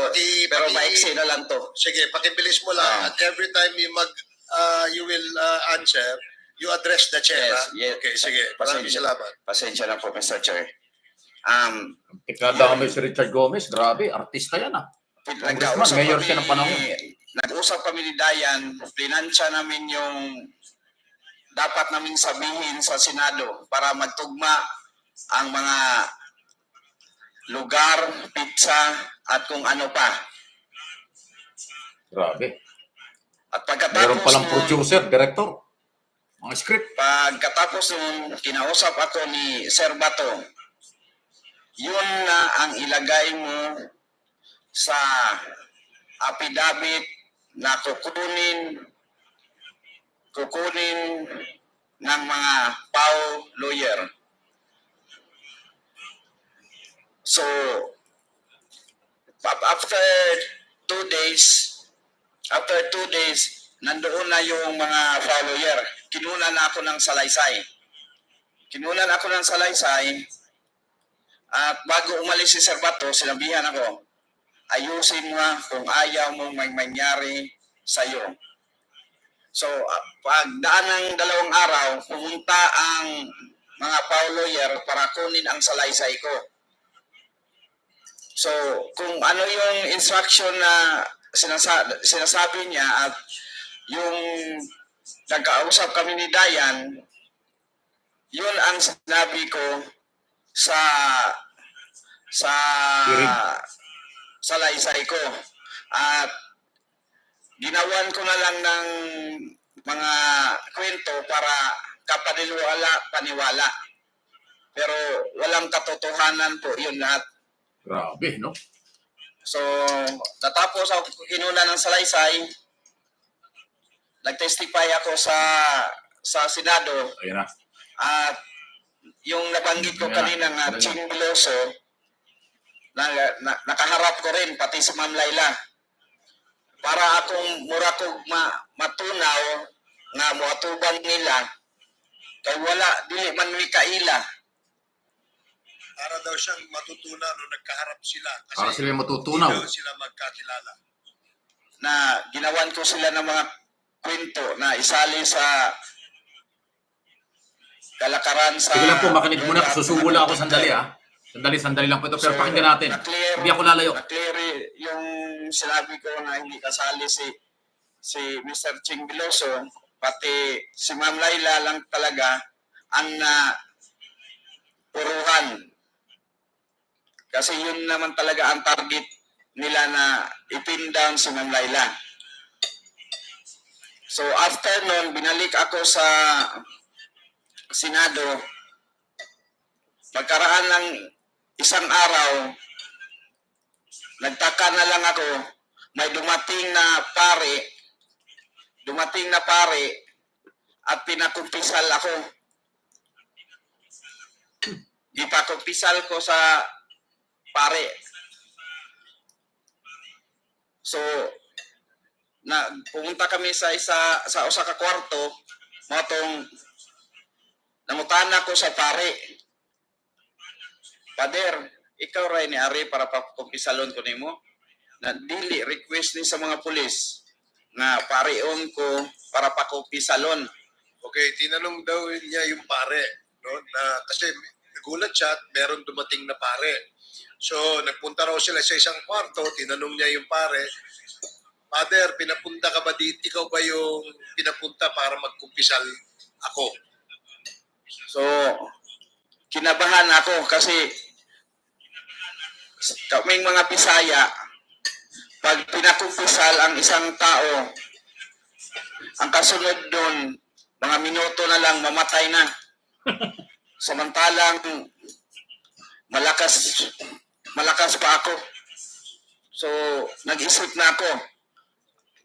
pero maiksi na lang to. Sige, pakibilis mo lang. At every time you will answer, you address the chair. Yes. Okay, sige. Maraming salamat. Pasensya na po, Mr. Chair. Ikadami si Richard Gomez. Grabe, artista yan ah. Congressman, mayor siya ng panahon. Nag-usap kami ni Dayan, plinansya namin yung dapat namin sabihin sa Senado para magtugma ang mga lugar, pizza, at kung ano pa. Grabe. At pagkatapos meron palang producer, director, mga script. Pagkatapos nung kinausap ako ni Sir Bato, yun na ang ilagay mo sa affidavit na kukunin ng mga PAO lawyer. So, after 2 days, nandoon na yung mga PAO lawyer. Kinunan na ako ng salaysay. At bago umalis si Sir Bato, sinabihan ako, ayusin mo kung ayaw mong may mangyari sa'yo. So, pagdaan ng 2 araw, pumunta ang mga PAO lawyer para kunin ang salaysay ko. So, kung ano yung instruction na sinasabi niya at yung nagkausap kami ni Dayan, yun ang sinabi ko sa salaysay ko. At ginawan ko na lang ng mga kwento para paniwala. Pero walang katotohanan po yun lahat. Grabe, no? So, natapos ako kinuna ng salaysay, nag-testify ako sa Senado. Ayan na. At yung nabanggit ko kanina na Ching Biloso, nakaharap ko rin pati si Ma'am Laila. Para akong murakog matunaw nga muatubang nila kay wala dili man mi kaila. Para daw siyang matutunan nung nagkaharap sila. Kasi Para sila matutunaw. Hindi daw sila magkakilala. Na ginawan ko sila ng mga kwento na isali sa kalakaran sa... Sige lang po, makinig muna. Susubo lang ako sandali, ha? Sandali lang po ito. Pero pakinggan natin. Hindi ako lalayo. Na-clear yung sinabi ko na hindi kasali si Mr. Ching Biloso, pati si Ma'am Laila lang talaga ang puruhan. Kasi yun naman talaga ang target nila na ipin down si Ma'am Laila. So after nun, binalik ako sa Senado. Pagkaraan ng isang araw, nagtaka na lang ako, may dumating na pare at pinakumpisal ako. Ipakumpisal ko sa pare. So, pumunta kami sa usa ka kwarto, matong nangutana ko sa pare. Pader, ikaw ray ni Ari para pakumpisalon ko nimo. Na dili request ni sa mga pulis na pareon ko para pakumpisalon. Okay, tinanong daw niya yung pare, no? Na kasi nagulat siya at meron dumating na pare. So, nagpunta raw sila sa isang kwarto, tinanong niya yung pare, Father, pinapunta ka ba dito? Ikaw ba yung pinapunta para magkumpisal ako? So, kinabahan ako kasi kaming mga Bisaya, pag pinakumpisal ang isang tao, ang kasunod doon, mga minuto na lang mamatay na. Samantalang malakas pa ako. So, nag-isip na ako.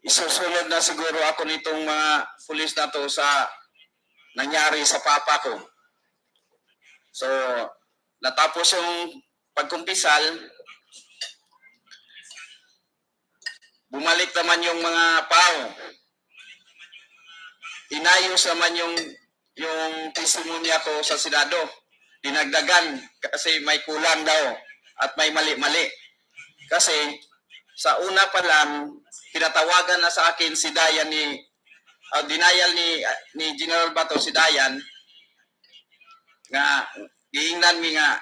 Isusunod na siguro ako nitong mga pulis na to sa nangyari sa papa ko. So, natapos yung pagkumpisal, bumalik naman yung mga pao. Inayos naman yung testimonya ko sa Senado. Dinagdagan kasi may kulang daw at may mali-mali. Kasi sa una pa lang, pinatawagan na sa akin si Dayan denial ni General Bato si Dayan nga giingnan mi nga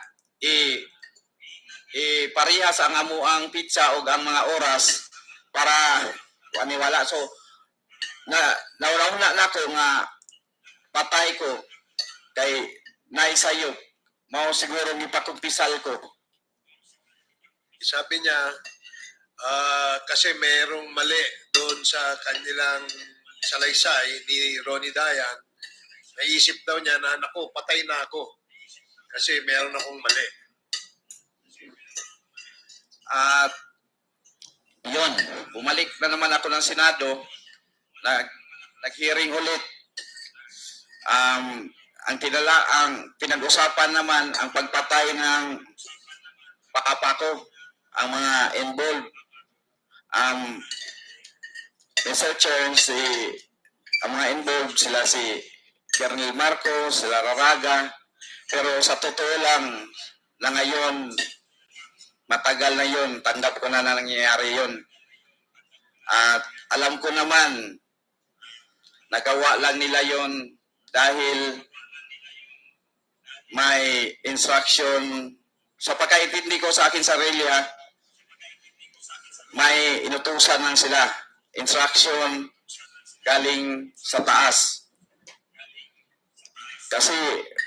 parehas ang amuang pizza o ang mga oras para waniwala. So nauna na ako nga patay ko kay naisayop mao siguro gipakumpisal ko. Sabi niya, kasi merong mali doon sa kanilang salaysay ni Ronnie Dayan, naisip daw niya na, naku, patay na ako kasi meron akong mali. At yun, bumalik na naman ako ng Senado, nag-hearing ulit. Ang pinag-usapan naman ang pagpatay ng papa ko, ang mga involved. Researchers, ang mga involved, sila si Colonel Marcos, sila Raraga, pero sa totoo lang na ngayon, matagal na yun, tanggap ko na nangyayari yun. At alam ko naman, nagawa lang nila yun dahil may instruction. Sa pagkaintindi ko sa akin sarili may inutusan lang sila. Instruction galing sa taas. Kasi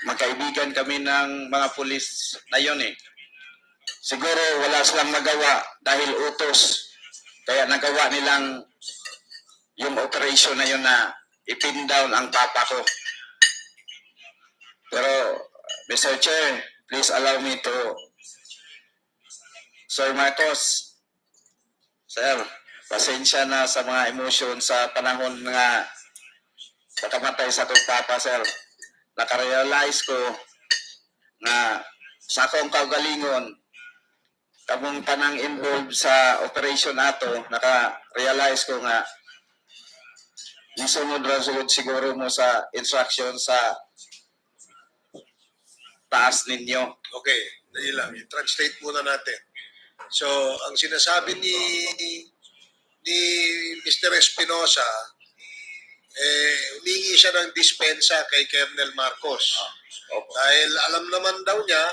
magkaibigan kami ng mga pulis na yun eh. Siguro wala silang magawa dahil utos. Kaya nagawa nilang yung operation na yun na ipin down ang papa ko. Pero, Mr. Chair, please allow me to... Sir Marcos, Sir, pasensya na sa mga emosyon sa panahon nga pagkamatay sa kong papa, Sir. Nakarealize ko na sa akong kaugalingon, kamong tanang involved sa operation nato, naka-realize ko nga isunod rasunod siguro mo sa instruction sa taas ninyo. Okay, dali lang. I-translate muna natin. So, ang sinasabi ni Mr. Espinosa, humingi siya ng dispensa kay Colonel Marcos. Dahil alam naman daw niya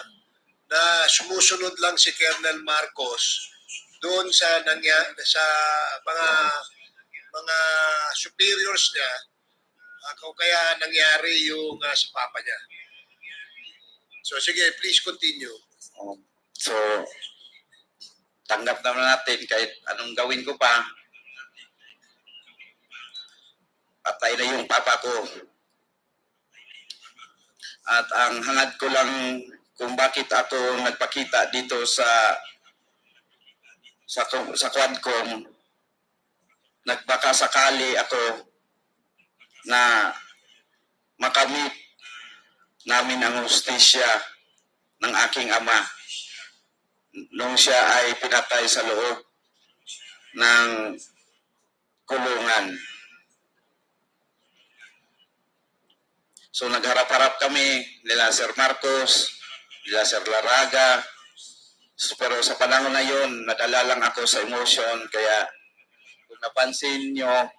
na sumusunod lang si Colonel Marcos doon sa mga superiors niya, kaya nangyari yung sa papa niya. So sige, please continue. So, tanggap naman natin kahit anong gawin ko pa, patay na yung papa ko. At ang hangad ko lang kung bakit ako nagpakita dito sa Quadcom, nagbaka sakali ako na makamit namin ang hustisya ng aking ama nung siya ay pinatay sa loob ng kulungan. So nagharap-harap kami nila Sir Marcos, nila Sir Laraga. Pero sa panahon na yon, nadala lang ako sa emotion. Kaya kung napansin nyo,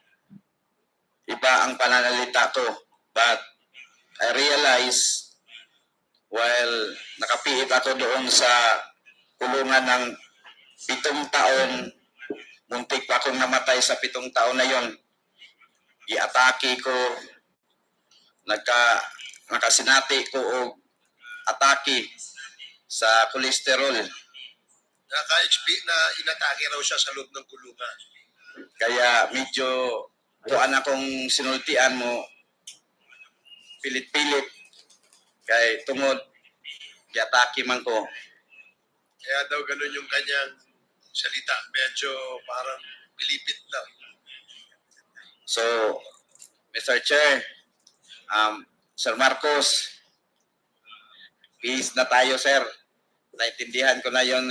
iba ang pananalita ko. But I realize, while nakapiit ako doon sa kulungan ng 7 taon, muntik pa akong namatay sa 7 taon na yon. I-atake ko, nakasinati ko o atake sa kolesterol. Na inatake raw siya sa loob ng kulungan. Kaya medyo kuan akong sinultian mo, pilit-pilit, kay tungod, i-atake man ko. Kaya daw ganun yung kanyang salita. Medyo parang pilipit lang. So, Mr. Chair, Sir Marcos, peace na tayo, sir. Naintindihan ko na yung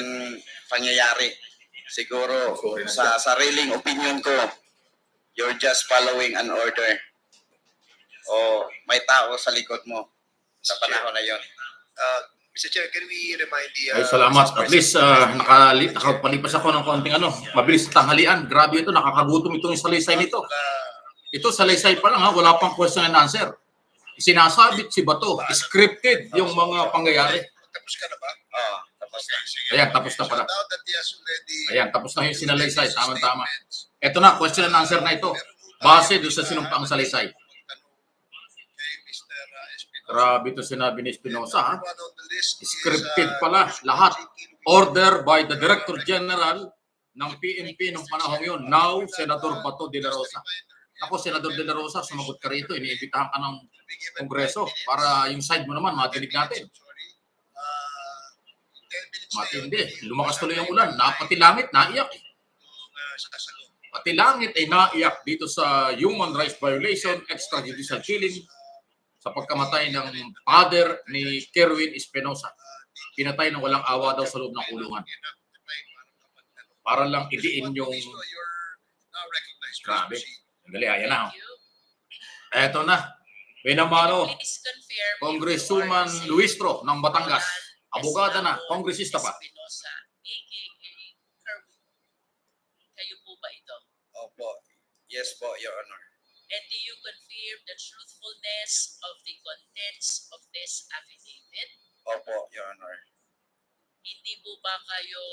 pangyayari. Siguro, sa sariling opinion ko, you're just following an order. O may tao sa likod mo sa panahon na yon. Mr. Chair, can we remind the... Ay, salamat. At least, nakapalipas ako ng konting mabilis na tanghalian. Grabe ito, nakakagutom itong salaysay nito. Ito, salaysay pa lang ha, wala pang question and answer. Sinasabit si Bato, scripted yung mga pangyayari. Tapos ka na ba? Tapos na. Ayan, tapos na pala. Ayan, tapos na yung sinalaysay. Tama-tama. Ito na, question and answer na ito. Base doon sa sinumpaang salaysay. Grabe ito sinabi ni Espinosa. Ha? Scripted pala lahat. Order by the Director General ng PNP nung panahon yun. Now, Senador Bato de la Rosa. Ako, Senador de la Rosa, sumagot ka rito. Iniimbitahan ka ng Kongreso para yung side mo naman, madinig natin. Matindi. Lumakas tuloy yung ulan. Pati langit, naiyak. Pati langit ay naiyak dito sa human rights violation, extrajudicial killing, sa pagkamatay ng father ni Kerwin Espinosa. Pinatay ng walang awa daw sa loob ng kulungan. Para lang idiin yung... Grabe. Dali, ayan na. Eto na. Pinamano, Congresswoman Luistro ng Batangas. Abogada na, kongresista pa. Kayo po ba ito? Opo. Yes po, Your Honor. And do you confirm the truthfulness of the contents of this affidavit? Opo, Your Honor. Hindi po ba kayo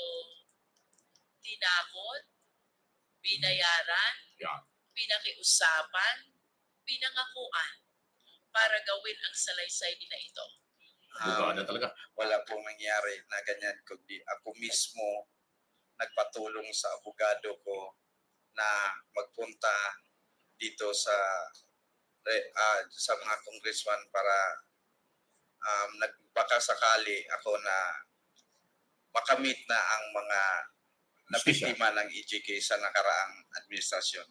tinakot binayaran, Yan. pinakiusapan, pinangakuan para gawin ang salaysay na ito? Bugada talaga. Wala pong nangyari na ganyan, kundi ako mismo nagpatulong sa abogado ko na magpunta dito sa mga congressman para nagbakasakali ako na makamit na ang mga nabiktima ng EJK sa nakaraang administrasyon.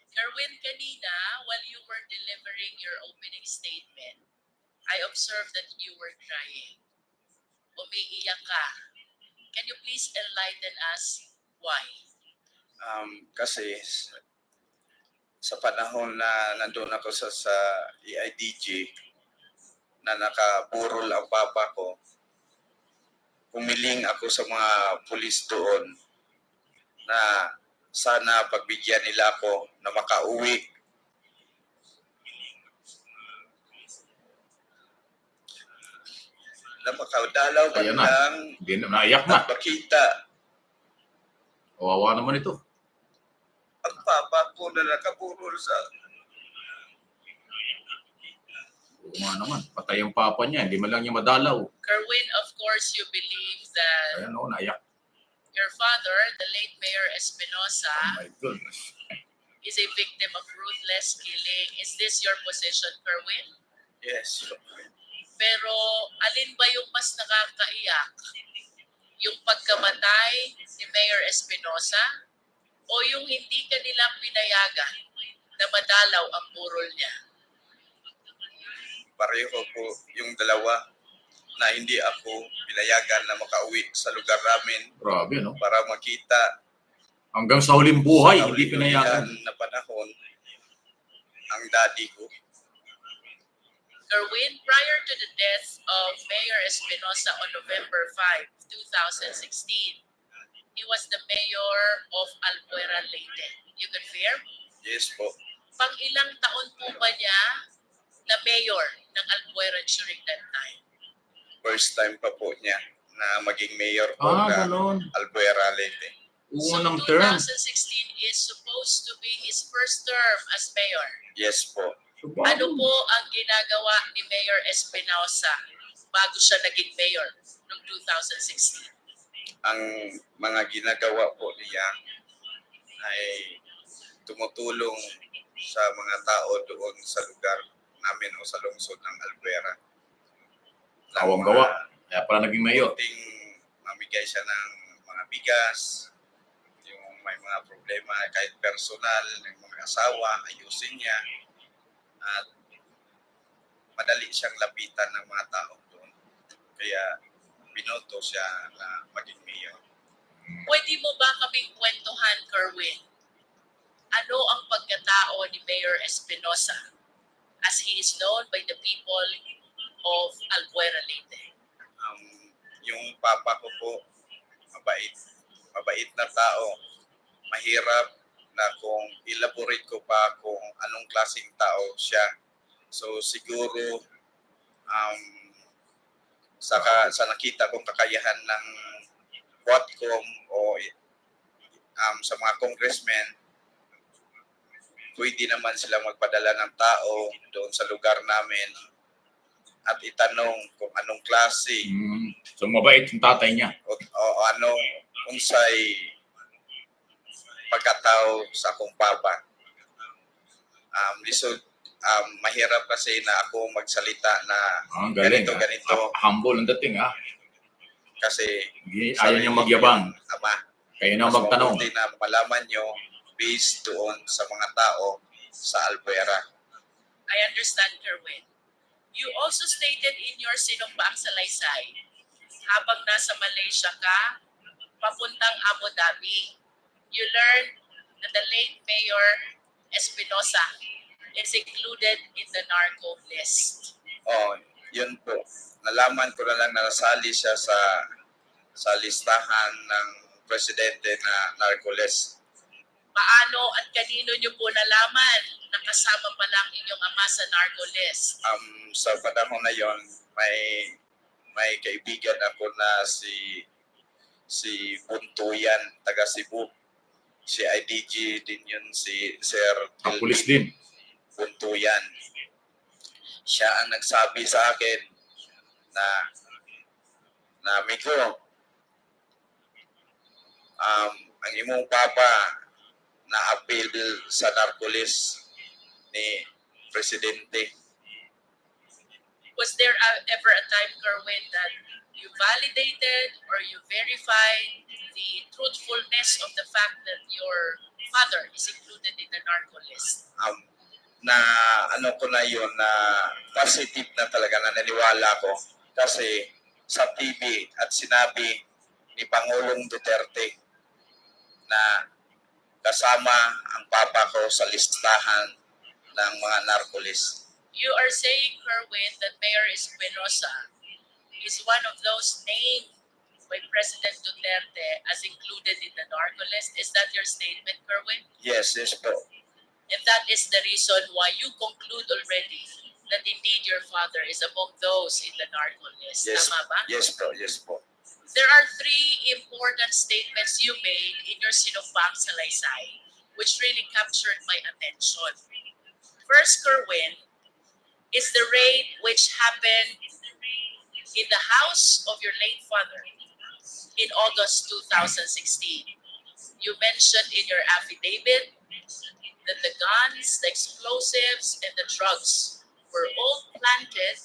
Kerwin, kanina, while you were delivering your opening statement, I observed that you were crying. Umiiyak ka. Can you please enlighten us why? Kasi sa panahon na nandun ako sa EIDG na nakaburol ang papa ko, pumiling ako sa mga pulis doon na sana pagbigyan nila ako na makauwi. Na makadalaw man lang. Hindi na, naiyak na. Makita. Kawawa naman ito. Ang papa ko na nakaburol sa... Oo naman, patay ang papa niya, hindi man lang niya madalaw. Kerwin, of course, you believe that Ayan o, naiyak. your father, the late Mayor Espinosa, Oh my goodness. is a victim of ruthless killing. Is this your position, Kerwin? Yes. Pero alin ba yung mas nakakaiyak? Yung pagkamatay ni Mayor Espinosa o yung hindi ka nila pinayagan na madalaw ang burol niya? Pareho po yung dalawa na hindi ako pinayagan na makauwi sa lugar namin. Grabe, no? Para makita hanggang sa huling buhay, hindi pinayagan. Na panahon ang daddy ko. Kerwin, prior to the death of Mayor Espinosa on November 5, 2016, he was the mayor of Albuera, Leyte. You confirm? Yes po. Pang ilang taon po ba niya na mayor ng Albuera during that time? First time pa po niya na maging mayor po ng Albuera, Leyte. So 2016 is supposed to be his first term as mayor. Yes po. Ano po ang ginagawa ni Mayor Espinosa bago siya naging mayor noong 2016? Ang mga ginagawa po niya ay tumutulong sa mga tao doon sa lugar namin o sa lungsod ng Albuera. Awang gawa. Kaya pala naging mayor. Mamigay siya ng mga bigas, yung may mga problema kahit personal, ng mga asawa, ayusin niya. At madali siyang lapitan ng mga tao doon. Kaya binoto siya na maging mayor. Pwede mo ba kaming kwentuhan, Kerwin? Ano ang pagkatao ni Mayor Espinosa as he is known by the people of Albuera, Leyte? Yung papa ko po, mabait na tao. Mahirap na kung elaborate ko pa kung anong klaseng tao siya. So siguro sa nakita kong kakayahan ng Quadcom o sa mga congressmen, pwede naman sila magpadala ng tao doon sa lugar namin at itanong kung anong klase. So mabait yung tatay niya. O anong unsay pagkatao sa akong papa. Mahirap kasi na ako magsalita na ganito. Humble ang dating, ha? Kasi ayaw niya magyabang. Kayo na magtanong. Mas na malaman nyo based doon sa mga tao sa Albuera. I understand, Kerwin. You also stated in your sinumpaang salaysay, habang nasa Malaysia ka, papuntang Abu Dhabi, you learned that the late Mayor Espinosa is included in the narco list. Yun po. Nalaman ko na lang na nasali siya sa listahan ng presidente na narco list. Paano at kanino niyo po nalaman na kasama pa lang inyong ama sa narco list? Sa panahon na yon, may kaibigan ako na si Buntuyan, taga Cebu. Si IDG din yun, si Sir Pulis din. Buntuyan. Siya ang nagsabi sa akin na amigo, ang imong papa na-appeal sa narcolis ni Presidente. Was there ever a time, Kerwin, that you validated or you verified the truthfulness of the fact that your father is included in the narco list? Na ano ko na yun, na positive na talaga, na naniwala ko. Kasi sa TV at sinabi ni Pangulong Duterte na kasama ang papa ko sa listahan ng mga narcolis. You are saying, Kerwin, that Mayor Espinosa is one of those named by President Duterte as included in the narco list. Is that your statement, Kerwin? Yes po. And that is the reason why you conclude already that indeed your father is among those in the narco list. Yes, Tama ba? yes po. There are three important statements you made in your sinumpang salaysay, which really captured my attention. First, Kerwin, is the raid which happened in the house of your late father in August 2016. You mentioned in your affidavit that the guns, the explosives, and the drugs were all planted,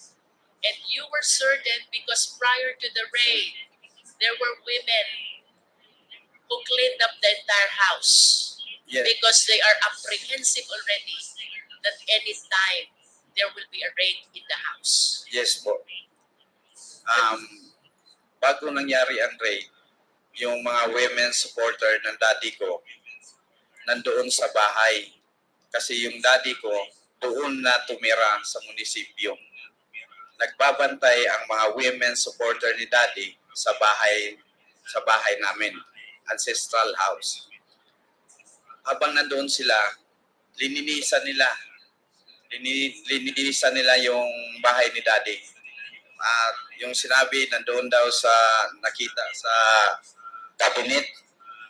and you were certain because prior to the raid, there were women who cleaned up the entire house because they are apprehensive already that any time there will be a raid in the house. Yes po. Bago nangyari ang raid, yung mga women supporter ng daddy ko nandoon sa bahay. Kasi yung daddy ko doon na tumira sa munisipyo. Nagbabantay ang mga women supporter ni daddy sa bahay namin, ancestral house. Habang nandoon sila, lininisan nila yung bahay ni daddy. Yung sinabi, nandoon daw sa nakita sa cabinet,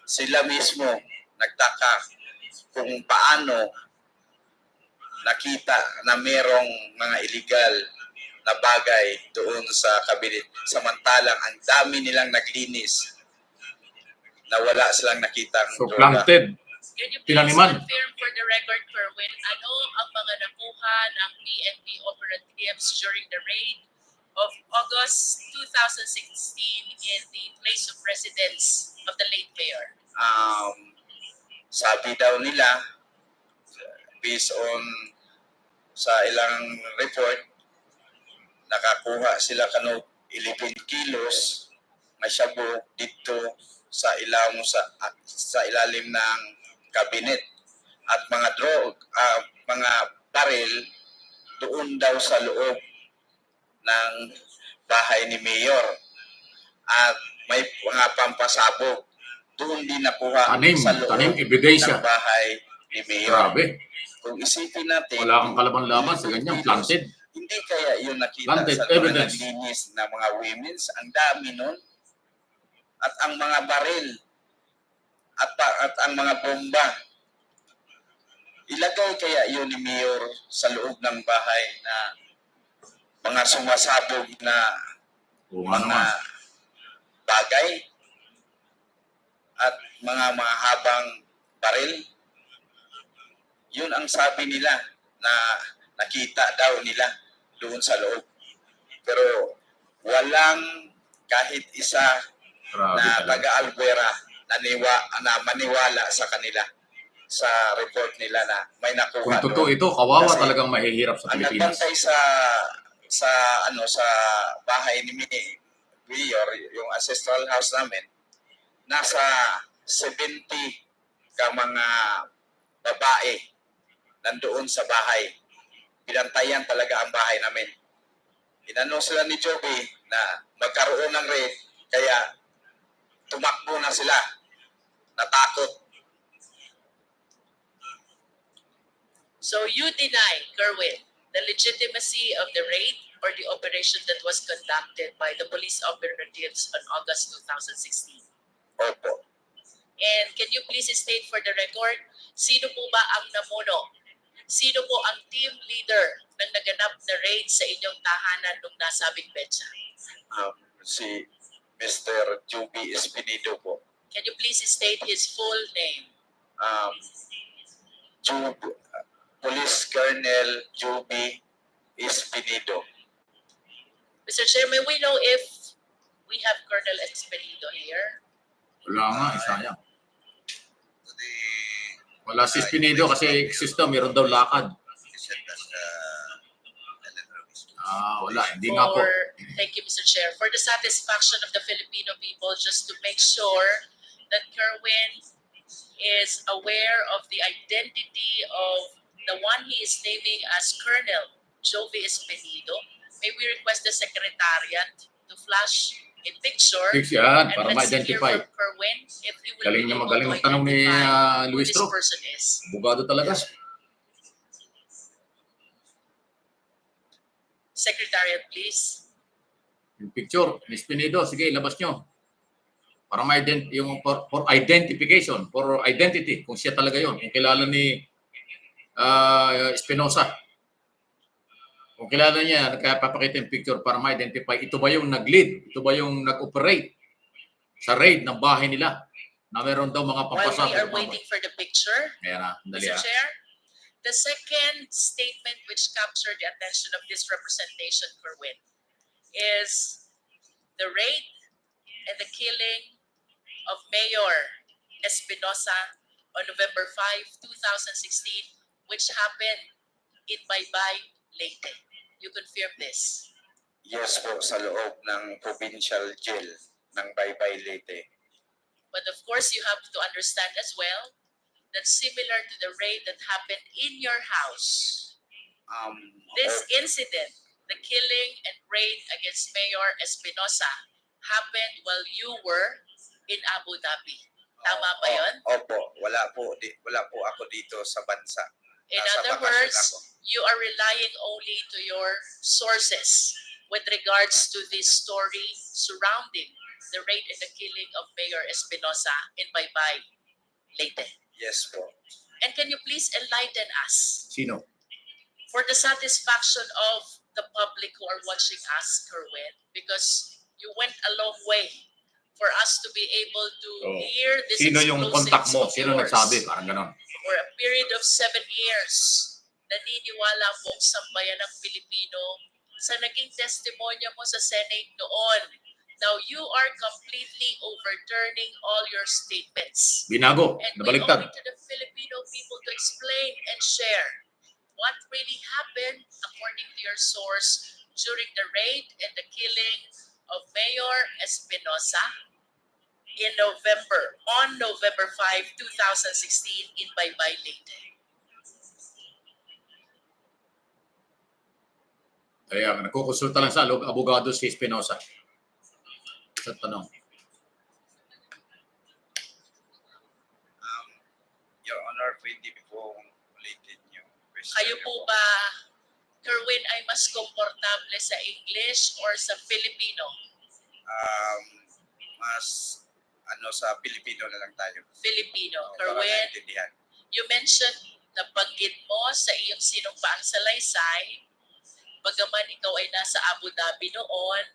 sila mismo nagtaka kung paano nakita na merong mga illegal na bagay doon sa cabinet. Samantalang ang dami nilang naglinis na wala silang nakitang So planted. Can you please Tinaniman. confirm for the record, Kerwin, ano ang mga nakuha ng PNP operatives during the raid of August 2016 in the place of residence of the late mayor? Sabi daw nila, based on sa ilang report, nakakuha sila kano 11 kilos na shabu dito sa ilalim ng cabinet, at mga mga baril doon daw sa loob ng bahay ni Mayor, at may mga pampasabog doon din nakuha sa loob ebidensya ng bahay ni Mayor. Grabe. Kung isipin natin, Wala kang kalaban-laban sa ganyan, planted. hindi kaya yun nakita Planted sa mga evidence. naglinis na mga women's, ang dami nun, at ang mga baril, at ang mga bomba. Ilagay kaya yun ni Mayor sa loob ng bahay na mga sumasabog na mga bagay at mga mahabang baril? Yun ang sabi nila na nakita daw nila doon sa loob. Pero walang kahit isa na taga-Albuera na maniwala sa kanila sa report nila na may nakuha. Kung totoo ito, kawawa talagang mahihirap sa Ang Pilipinas. nagbantay sa bahay ni Mayor, yung ancestral house namin, nasa 70 ka mga babae nandoon sa bahay. Pinantayan talaga ang bahay namin. Inano sila ni Joby na magkaroon ng raid, kaya tumakbo na sila, natakot. So you deny, Kerwin, the legitimacy of the raid or the operation that was conducted by the police operatives on August 2016? Opo. And can you please state for the record, sino po ba ang namuno? Sino po ang team leader ng naganap na raid sa inyong tahanan nung nasabing petsa? Si Mr. Juby Espinido po. Can you please state his full name? Police Colonel Juby Espinido. Mr. Chair, may we know if we have Colonel Espinido here? Wala nga, sayang. Wala si Espinido kasi system, meron daw lakad. Wala, hindi nga po. Thank you, Mr. Chair. For the satisfaction of the Filipino people, just to make sure that Kerwin is aware of the identity of the one he is naming as Colonel Jovi Espinido, may we request the Secretariat to flash a picture Yan, and para let's hear ma-identify. from Kerwin if he will Galing be na able magaling to magtanong ni identify who Luis this Tro. person is. Bugado talaga. Secretariat, please. Yung picture, Miss Espinido, sige, labas nyo. Para yung for identification, for identity, kung siya talaga yon, kung kilala ni Espinosa. Kung kilala niya, kaya papakita yung picture para ma-identify, ito ba yung nag-lead? Ito ba yung nag-operate sa raid ng bahay nila? Na meron daw mga While pampasabot. we are waiting for the picture, Ayan na, dali Mr. Chair, the second statement which captured the attention of this representation, Kerwin, is the raid and the killing of Mayor Espinosa on November 5, 2016, which happened in Baybay, Leyte. You confirm this? Yes po, sa loob ng provincial jail ng Baybay, Leyte. But of course, you have to understand as well that similar to the raid that happened in your house, this incident, the killing and raid against Mayor Espinosa, happened while you were in Abu Dhabi. Tama ba yun? Opo, wala po ako dito sa bansa. In Nasa other bakasyon words, ako. you are relying only to your sources with regards to this story surrounding the raid and the killing of Mayor Espinosa in Baybay, Leyte. Yes po. And can you please enlighten us? Sino? For the satisfaction of the public who are watching us, Kerwin, because you went a long way for us to be able to hear this Sino yung contact mo? exclusives of Sino yours. nagsabi? Parang ganon. For a period of 7 years, naniniwala po ang sambayan ng Pilipino sa naging testimonya mo sa Senate noon. Now, you are completely overturning all your statements. Binago, And we nabaliktad. owe it to the Filipino people to explain and share what really happened according to your source during the raid and the killing of Mayor Espinosa on November 5, 2016 in Baybay, Leyte. Kaya nagkukonsulta lang sa abogado si Espinosa. Sa tanong. Your Honor, pwede po ulitin yung question. Kayo po ba, Kerwin, ay mas komportable sa English or sa Filipino? Mas sa Pilipino na lang tayo. Filipino. Para Kerwin, maintindihan. you mentioned na banggit mo sa iyong sinumpaang salaysay, bagaman ikaw ay nasa Abu Dhabi noon,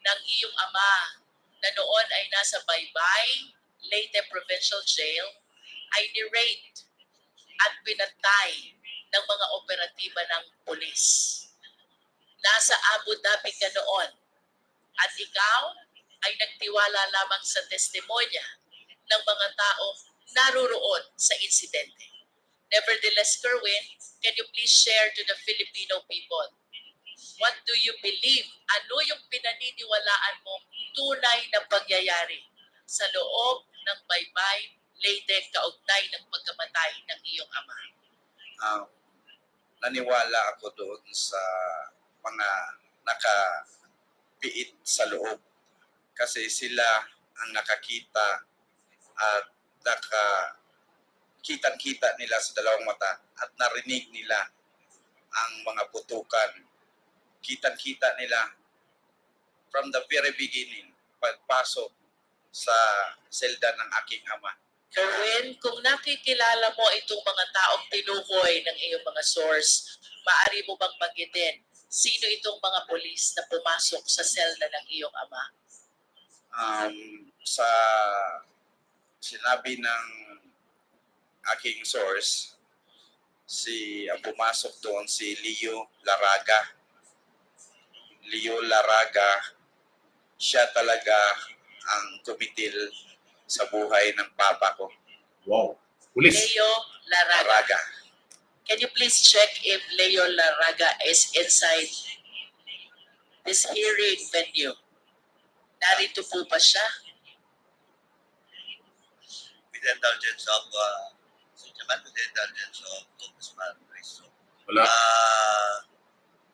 ng iyong ama na noon ay nasa Baybay, Leyte Provincial Jail, ay ni-raid at pinatay ng mga operatiba ng pulis. Nasa Abu Dhabi ka noon at ikaw ay nagtiwala lamang sa testimonya ng mga taong naruroon sa insidente. Nevertheless, Kerwin, can you please share to the Filipino people, what do you believe? Ano yung pinaniniwalaan mo tunay na pangyayari sa loob ng Baybay, Leyte, kaugnay ng pagkamatay ng iyong ama? Naniwala ako doon sa mga nakapiit sa loob kasi sila ang nakakita at kitang-kita nila sa dalawang mata at narinig nila ang mga putukan. Kitang-kita nila from the very beginning, pagpasok sa selda ng aking ama. Kerwin, kung nakikilala mo itong mga taong tinukoy ng iyong mga source, maaari mo bang banggitin sino itong mga polis na pumasok sa selda ng iyong ama? Sa sinabi ng aking source, ang pumasok doon si Leo Laraga. Leo Laraga, siya talaga ang tumitil sa buhay ng papa ko. Wow. Pulis. Leo Laraga. Can you please check if Leo Laraga is inside this hearing venue? Narito po ba siya? With the indulgence of with the indulgence of Congressman Rizzo. Wala.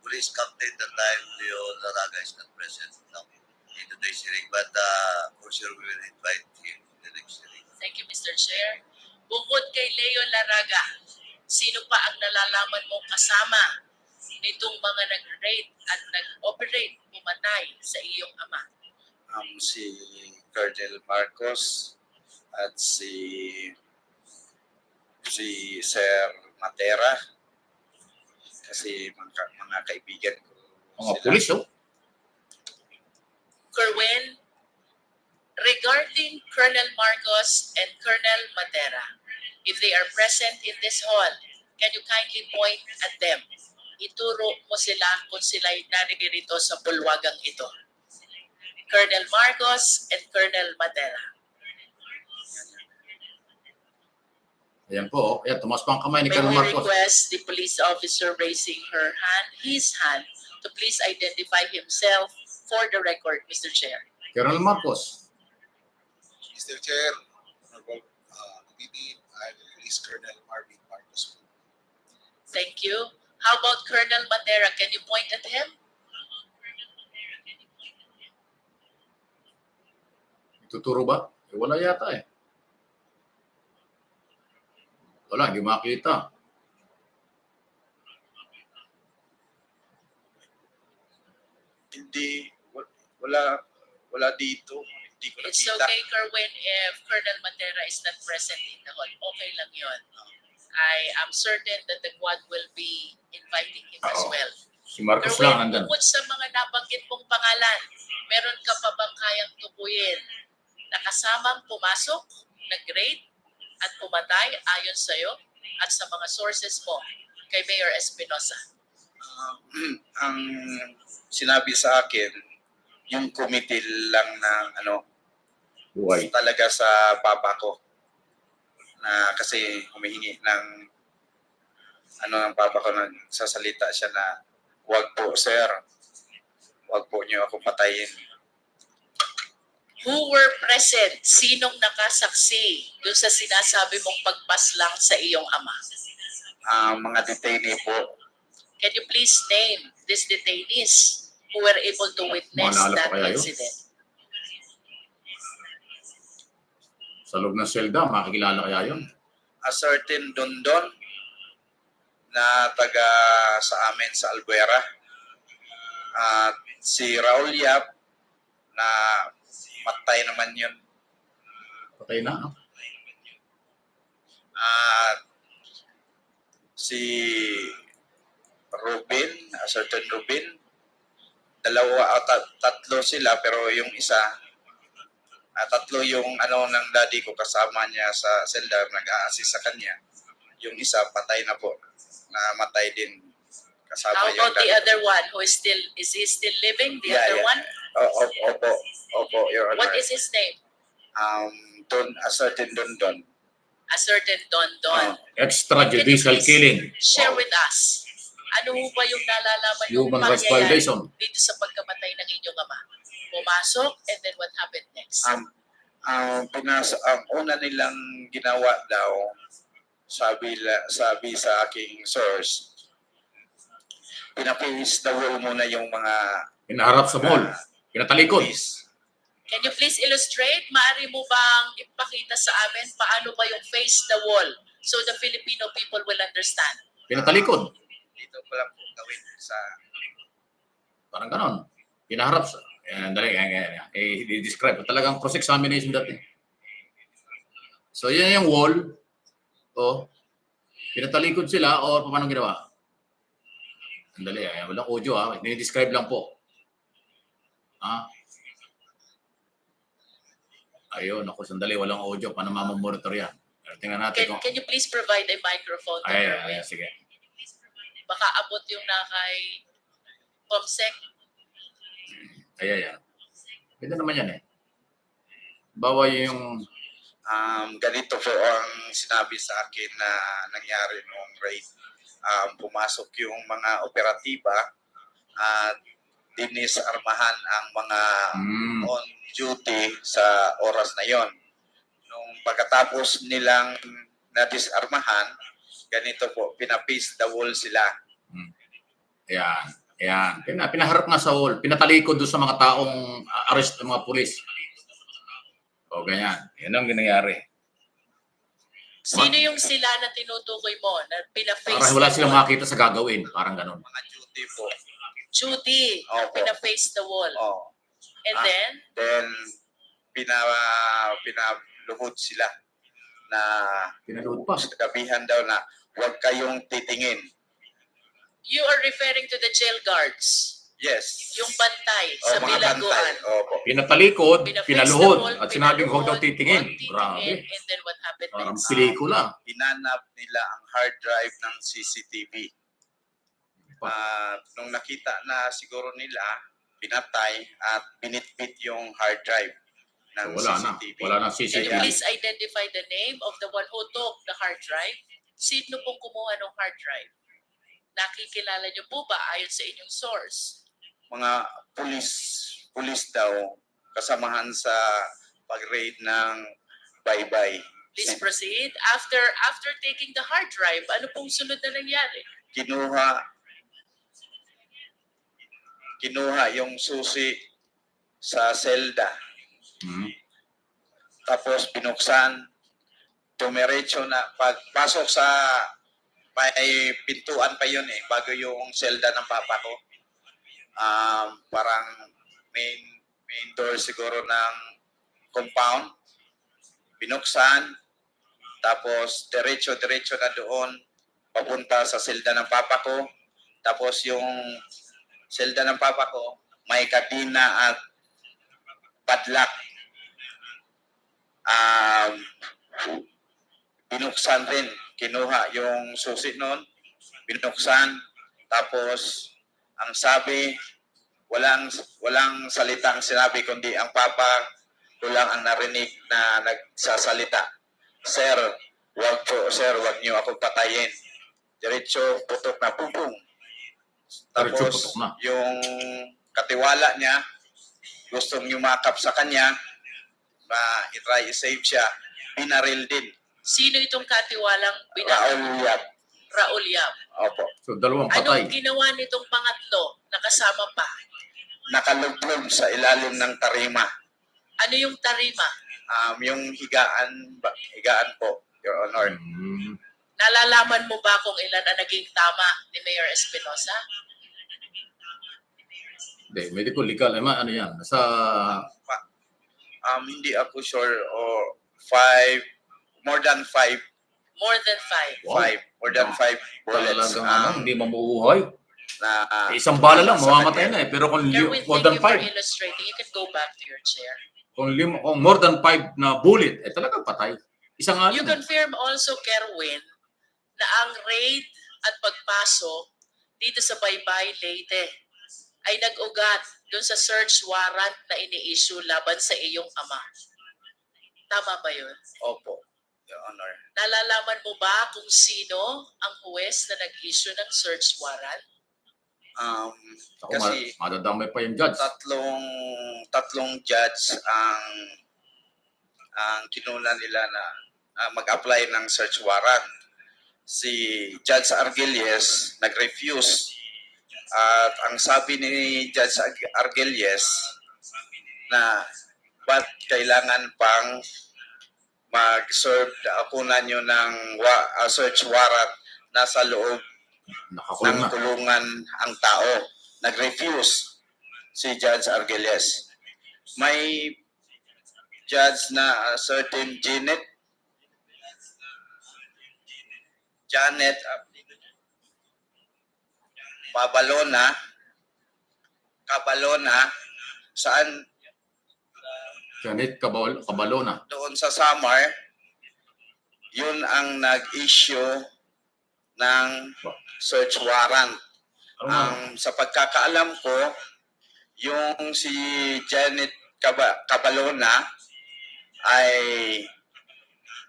Police Captain that time, Leo Laraga is not present now in today's hearing, but for sure we will invite him to the next hearing. Thank you, Mr. Chair. Bukod kay Leo Laraga, sino pa ang nalalaman mong kasama nitong mga nag-raid at nag-operate pumatay sa iyong ama? Si Colonel Marcos at si Sir Matera, kasi mga kaibigan ko. Mga pulis, oh. Kerwin, regarding Colonel Marcos and Colonel Matera, if they are present in this hall, can you kindly point at them? Ituro mo sila kung sila'y naririto sa bulwagang ito. Colonel Marcos and Colonel Matera. Ayan po. Ayan, tumas pa ang kamay ni May Colonel we Marcos. request the police officer raising his hand, to please identify himself for the record, Mr. Chair. Colonel Marcos. Mr. Chair, Honorable Committee, I'm Police Colonel Marvin Marcos. Thank you. How about Colonel Matera? Can you point at him? Tuturo ba? Wala yata eh. Wala, hindi makita. Wala dito. Hindi ko It's nakita. okay, Kerwin, if Colonel Matera is not present in the hall. Okay lang yun. I am certain that the Quad will be inviting him as well. Si Marcos lang nandun. Bukod sa mga nabanggit mong pangalan, meron ka pa bang kayang tukuyin na kasamang pumasok, nag-raid, at pumatay ayon sa iyo at sa mga sources mo kay Mayor Espinosa? Ang sinabi sa akin, yung committee lang ng buhay talaga sa papa ko, na kasi humihingi ng ng papa ko, nagsasalita siya na wag po sir, wag po niyo ako patayin. Who were present? Sinong nakasaksi doon sa sinasabi mong pagpaslang sa iyong ama? Mga detainee po. Can you please name these detainees who were able to witness that incident? Sa loob ng selda, makikilala kaya yun? A certain Dondon na taga sa amin sa Albuera. At si Raul Yap na matay naman yun. Patay na, no? At si Ruben, a certain Ruben, tatlo sila, pero yung isa, tatlo yung ng daddy ko, kasama niya sa selda, nag-a-assist sa kanya. Yung isa patay na po, namatay din kasama. How yung about the daddy other one? Is he still living? The other one? Opo, Your Honor. What is his name? A certain Dondon. A certain Dondon. Extrajudicial killing. Share with us. Ano ba yung nalalaman yung Human rights pangyayari violation. dito sa pagkamatay ng inyong ama? Pumasok, and then what happened next? Ang una nilang ginawa daw, sabi sa aking source, pinapis the wall muna yung mga Pinaharap sa mall. Pinatalikod. Can you please illustrate? Maaari mo bang ipakita sa amin paano ba yung face the wall so the Filipino people will understand? Pinatalikod. Dito ko lang po gawin sa... Parang ganon. Pinaharap sa... Dali, i-describe. Talagang cross-examination dati. So yan yung wall. O, pinatalikod sila o paano ginawa? Sandali, walang audio ha. Nini-describe lang po. Ayun, ako sandali, walang audio. Paano mamamonitor yan? Tingnan natin. Can you please provide a microphone to Kerwin? Sige. Baka abot yung na kay Comsec. Ayan. Pwede naman yan eh. Bawa yung... ganito po ang sinabi sa akin na nangyari noong raid. Pumasok yung mga operatiba at dinisarmahan ang mga on duty sa oras na yon. Nung pagkatapos nilang na-disarmahan, ganito po, pinapis the wall sila. Ayan. Pinaharap nga sa wall. Pinatalikod doon sa mga taong arrest ng mga pulis. O, ganyan. Yan ang ginayari. Sino yung sila na tinutukoy mo na pina-face? Para wala silang makita sa gagawin. Parang ganun. Mga duty po. Duty. Pina-face the wall. And then? Then, pinaluhod sila na pinaluhod pa. Gabihan daw na huwag kayong titingin. You are referring to the jail guards? Yes. Yung bantay sa bilangguan. Pinatalikod, pinaluhod, at sinabing huwag daw titingin. Grabe. And then what happened Parang next? pelikula. Hinanap nila ang hard drive ng CCTV. Nung nakita na siguro nila, pinatay at binitbit yung hard drive ng CCTV. Wala na CCTV. Can you please identify the name of the one who took the hard drive? Sino pong kumuha ng hard drive? Nakikilala niyo po ba ayon sa inyong source? Mga pulis daw kasamahan sa pag-raid ng Baybay. Please proceed. After taking the hard drive, ano pong sunod na nangyari? Kinuha yung susi sa selda. Tapos binuksan, tumiretso na pagpasok sa may pintuan pa yun bago yung selda ng papa ko. Parang main door siguro ng compound. Binuksan, tapos diretso na doon, papunta sa selda ng papa ko. Tapos yung selda ng papa ko, may kadina at padlock. Binuksan rin, kinuha yung susi noon, binuksan, tapos ang sabi, walang salitang sinabi kundi ang papa ko lang ang narinig na nagsasalita. Sir, wag niyo ako patayin. Diretso, putok na pupong. Tapos yung katiwala niya, gustong yumakap sa kanya, na i-try i-save siya, binaril din. Sino itong katiwalang binaril? Raul Yap. Opo. So, dalawang patay. Anong ginawa nitong pangatlo na kasama pa? Nakaluglob sa ilalim ng tarima. Ano yung tarima? Yung higaan po, Your Honor. Nalalaman mo ba kung ilan ang naging tama ni Mayor Espinosa? Hindi, medical legal. Ano yan? Hindi ako sure. More than 5. More than 5? Wow. More than 5 bullets. Hindi mamuhay. Na, isang bala lang, mamamatay na Pero kung more than 5. Thank you for illustrating. You can go back to your chair. Kung more than 5 na bullet, talagang patay. Isang You confirm also, Kerwin, na ang raid at pagpasok dito sa Baybay, Leyte ay nag-ugat doon sa search warrant na ini-issue laban sa iyong ama. Tama ba yun? Opo, Your Honor. Nalalaman mo ba kung sino ang huwes na nag-issue ng search warrant? Kasi madadamay pa yung judge. Tatlong judge ang kinuna nila na mag-apply ng search warrant. Si Judge Argelies nag-refuse. At ang sabi ni Judge Argelies na ba't kailangan pang mag-serve akunan nyo ng search warrant nasa loob ng kulungan ang tao. Nag-refuse si Judge Argelies. May judge na certain Janet Janet Cabalona, saan Janet Cabalona. doon sa Samar, yun ang nag-issue ng search warrant. Sa pagkakaalam ko, yung si Janet Cabalona ay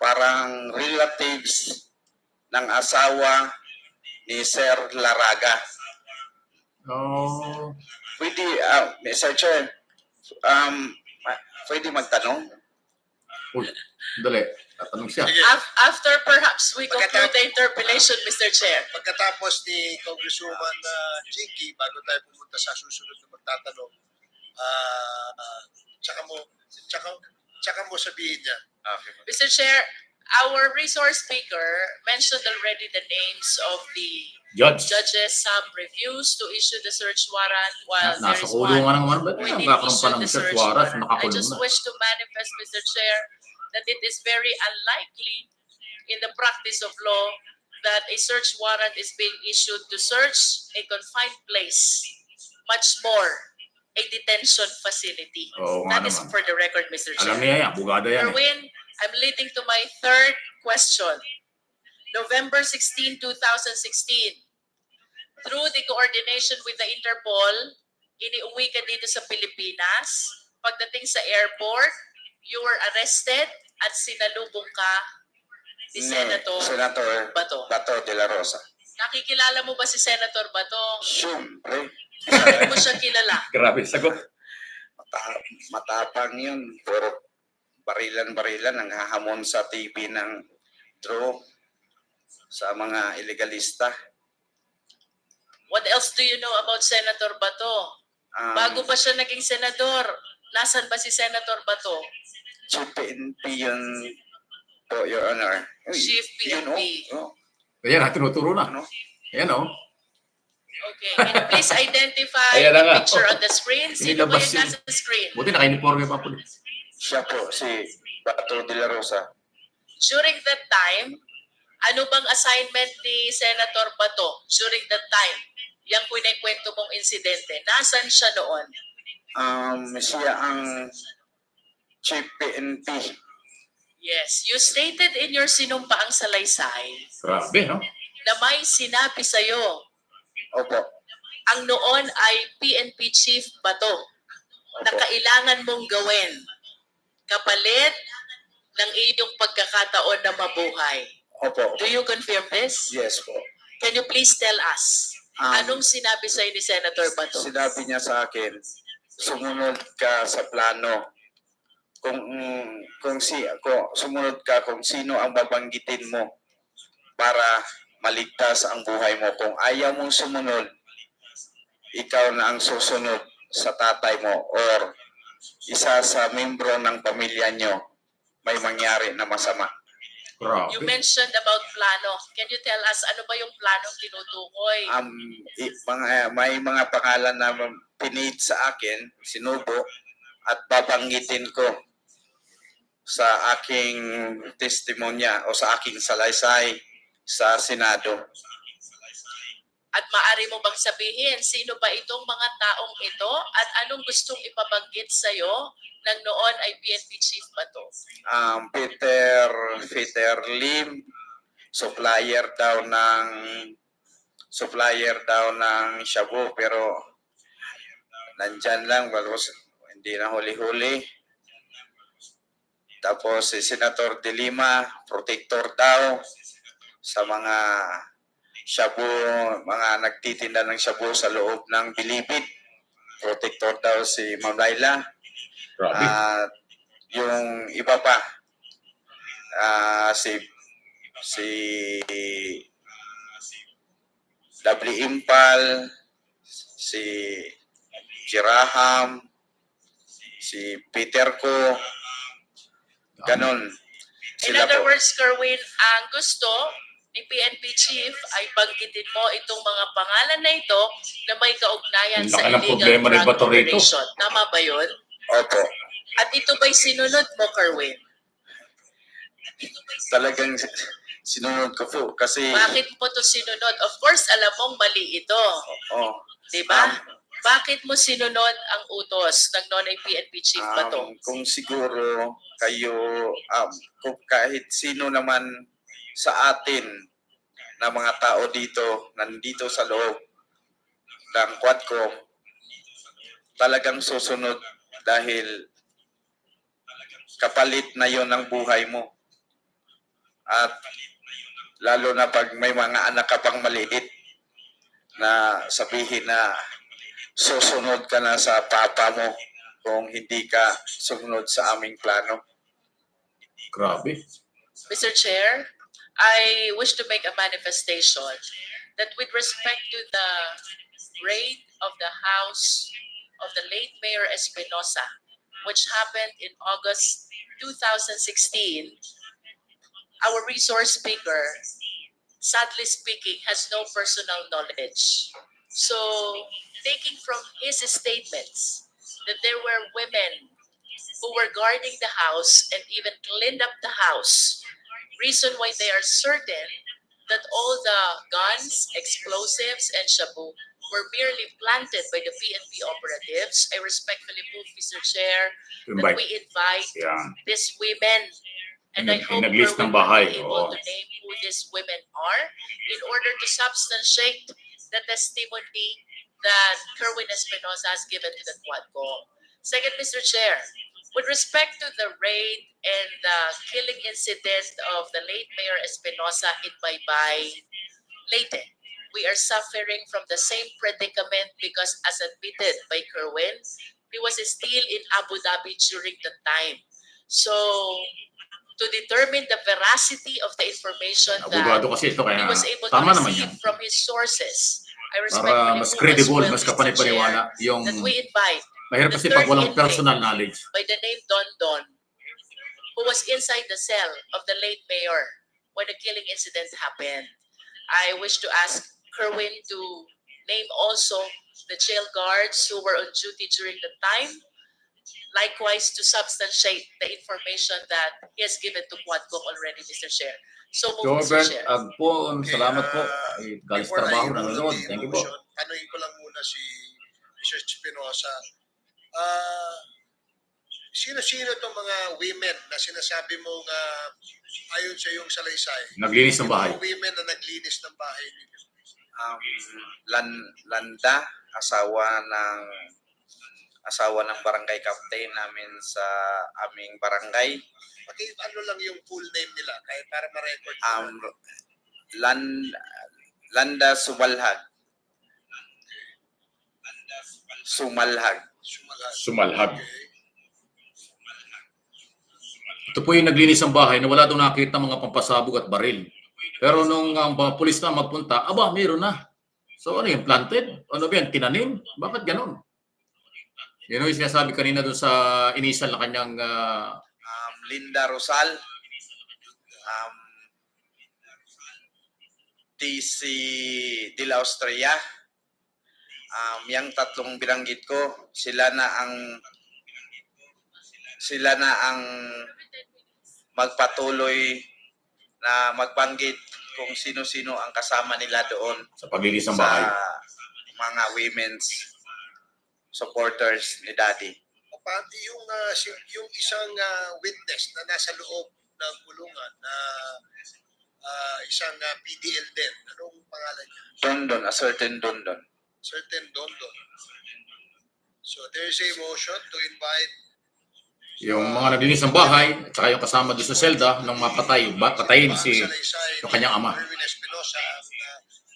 parang relatives ng asawa ni Sir Laraga. Oh. Pwede, Mr. Chair, pwede magtanong? Uy, dali. Tatanong siya. After perhaps we conclude the interpellation, Mr. Chair. Pagkatapos ni Congresswoman Jinky, bago tayo pumunta sa susunod na magtatanong, tsaka mo sabihin niya. Okay. Mr. Chair, our resource speaker mentioned already the names of the judges. Some refused to issue the search warrant while there Nasa is kulungan one naman. Ba't who nagkakaroon did pa issue ng the search search warrant? warrant. I Nakakulong just na. wish to manifest, Mr. Chair, that it is very unlikely in the practice of law that a search warrant is being issued to search a confined place, much more a detention facility. Oo That nga is naman. for the record, Mr. Chair. Alam niya yan. Bugada yan. Erwin, I'm leading to my third question. November 16, 2016, through the coordination with the Interpol, iniuwi ka dito sa Pilipinas. Pagdating sa airport, you were arrested at sinalubong ka ni Senator Bato. Bato de la Rosa. Nakikilala mo ba si Senator Bato? Siyempre. Saan mo siya kilala? Grabe, sagot. Matapang yun. Puro barilan-barilan ang hahamon sa TV ng draw sa mga illegalista. What else do you know about Senator Bato? Bago pa siya naging senador, nasan ba si Senator Bato? Chief PNP yun po, Your Honor. Chief PNP. Ayan, tinuturo na. Ayan, o. Okay. Can you please identify Ayan the na nga. picture on the screen? Sino ba yung nasa screen? Buti naka-uniforme pa po. Siya po, si Bato de la Rosa. During that time, ano bang assignment ni Senator Bato during that time? Yang kwento mong insidente. Nasaan siya noon? Siya ang Chief PNP. Yes. You stated in your sinumpaang salaysay Grabe, no? na may sinabi sa'yo. Opo. Ang noon ay PNP Chief Bato na kailangan mong gawin kapalit ng iyong pagkakataon na mabuhay. Opo. Do you confirm this? Yes po. Can you please tell us, anong sinabi sa'yo ni Senator Bato? Sinabi niya sa akin, sumunod ka sa plano. Kung sumunod ka kung sino ang babanggitin mo para maligtas ang buhay mo. Kung ayaw mong sumunod, ikaw na ang susunod sa tatay mo or isa sa membro ng pamilya nyo may mangyari na masama. You mentioned about plano. Can you tell us ano ba yung planong tinutukoy? May mga pangalan na pinid sa akin, sinubo, at babanggitin ko sa aking testimonya o sa aking salaysay sa Senado. At maaari mo bang sabihin, sino ba itong mga taong ito at anong gustong ipabanggit sa'yo nang noon ay PNP Chief Bato? Peter Lim, supplier daw ng shabu, pero nandyan lang, hindi na huli-huli. Tapos si Senator De Lima, protector daw sa mga shabu, mga nagtitinda ng shabu sa loob ng Bilibid. Protector daw si Ma'am Laila. At yung iba pa, si W. Impal, si Jiraham, si Peter Ko, ganon. In other words, Kerwin, ang gusto ni PNP Chief ay banggitin mo itong mga pangalan na ito na may kaugnayan sa illegal drug operation. Tama ba yun? Opo. At ito ba'y sinunod mo, Kerwin? Talagang Sinunod ko po kasi... Bakit mo to sinunod? Of course, alam mong mali ito. Oo. Diba? Bakit mo sinunod ang utos ng Nonoy PNP Chief Bato? Kung siguro kayo, kung kahit sino naman sa atin na mga tao dito, nandito sa loob ng Quadcom, talagang susunod dahil kapalit na yon ng buhay mo. At lalo na pag may mga anak ka pang maliit na sabihin na susunod ka na sa papa mo kung hindi ka sumunod sa aming plano. Grabe. Mr. Chair, I wish to make a manifestation that with respect to the raid of the house of the late Mayor Espinosa, which happened in August 2016, our resource speaker, sadly speaking, has no personal knowledge. So, taking from his statements that there were women who were guarding the house and even cleaned up the house, reason why they are certain that all the guns, explosives, and shabu were merely planted by the PNP operatives, I respectfully move, Mr. Chair, that we invite these women, and I hope we will be able to name who these women are in order to substantiate the testimony that Kerwin Espinosa has given to the Quadcom. Second, Mr. Chair, with respect to the raid and the killing incident of the late Mayor Espinosa in Baybay, Leyte, we are suffering from the same predicament because, as admitted by Kerwin, he was still in Abu Dhabi during the time. So, to determine the veracity of the information that he was able to receive from his sources, I respectfully mas credible, move mas as well, kapanipaniwala yung that we invite mahirap kasi pag walang personal knowledge. by the name Don Don, who was inside the cell of the late mayor when the killing incident happened. I wish to ask Kerwin to name also the jail guards who were on duty during the time, likewise to substantiate the information that he has given to Quadcom already, Mr. Chair. So, Mr. Robert Chair. Agpon, salamat po. Galis trabaho, nanonood. Thank you po. Tanungin ko lang muna si Mr. Espinosa. Sino-sino itong mga women na sinasabi mong ayon sa iyong salaysay? Naglinis ng bahay. Yung mga women na naglinis ng bahay ninyo. Landa, asawa ng barangay captain namin sa aming barangay. Ano lang yung full name nila kaya para ma-record. Landa Sumalhag. Sumalhag. Ito po yung naglinis ng bahay na wala doon nakita mga pampasabog at baril. Pero nung mga pulis na magpunta, mayroon na. So ano yung planted? Ano ba yan? Tinanim? Bakit ganon? Yun yung sinasabi kanina doon sa initial na kanyang... Linda Rosal, TC de la Austria, yung tatlong binanggit ko, sila na ang magpatuloy na magbanggit kung sino-sino ang kasama nila doon sa paglilis ng bahay. Sa mga women's supporters ni Daddy. Yung isang witness na nasa loob ng kulungan na isang PDL din. Anong pangalan niya? Dondon, a certain Dondon. Certain Dondon. So there is a motion to invite yung mga naglinis ng bahay at saka yung kasama doon sa selda nung patayin si yung kanyang ama.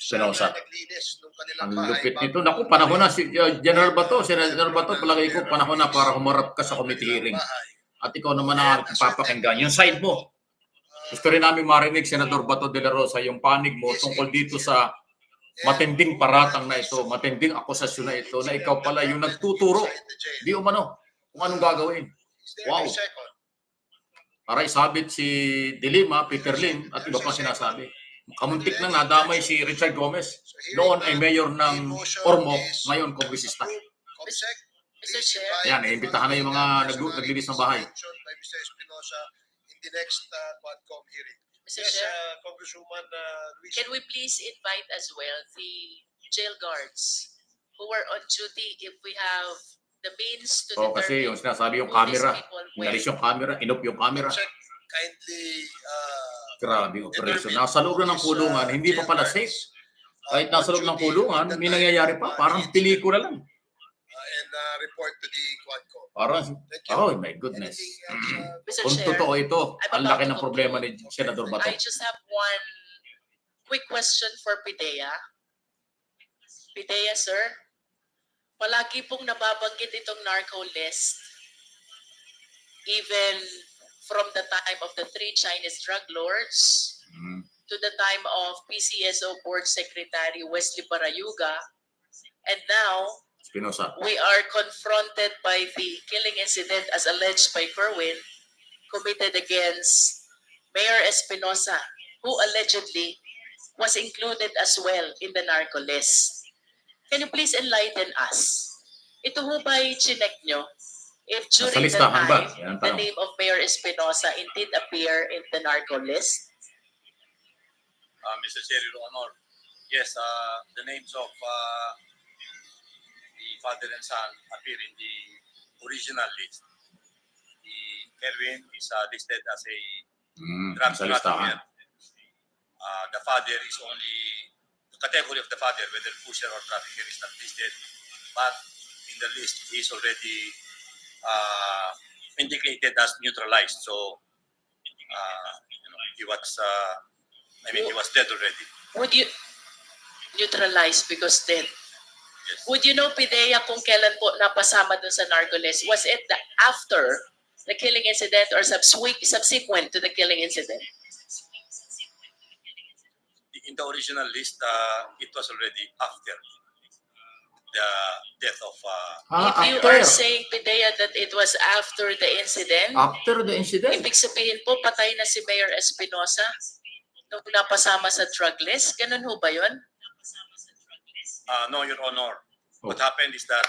Espinosa. Ang lupit nito. Naku, panahon na si General Bato. General Bato, palagay ko, panahon na para humarap ka sa committee hearing. At ikaw naman ang papakinggan. Yung side mo. Gusto rin namin marinig, Senador Bato de la Rosa, yung panig mo tungkol dito sa matinding paratang na ito, matinding akusasyon na ito, na ikaw pala yung nagtuturo. Di umano kung anong gagawin. Wow. Para isabit si Dilima, Peter Lim, at iba pa sinasabi. Kamuntik na nadamay si Richard Gomez. Noon ay mayor ng Ormoc, ngayon kongresista. Mr. Chair. Yan, iimbitahan na yung mga naglinis ng bahay. by Mr. Espinosa in the next Quadcom hearing. Mr. Yes, Chair, Congresswoman Luis. can we please invite as well the jail guards who were on duty if we have the means to Oh, kasi determine yung sinasabi yung who these camera, people were. inalis yung camera, inop yung camera. Check kindly Grabe yung operation. determine Nasa loob na ng these, kulungan, hindi pa jail pala guards, safe. Kahit nasa loob ng on duty kulungan, at may the nangyayari time pa. of Parang the pelikula lang. and report to the Quadcom. Parang, Thank you. oh my goodness. Anything else, Mr. Kung Chair, totoo ito, I'm ang about laki to ng problema conclude. ni Senador Bato. I just have one quick question for Pidea. Pidea, sir, palagi pong nababanggit itong narco list even from the time of the 3 Chinese drug lords to the time of PCSO Board Secretary Wesley Barayuga, and now Espinosa. we are confronted by the killing incident as alleged by Kerwin committed against Mayor Espinosa, who allegedly was included as well in the narco list. Can you please enlighten us? Ito ho ba'y chinek nyo? If during the listahan ba? time, Yan ang the tanong. name of Mayor Espinosa indeed appear in the narco list? Mr. Chair, Your Honor, yes, the names of the father and son appear in the original list. The Kerwin is listed as a drug sa listahan. trafficker. The father is only, the category of the father, whether pusher or trafficker, is not listed, but in the list he is already indicated as neutralized. So, he was, he was dead already. Would you neutralize because dead? Yes. Would you know, Pidea, kung kailan po napasama dun sa narco list? Was it after the killing incident or subsequent to the killing incident? In the original list, it was already after the death of... If you are saying, Pidea, that it was after the incident, After the incident? ibig sabihin po, patay na si Mayor Espinosa nung napasama sa drug list? Ganun ho ba yun? No, Your Honor. What happened is that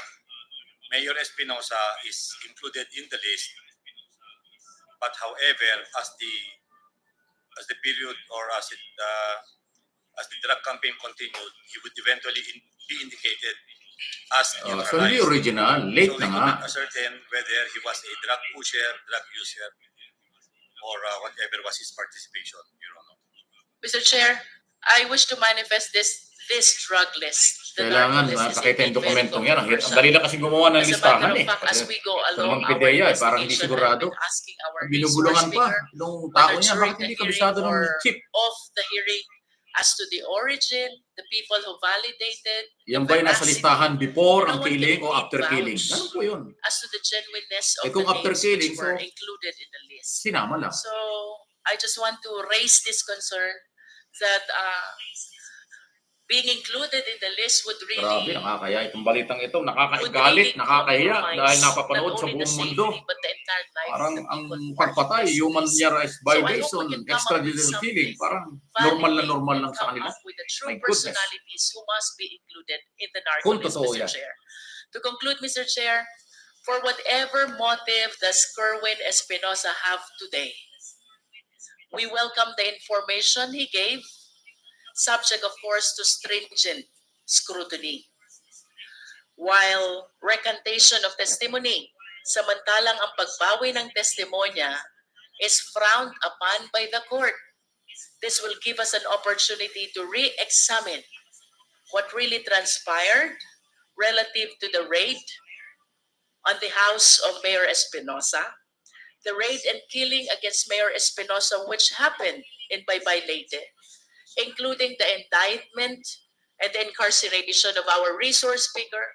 Mayor Espinosa is included in the list, but however, as the period or as the drug campaign continued, he would eventually be indicated as neutralized. So hindi original, late So na we nga. couldn't ascertain whether he was a drug pusher, drug user, or whatever was his participation, Your Honor. Mr. Chair, I wish to manifest this drug list. The Kailangan narco list is makita yung indeed very dokumentong yan. Ang controversial. dali lang kasi gumawa ng As a listahan matter of eh. fact, as we go along Parang our Pidea eh, parang hindi investigation, sigurado. I've been asking our Ang binubulungan resource pa speaker, nung tao whether niya, during bakit the hindi hearing kabisado ng or chip? off the hearing, as to the origin, the people who validated, Yan ba'y nasa listahan before ang no one killing can o after vouch killing? Ganun po yun. as to the genuineness Eh of kung the after names killing, which were so included in the list. sinama lang. So I just want to raise this concern that being included in the list would Grabe, really nakakaya itong balitang ito. Nakakagalit, nakakahiya dahil napapanood sa buong mundo. Parang ang pagpatay, human rights violation, extrajudicial killing, parang normal lang sa kanila. with the true My goodness. personalities who must be included in the Kung narco list, totoo Mr. yan. Chair. To conclude, Mr. Chair, for whatever motive does Kerwin Espinosa have today, we welcome the information he gave, subject of course to stringent scrutiny. While recantation of testimony, samantalang ang pagbawi ng testimonya is frowned upon by the court. This will give us an opportunity to re-examine what really transpired relative to the raid on the house of Mayor Espinosa, the raid and killing against Mayor Espinosa which happened in Baybay Leyte, including the indictment and the incarceration of our resource speaker,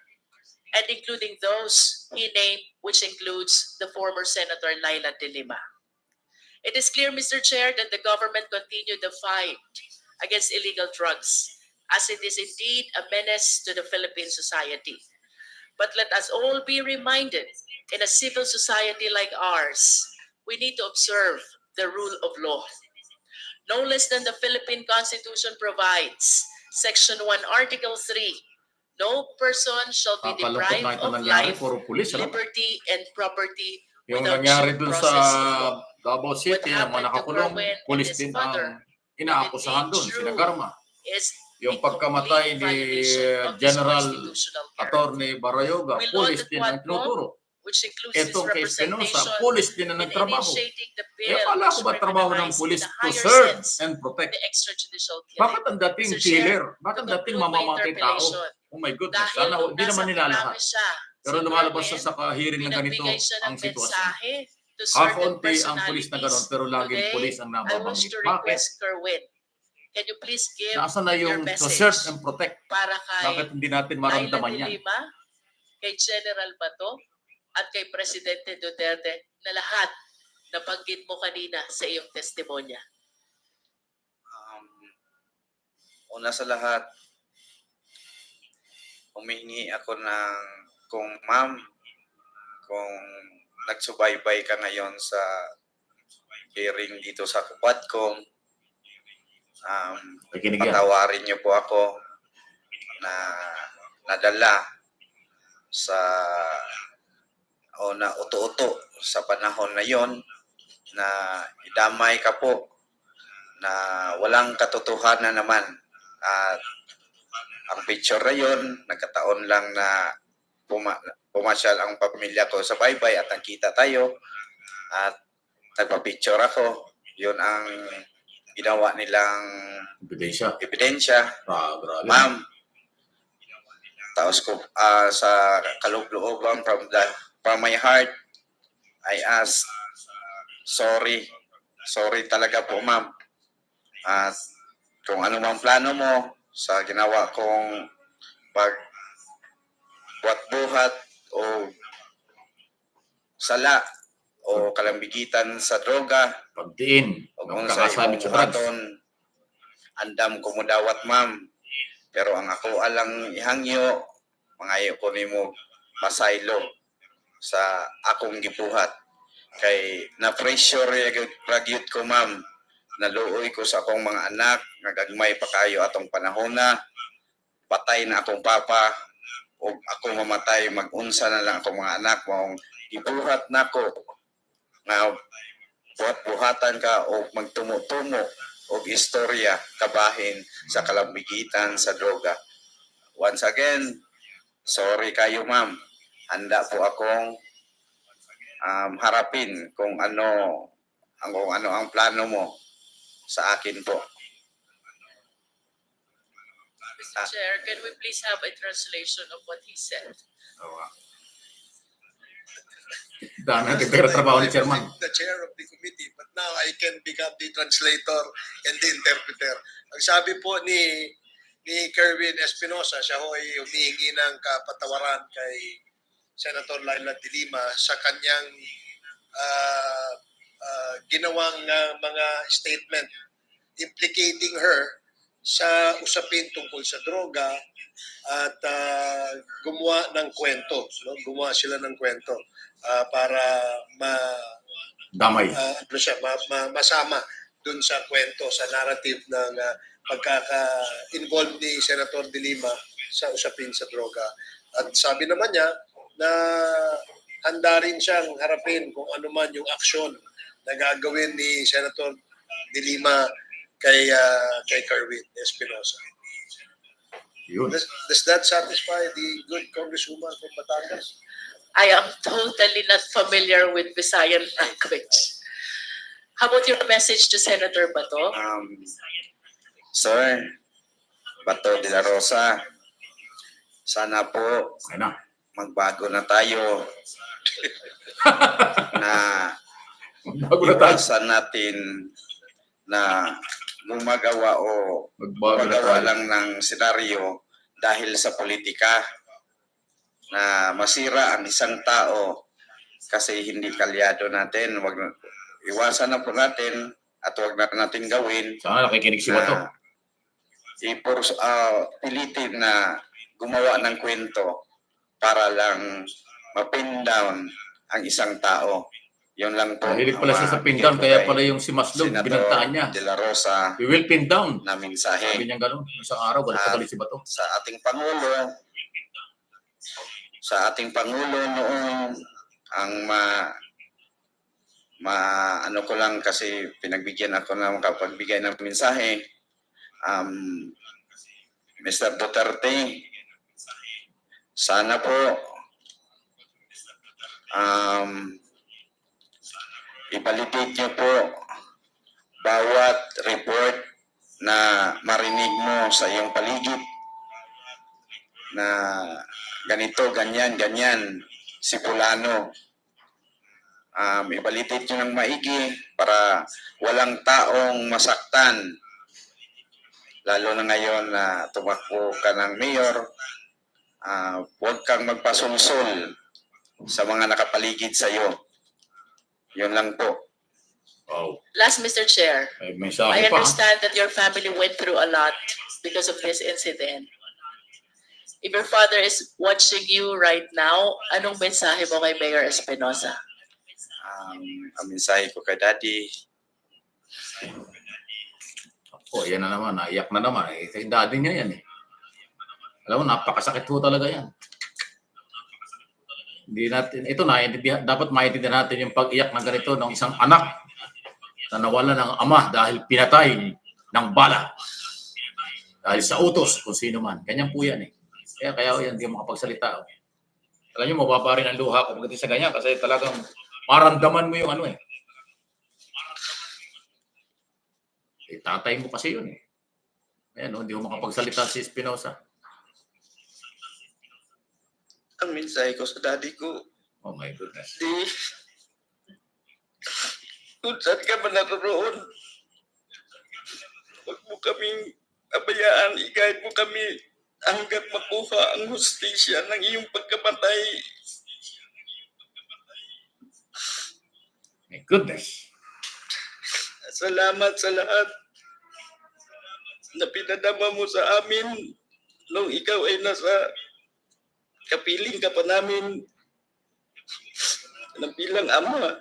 and including those he named, which includes the former Senator Laila De Lima. It is clear, Mr. Chair, that the government continued the fight against illegal drugs, as it is indeed a menace to the Philippine society. But let us all be reminded, in a civil society like ours, we need to observe the rule of law. No less than the Philippine Constitution provides, Section 1, Article 3, no person shall be deprived of life, liberty, and property Yung without nangyari due dun sa process of law. Davao City, yung mga happened to nakakulong, Kerwin and pulis his din mother, ang inaakusahan if dun, indeed sina true, Garma. is Yung a pagkamatay complete ni violation of this General constitutional character. Attorney Barayoga, We know pulis that din ang Quadcom, tinuturo. which includes his Etong kay Espinosa, representation pulis din ang in nagtrabaho. initiating the Eh, bill akala which ko ba trabaho ng criminalized pulis in a to higher serve sense and protect? the extrajudicial killing. Bakit ang dating Mr. Chair, killer? Bakit to ang dating conclude my mamamatay tao? interpellation, Oh my goodness, dahil sana nung hindi nasa naman nila lahat. Pilamis siya, Pero si lumalabas Kerwin, sa hearing na ganito pinagbigay siya ang ng sitwasyon. mensahe to certain Kaunti ang pulis na personalities. gano'n, pero laging Today, pulis ang I wish nababanggit. to Bakit? request Kerwin, can you please give Nasaan na your yung to message serve and protect? para kay Bakit hindi natin maramdaman Laila yan? de Lima, kay General Bato, at kay Presidente Duterte na lahat nabanggit mo kanina sa iyong testimonya? Una sa lahat, humingi ako ng kung ma'am, kung nagsubaybay ka ngayon sa hearing dito sa Quadcom, patawarin niyo po ako na nadala sa o na uto-uto sa panahon na yon na idamay ka po na walang katotohanan naman. At ang picture na yon, nagkataon lang na pumasyal ang pamilya ko sa baybay at nakita tayo at nagpa-picture ako. Yun ang ginawa nilang ebidensya. Ma'am, taos ko sa kaloob-looban from my heart, I ask, sorry talaga po ma'am. At kung ano mang plano mo sa ginawa kong buhat o sala o kalambigitan sa droga, pagdiin, o kung sa imong buhaton, andam ko mo dawat ma'am. Pero ang ako alang ihangyo, mangayo ko nimo masaylo sa akong gibuhat. Kay na-pressure ragyut ko ma'am, naluoy ko sa akong mga anak, nagagmay pa kayo atong panahon na, patay na akong papa, o ako mamatay, mag-unsa na lang akong mga anak, maong gibuhat na ko, na buhat-buhatan ka o magtumo-tumo o istorya kabahin sa kalambigitan sa droga. Once again, sorry kayo ma'am. Handa po akong harapin kung ano ang plano mo sa akin po. Mr. Chair, can we please have a translation of what he said? Dami ang trabaho ni Chairman. The chair of the committee, but now I can become the translator and the interpreter. Ang sabi po ni Kerwin Espinosa, siya ho ay humihingi ng kapatawaran kay Senator Laila de Lima sa kanyang ginawang mga statement implicating her sa usapin tungkol sa droga at gumawa ng kwento. No? Gumawa sila ng kwento para masama dun sa kwento, sa narrative ng pagkaka-involved ni Senator de Lima sa usapin sa droga. At sabi naman niya na handa rin siyang harapin kung ano man yung aksyon na gagawin ni Senator de Lima kay Kerwin Espinosa. Does that satisfy the good Congresswoman from Batangas? I am totally not familiar with Visayan language. How about your message to Senator Bato? Sir, Bato de la Rosa, sana po magbago na tayo na iwasan natin na gumagawa lang ng senaryo dahil sa politika na masira ang isang tao kasi hindi kalyado natin. Iwasan na po natin at huwag na natin gawin. Sana nakikinig si Bato. Pilitin na gumawa ng kwento para lang mapin down ang isang tao. Yun lang po. Mahilig pala siya sa pin down, kaya pala yung si Maslog, binantaan niya. De la Rosa, we will pin down. Na mensahe. Sabi niya gano'n, isang araw, galit si Bato. Sa ating Pangulo noong ang Ano ko lang kasi pinagbigyan ako na makapagbigay ng mensahe. Mr. Duterte, sana po i-validate niyo po bawat report na marinig mo sa iyong paligid na ganito, ganyan, ganyan, si Fulano. I-validate nyo ng maigi para walang taong masaktan. Lalo na ngayon na tumakbo ka ng mayor, huwag kang magpasulsul sa mga nakapaligid sa iyo. Yun lang po. Last, Mr. Chair, I understand that your family went through a lot because of this incident. If your father is watching you right now, anong mensahe mo kay Mayor Espinosa? Ang mensahe ko kay Daddy. Yan na naman, naiyak na naman. Kay Daddy niya yan eh. Alam mo, napakasakit po talaga yan. Hindi natin, ito na, dapat maintindihan natin yung pag-iyak ng ganito ng isang anak na nawala ng ama dahil pinatay ng bala. Dahil sa utos, kung sino man. Ganyan po yan eh. Kaya yan, hindi makapagsalita. Alam nyo, mababa rin ang luha ko pagdating sa ganyan kasi talagang maramdaman mo yung ano eh. Tatay mo kasi yun eh. Ayan, hindi mo makapagsalita si Espinosa. Ang mensahe ko sa daddy ko. Oh my goodness. Kung saan ka man naroon, huwag mo kaming abayaan, i-guide mo kami hanggat makuha ang hustisya ng iyong pagkamatay. My goodness. Salamat sa lahat na pinadama mo sa amin nung ikaw ay nasa kapiling ka pa namin ng bilang ama.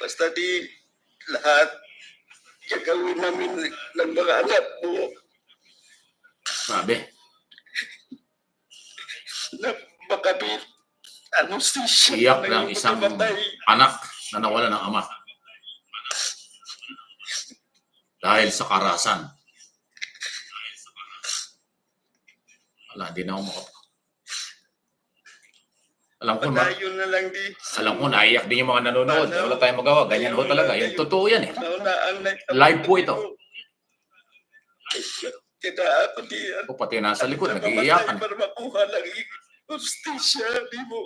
Basta di lahat gagawin namin ng mga anak mo. Sabi. Na makabit anesthesia. Iyak ng isang anak na nawala ng ama. Dahil sa karahasan. Wala, di na ako Alam ko, naiyak din yung mga nanonood. Wala tayong magawa. Ganyan ho talaga. Yung totoo yan eh. Live po ito. O pati nasa likod, nag-iiyakan. Para makuha lang hustisya, di mo.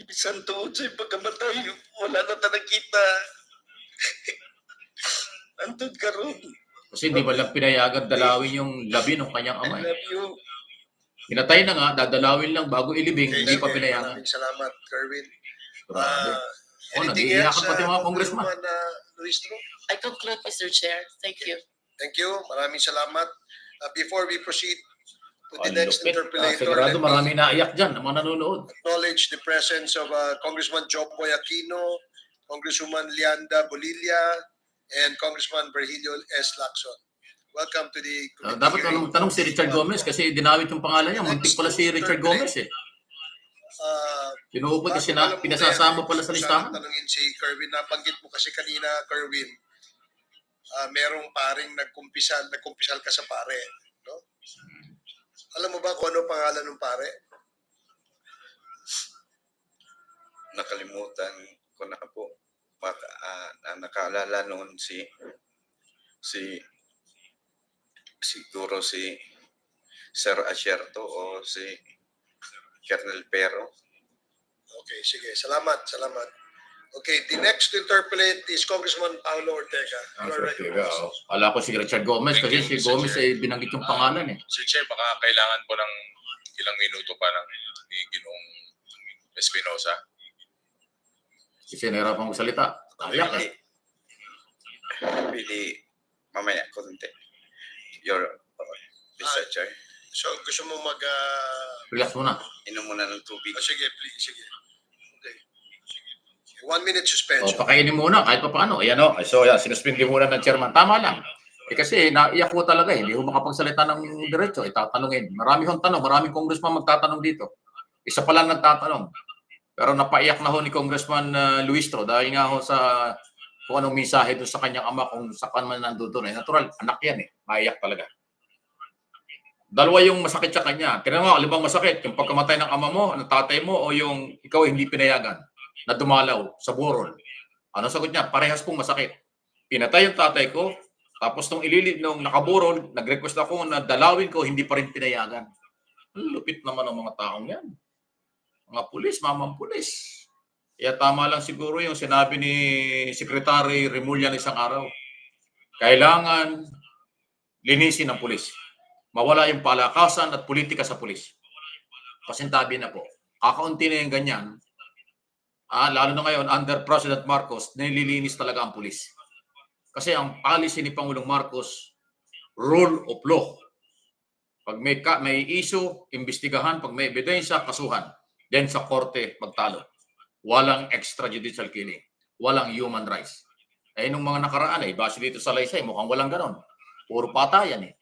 Bisan tuod sa'yo pagkamatay, wala na talagang kita. Antod ka ron. Kasi hindi ba lang pinayagan dalawin yung labi ng kanyang ama. Pinatay na nga, dadalawin lang bago ilibing, hindi pa pinayagan. Maraming salamat, Kerwin. Nag-iiyakan pati mga congressman. I conclude, Mr. Chair. Thank you. Thank you. Maraming salamat. Before we proceed to the next interpellator, sigurado marami naiyak dyan na mga nanonood. Acknowledge the presence of Congressman Jopoy Aquino, Congresswoman Lianda Bolilla, and Congressman Virgilio S. Lacson. Welcome to the dapat tanong si Richard Gomez kasi dinawit yung pangalan niya. Muntik pala si Richard Gomez eh. Pinuupot kasi pinasasama pala sa listahan. Tanungin si Kerwin, nabanggit mo kasi kanina, Kerwin, merong paring nagkumpisal ka sa pare. No? Alam mo ba kung ano pangalan ng pare? Nakalimutan ko na po. Nakaalala noon siguro si Sir Asierto o si Colonel Pero. Okay, sige. Salamat. Okay, the next to interpolate is Congressman Paulo Ortega. Ala ko si Richard Gomez kasi si Gomez ay binanggit yung pangalan eh. Sir Chair, baka kailangan po ng ilang minuto pa ng Ginoong Espinosa. Kasi nahirapan magsalita. Ayak eh. Pili, mamaya, konti. Mr. Chair. So, gusto mo relax muna. Inom muna ng tubig. Sige, please. Sige. Okay. 1 minute O, suspension. pakainin muna kahit pa paano. Ayan o. So, yan, sinuspindi muna ng chairman. Tama lang. Kasi naiyak ko talaga eh. Hindi ko makapagsalita ng diretso. Itatanungin. Marami hong tanong. Maraming congressman magtatanong dito. Isa pa lang nagtatanong. Pero napaiyak na ho ni Congressman Luistro dahil nga ho sa kung anong mensahe doon sa kanyang ama kung sa man nandun doon. Natural, anak yan eh. Maiyak talaga. Dalawa yung masakit sa kanya. Tignan mo, alibang masakit? Yung pagkamatay ng ama mo, ng tatay mo, o yung ikaw hindi pinayagan na dumalaw sa burol. Ano sagot niya? Parehas pong masakit. Pinatay yung tatay ko, tapos nung nung nakaburol, nag-request ako na dalawin ko, hindi pa rin pinayagan. Lupit naman ng mga taong yan. Mga pulis, mamang pulis. Kaya tama lang siguro yung sinabi ni Secretary Remulla isang araw. Kailangan linisin ng pulis. Mawala yung palakasan at politika sa pulis. Pasintabi na po. Kakaunti na yung ganyan. Lalo na ngayon, under President Marcos, nililinis talaga ang pulis. Kasi ang policy ni Pangulong Marcos, rule of law. Pag may issue, imbestigahan. Pag may ebidensya, kasuhan. Then sa korte, magtalo. Walang extrajudicial killing. Walang human rights. Nung mga nakaraan, base dito sa Laysay, mukhang walang ganon. Puro patayan eh.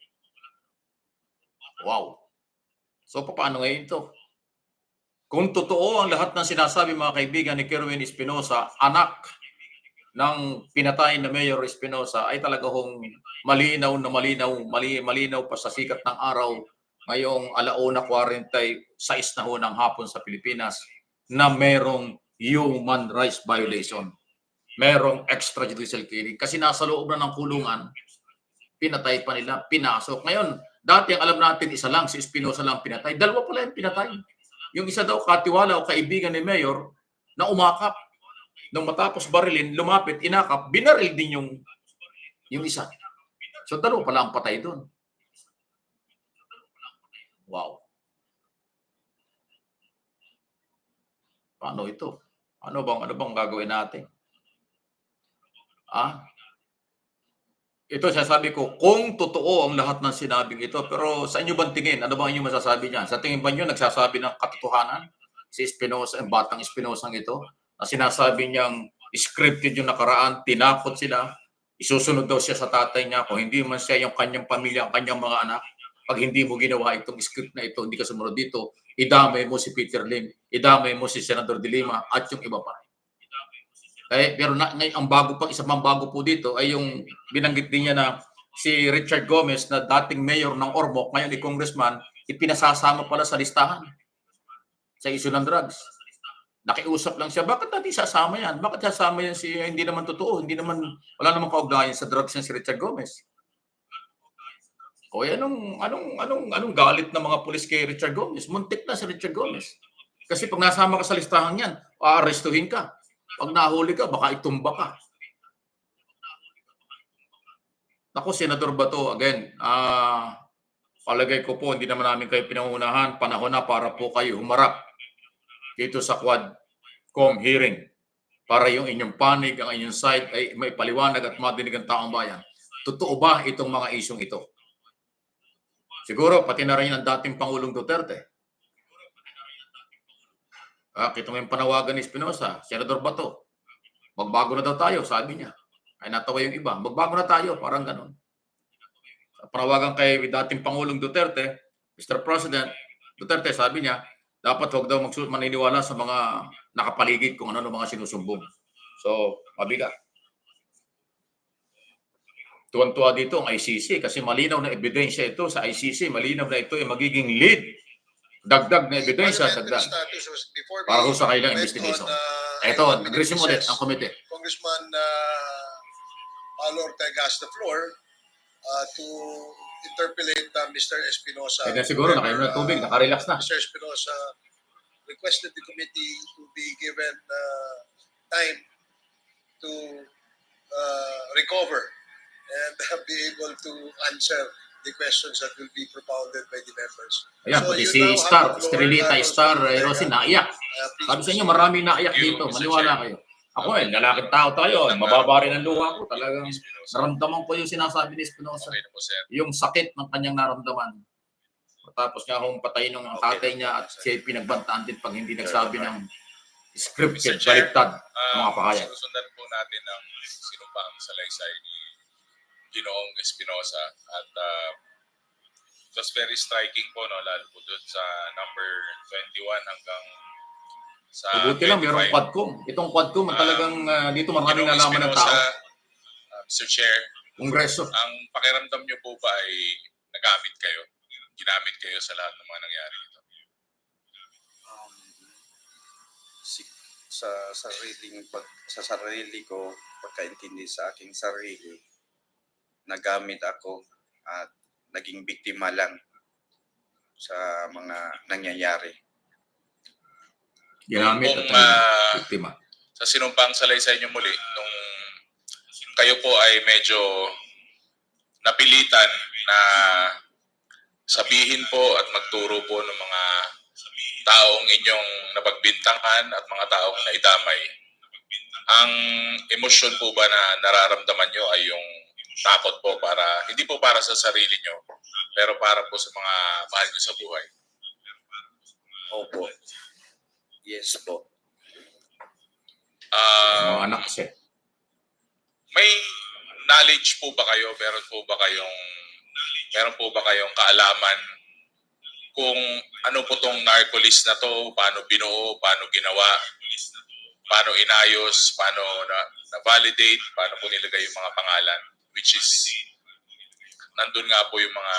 Wow. So, paano ngayon ito? Kung totoo ang lahat ng sinasabi mga kaibigan ni Kerwin Espinosa, anak ng pinatay na Mayor Espinosa, ay talaga hong malinaw pa sa sikat ng araw ngayong 1:46 na ho ng hapon sa Pilipinas na merong human rights violation. Merong extrajudicial killing. Kasi nasa loob na ng kulungan, pinatay pa nila, pinasok. Ngayon, dati ang alam natin isa lang, si Espinosa lang pinatay. Dalawa pala yung pinatay. Yung isa daw katiwala o kaibigan ni Mayor na umakap. Nung matapos barilin, lumapit, inakap, binaril din yung isa. So dalawa pala ang patay doon. Wow. Paano ito? Ano bang gagawin natin? Ito sasabi ko, kung totoo ang lahat ng sinabing ito, pero sa inyo bang tingin? Ano bang inyong masasabi niyan? Sa tingin ba niyo nagsasabi ng katotohanan? Si Espinosa, ang batang Espinosa ito, na sinasabi niyang scripted yung nakaraan, tinakot sila, isusunod daw siya sa tatay niya, kung hindi man siya yung kanyang pamilya, ang kanyang mga anak, pag hindi mo ginawa itong script na ito, hindi ka sumunod dito, idamay mo si Peter Lim, idamay mo si Senador De Lima, at yung iba pa. Pero ang isa pang bago po dito ay yung binanggit din niya na si Richard Gomez na dating mayor ng Ormoc, ngayon ay congressman, ipinasasama pala sa listahan sa issue ng drugs. Nakiusap lang siya, bakit natin sasama yan? Bakit sasama yan hindi naman totoo, wala namang kaugnayan sa drugs yan si Richard Gomez. O anong galit ng mga pulis kay Richard Gomez? Muntik na si Richard Gomez. Kasi pag nasama ka sa listahan yan, aarestuhin ka. Pag nahuli ka, baka itumba ka. Ako, Senador Bato, again, palagay ko po, hindi naman namin kayo pinangunahan. Panahon na para po kayo humarap dito sa Quadcom hearing para yung inyong panig, ang inyong side ay may paliwanag at madinig ang taong bayan. Totoo ba itong mga isyong ito? Siguro, pati na rin ang dating Pangulong Duterte. Kita mo yung panawagan ni Espinosa, Senador Bato, magbago na daw tayo, sabi niya. Ay natawa yung iba, magbago na tayo, parang ganun. Panawagan kay dating Pangulong Duterte, Mr. President Duterte, sabi niya, dapat huwag daw maniniwala sa mga nakapaligid kung ano mga sinusumbong. So, mabigat. Tuwan-tuwa dito ang ICC kasi malinaw na ebidensya ito sa ICC, malinaw na ito ay magiging lead. Dagdag na ebidensya, dagdag. Para sa kailang investigation. Ito, nag-resume ulit ang komite. Congressman Paulo Ortega has the floor to interpellate Mr. Espinosa. Kaya siguro, nakainom na tubig, nakarelax na. Mr. Espinosa requested the committee to be given time to recover and be able to answer the questions that will be propounded by the members. Ayan, pati si Star, Estrelita, Star, Rosie, naiyak. Sabi sa inyo, maraming naiyak dito. Maniwala kayo. Ako lalakit tao tayo. Mababa rin ang luha ko. Talagang naramdaman ko yung sinasabi ni Espinosa. Yung sakit ng kanyang naramdaman. Tapos nga akong patayin ng tatay niya at siya pinagbantaan din pag hindi nagsabi ng Scripted, Mr. Chair, baliktad, mga pahayag. sinusundan po natin ang sinumpang salaysay ni Ginoong Espinosa at it was very striking po, no, lalo po doon sa number 21 hanggang sa Mabuti lang, mayroong 25. Quadcom. Itong Quadcom, talagang dito maraming Ginoong nalaman ng Espinosa, tao. Mr. Chair, Kongreso. ang pakiramdam niyo po ba ay nagamit kayo? Ginamit kayo sa lahat ng mga nangyari ito? Sa sarili ko, pagkaintindi sa aking sarili, nagamit ako at naging biktima lang sa mga nangyayari. Ginamit Kung at biktima. sa sinumpang salaysay niyo muli, nung kayo po ay medyo napilitan na sabihin po at magturo po ng mga taong inyong napagbintangan at mga taong naidamay, ang emosyon po ba na nararamdaman nyo ay yung takot po para, hindi po para sa sarili nyo, pero para po sa mga mahal nyo sa buhay? Opo. Yes po. Mga anak kasi. May knowledge po ba kayo? Meron po ba kayong kaalaman kung ano po tong narcolist na to, paano binuo, paano ginawa, paano inayos, paano na-validate, paano po nilagay yung mga pangalan, which is nandun nga po yung mga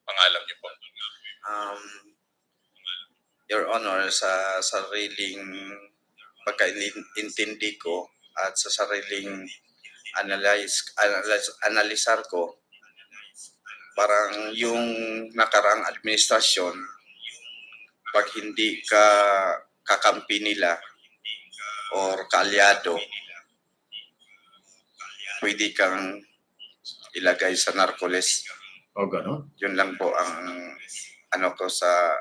pangalan niyo po. Your Honor, sa sariling pagkaintindi ko at sa sariling analisar ko, parang yung nakarang administrasyon, pag hindi ka kakampi nila or kaalyado, pwede kang ilagay sa narcoles. Gano'n? Yun lang po ang ano ko sa...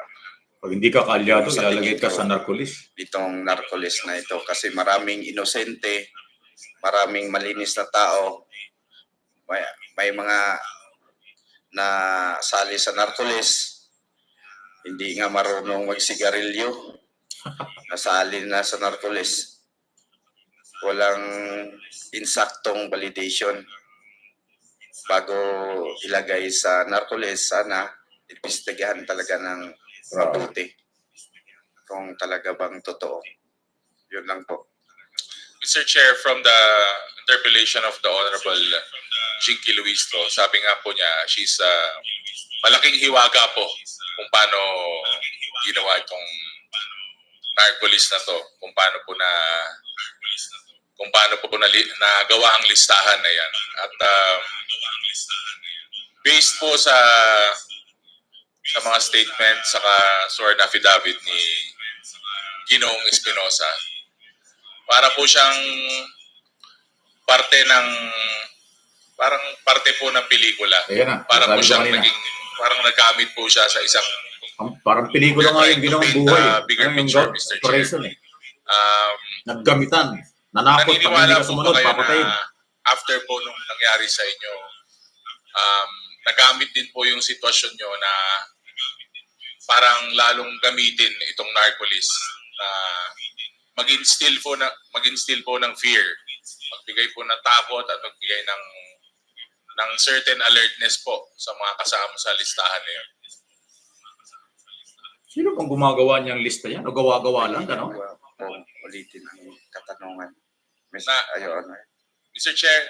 Pag hindi ka kaalyado, ilalagay ka sa narcoles. Itong narcoles na ito kasi maraming inosente, maraming malinis na tao, may mga na sali sa narcoles, hindi nga marunong magsigarilyo, nasali na sa narcoles. Walang insaktong validation. Bago ilagay sa narcoles, sana imbestigahan talaga ng mabuti kung talaga bang totoo. Yun lang po. Mr. Chair, from the interpellation of the Honorable Jinky Luistro, sabi nga po niya, she's malaking hiwaga po kung paano ginawa itong narcolis na to, kung paano po nagawa ang listahan na yan. At based po sa mga statement saka sworn affidavit ni Ginoong Espinosa, para po siyang parte po ng pelikula. Para po siyang parang nagamit po siya sa isang parang pelikula nga yung ginawang buhay. Bigger picture, Mr. Chair. Naggamitan. Nanakot pag hindi ka sumunod, papatayin. After po nung nangyari sa inyo, nagamit din po yung sitwasyon nyo na parang lalong gamitin itong narcolis na mag-instill po ng fear, magbigay po ng takot at magbigay ng certain alertness po sa mga kasama sa listahan na yun. Sino bang gumagawa niyang lista yan? O gawa-gawa lang, gano'n? Ulitin ang katanungan. Mr. Chair,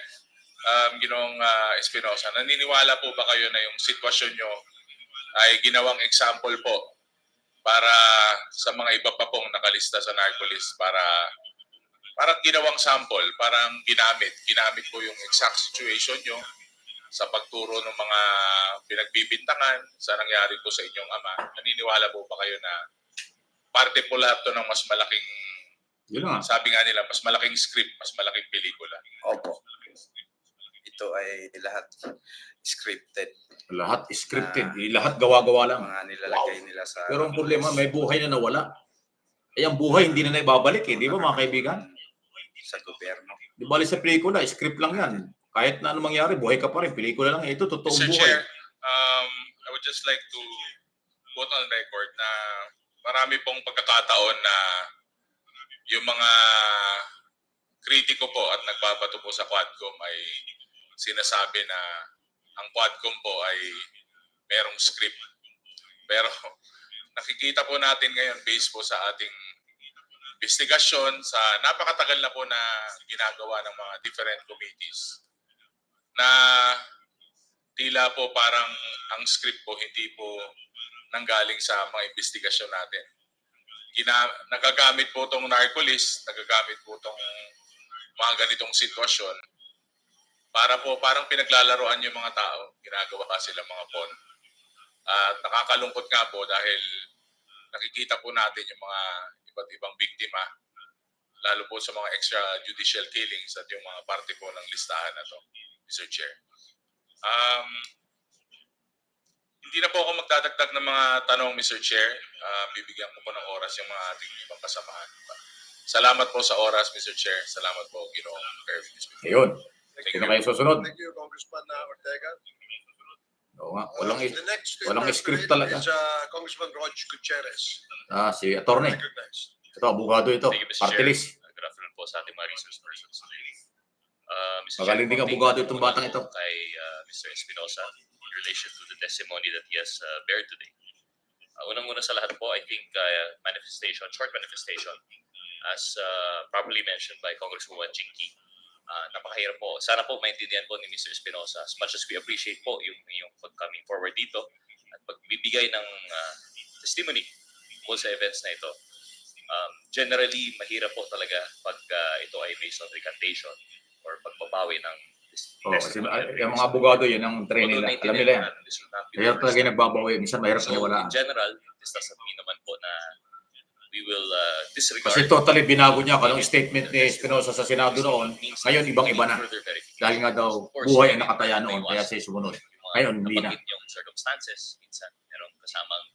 Ginoong Espinosa, naniniwala po ba kayo na yung sitwasyon nyo ay ginawang example po para sa mga iba pa pong nakalista sa narcolis, parang ginawang sample, parang ginamit po yung exact situation nyo sa pagturo ng mga pinagbibintangan sa nangyari po sa inyong ama? Naniniwala po ba kayo na parte po lahat to ng mas malaking, sabi nga nila, mas malaking script, mas malaking pelikula? Opo. Ito ay lahat scripted. Lahat scripted. Lahat gawa-gawa lang. Mga nilalagay nila sa... Pero ang problema, may buhay na nawala. Ang buhay hindi na naibabalik eh. Di ba mga kaibigan? Sa gobyerno. Di bali sa pelikula, script lang yan. Kahit na ano mangyari, buhay ka pa rin. Pelikula lang. Ito, totoong Mr. buhay. Chair, I would just like to put on record na marami pong pagkakataon na yung mga kritiko po at nagbabato po sa Quadcom ay sinasabi na ang Quadcom po ay merong script. Pero nakikita po natin ngayon based po sa ating investigasyon sa napakatagal na po na ginagawa ng mga different committees na tila po parang ang script po hindi po nanggaling sa mga investigasyon natin. Nagagamit po itong narcolist, nagagamit po itong mga ganitong sitwasyon para po parang pinaglalaroan yung mga tao. Ginagawa sila mga pawn. At nakakalungkot nga po dahil nakikita po natin yung mga iba't ibang biktima, lalo po sa mga extrajudicial killings at yung mga parte po ng listahan na to, Mr. Chair. Hindi na po ako magdadagdag ng mga tanong, Mr. Chair. Bibigyan ko po ng oras yung mga ating ibang kasamahan. Salamat po sa oras, Mr. Chair. Salamat po, Ginoong Kirby. Ayun. Sino kayo susunod? Thank you, Congressman Ortega. Oo nga. The next Walang script talaga. is Congressman Rog Gutierrez. Si attorney. Ito, abogado ito. Party list. Good afternoon po sa ating mga resource persons. Magaling ding abogado itong batang ito. Kay Mr. Espinosa in relation to the testimony that he has bared today. Unang-una sa lahat po, I think short manifestation, as properly mentioned by Congresswoman Jinky, napakahirap po. Sana po maintindihan po ni Mr. Espinosa, as much as we appreciate po yung pag-coming forward dito at pagbibigay ng testimony po sa events na ito. Generally, mahirap po talaga pag ito ay based on recantation or pagbabawi ng Kasi yung mga abogado yun ang train nila. Alam nila yan. Mahirap talaga yung nagbabawi. Minsan mahirap na wala. In general, this doesn't mean naman po na we will disregard. Kasi totally binago niya kanong statement ni Espinosa sa Senado noon. Ngayon, ibang-iba na. Dahil nga daw, buhay ang nakataya noon. Kaya siya sumunod. Ngayon, hindi na. Yung circumstances, minsan merong kasamang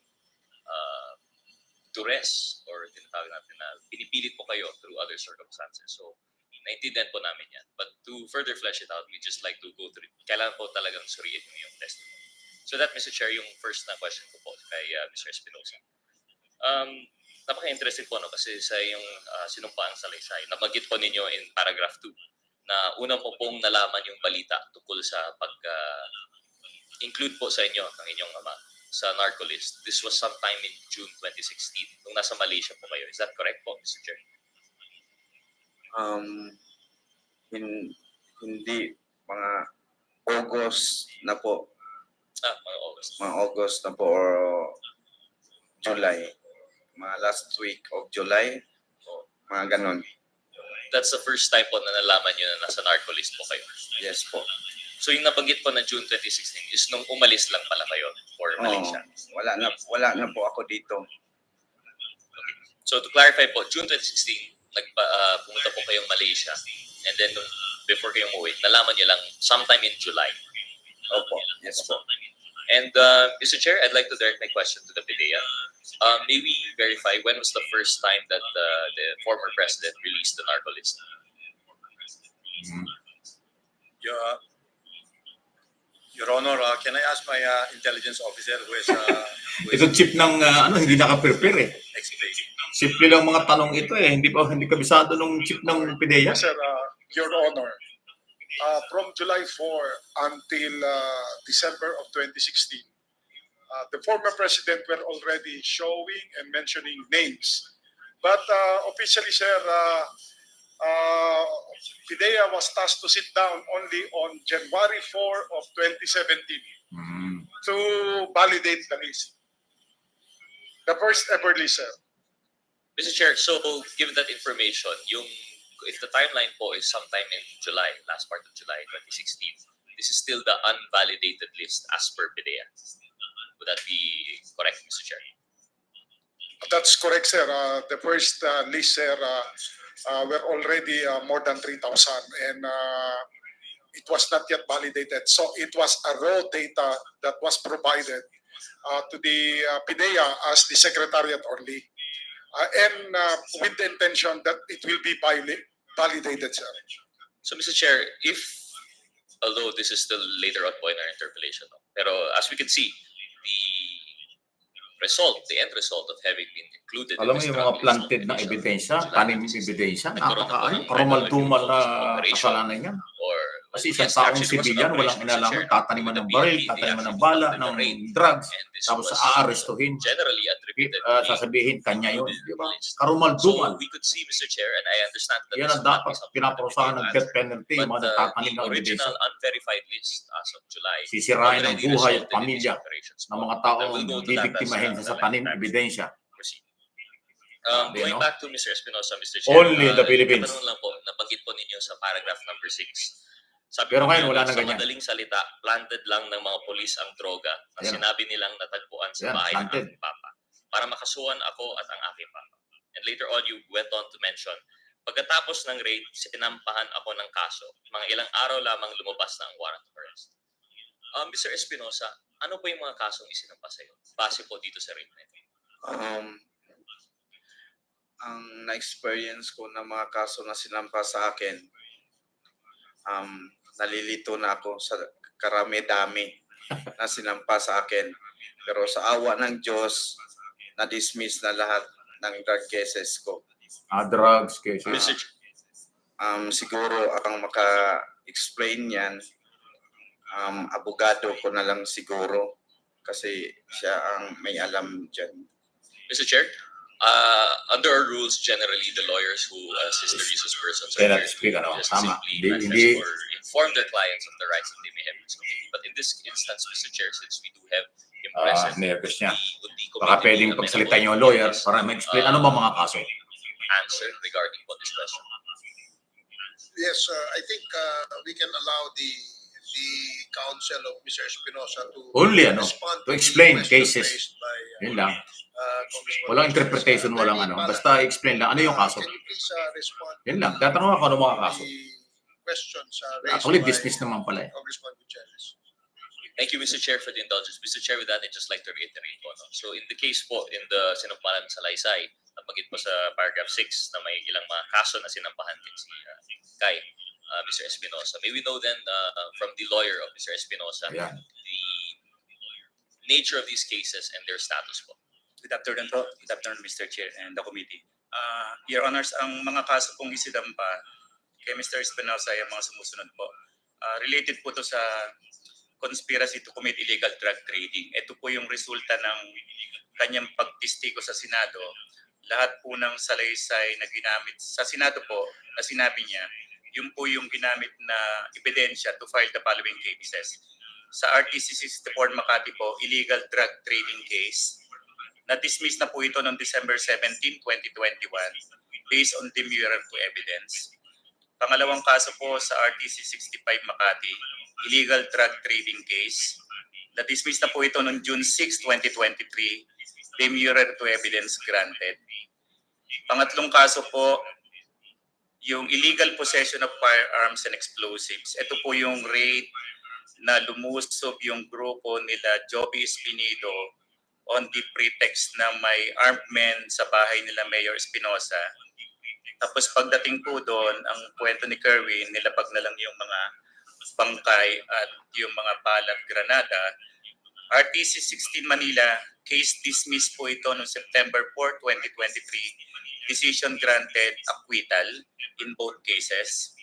duress or tinatawag natin na pinipilit po kayo through other circumstances. So, naintindihan po namin yan. But to further flesh it out, we just like to go through it. Kailangan po talagang suriin yung testimony. So that, Mr. Chair, yung first na question ko po kay Mr. Espinosa. Napaka-interesting po, no? Kasi sa yung sinumpaang salaysay, nabanggit po ninyo in paragraph 2 na unang po pong nalaman yung balita tungkol sa pag-include po sa inyo ng inyong ama sa narcolist. This was sometime in June 2016 nung nasa Malaysia po kayo. Is that correct po, Mr. Chair? Hindi, mga August na po. Mga August. Mga August na po or July. Mga last week of July. Mga ganon. That's the first time po na nalaman nyo na nasa narcolist po kayo? Yes po. So yung nabanggit po na June 2016 is nung umalis lang pala kayo for Malaysia? Wala na po ako dito. Okay. So to clarify po, June 2016, pumunta po kayong Malaysia and then before kayong umuwi, nalaman nyo lang sometime in July. Opo, yes po. And Mr. Chair, I'd like to direct my question to the PDEA. May we verify when was the first time that the former president released the narco list? Your Honor, can I ask my intelligence officer who is... Ito chip ng hindi naka-prepare eh. Simple lang mga tanong ito eh. Hindi kabisado nung chip ng PDEA. Sir, Your Honor, from July 4 until December of 2016, the former president were already showing and mentioning names. But officially, sir, PDEA was tasked to sit down only on January 4 of 2017 to validate the list. The first ever list, sir. Mr. Chair, so given that information, if the timeline po is sometime in July, last part of July 2016, this is still the unvalidated list as per PDEA. Would that be correct, Mr. Chair? That's correct, sir. The first list, sir, were already more than 3,000 and it was not yet validated. So it was a raw data that was provided to the PDEA as the secretariat only. And with the intention that it will be validated, sir. So, Mr. Chair, although this is still later on po in our interpellation, pero as we can see, the the end result of having been included Alam mo in this yung drug mga list on planted na official ebidensya, July tanim 26. ebidensya, Nagkaroon na po napaka ng karumal-dumal na operation kasalanan yan. or Kasi isang yes, taong actually, there was an sibilyan, walang operation, Mr. inalaman, Chair, tataniman with ng the baril, PNP, they tataniman ng actually bala, conducted a ng raid, drugs, and this tapos was aarestuhin. generally attributed to being Sasabihin, kanya yun. included Di in ba? the list. Karumal-dumal. So we could see, Mr. Chair, and I understand that Yan this ang will not be dapat something that we pinaparusahan ng can death answer. penalty, But mga the nagtatanim ng original ebidensya. unverified list as of July Sisirain ang already buhay at resulted in these pamilya operations. ng mga But taong we'll go to that as bibiktimahin sa tanim ebidensya. proceed. Sabi, Going no? back to Mr. Espinosa, Mr. Chair, Only in the Philippines. katanungan lang po, nabanggit po ninyo sa paragraph number 6. Sabi Pero po ngayon, wala niyo, na sa ganyan. madaling salita, planted lang ng mga polis ang droga na Ayan. sinabi nilang natagpuan sa Ayan, bahay ng planted. aking papa para makasuhan ako at ang aking papa. And later on, you went on to mention, pagkatapos ng raid, sinampahan ako ng kaso. Mga ilang araw lamang lumabas na ang warrant of arrest. Mr. Espinosa, ano po yung mga kasong isinampa sa iyo? Base po dito sa raid na ito. Ang na-experience ko na mga kaso na sinampa sa akin, nalilito na ako sa karami-dami na sinampa sa akin. Pero sa awa ng Diyos, na-dismiss na lahat ng drug cases ko. Drugs cases. Siguro ang maka-explain yan, abogado ko na lang siguro kasi siya ang may alam dyan. Mr. Chair, under our rules, generally the lawyers who assist the resource persons are Kaya here speak, to ano, just tama. simply manifest or inform their clients of the rights that they may have in this committee. But in this instance, Mr. Chair, since we do have him present, nervous niya. the Baka committee pwedeng will pagsalita amenable yung lawyer to para ma-explain ano ba mga kaso. answer regarding what this question. Yes, I think we can allow the counsel of Mr. Espinosa to Only, respond to explain the question cases. raised by Yun lang. Congressman Walang Gutierrez. interpretation, walang ano. Attorney Basta explain lang ano yung kaso. Can you please respond Yun lang. Tatanong ako ano mga kaso. the questions raised Actually, by dismiss naman pala eh. Congressman Gutierrez? Thank you, Mr. Chair, for the indulgence. Mr. Chair, with that, I'd just like to reiterate po. No? So in the case po, in the sinampahan sa Laysay, nabanggit po sa paragraph 6 na may ilang mga kaso na sinampahan din si kay Mr. Espinosa. May we know then from the lawyer of Mr. Espinosa, Ayan. the nature of these cases and their status po. Good afternoon po. Good afternoon, Mr. Chair and the committee. Your Honors, ang mga kaso pong isinampa kay Mr. Espinosa ay ang mga sumusunod po. Related po to sa conspiracy to commit illegal drug trading. Ito po yung resulta ng kanyang pagtestigo sa Senado. Lahat po ng salaysay na ginamit sa Senado po na sinabi niya, yun po yung ginamit na ebidensya to file the following cases. Sa RTC 64 Makati po, illegal drug trading case. Na-dismiss na po ito noong December 17, 2021 based on demurrer to evidence. Pangalawang kaso po sa RTC 65 Makati, illegal drug trading case. Na-dismiss na po ito noong June 6, 2023, demurrer to evidence granted. Pangatlong kaso po, yung illegal possession of firearms and explosives. Ito po yung raid na lumusob yung grupo nila Joby Espinido on the pretext na may armed men sa bahay nila Mayor Espinosa. Tapos pagdating po doon, ang kwento ni Kerwin, nilapag na lang yung mga bangkay at yung mga balat granada. RTC 16 Manila, case dismissed po ito noong September 4, 2023. Decision granted, acquittal in both cases.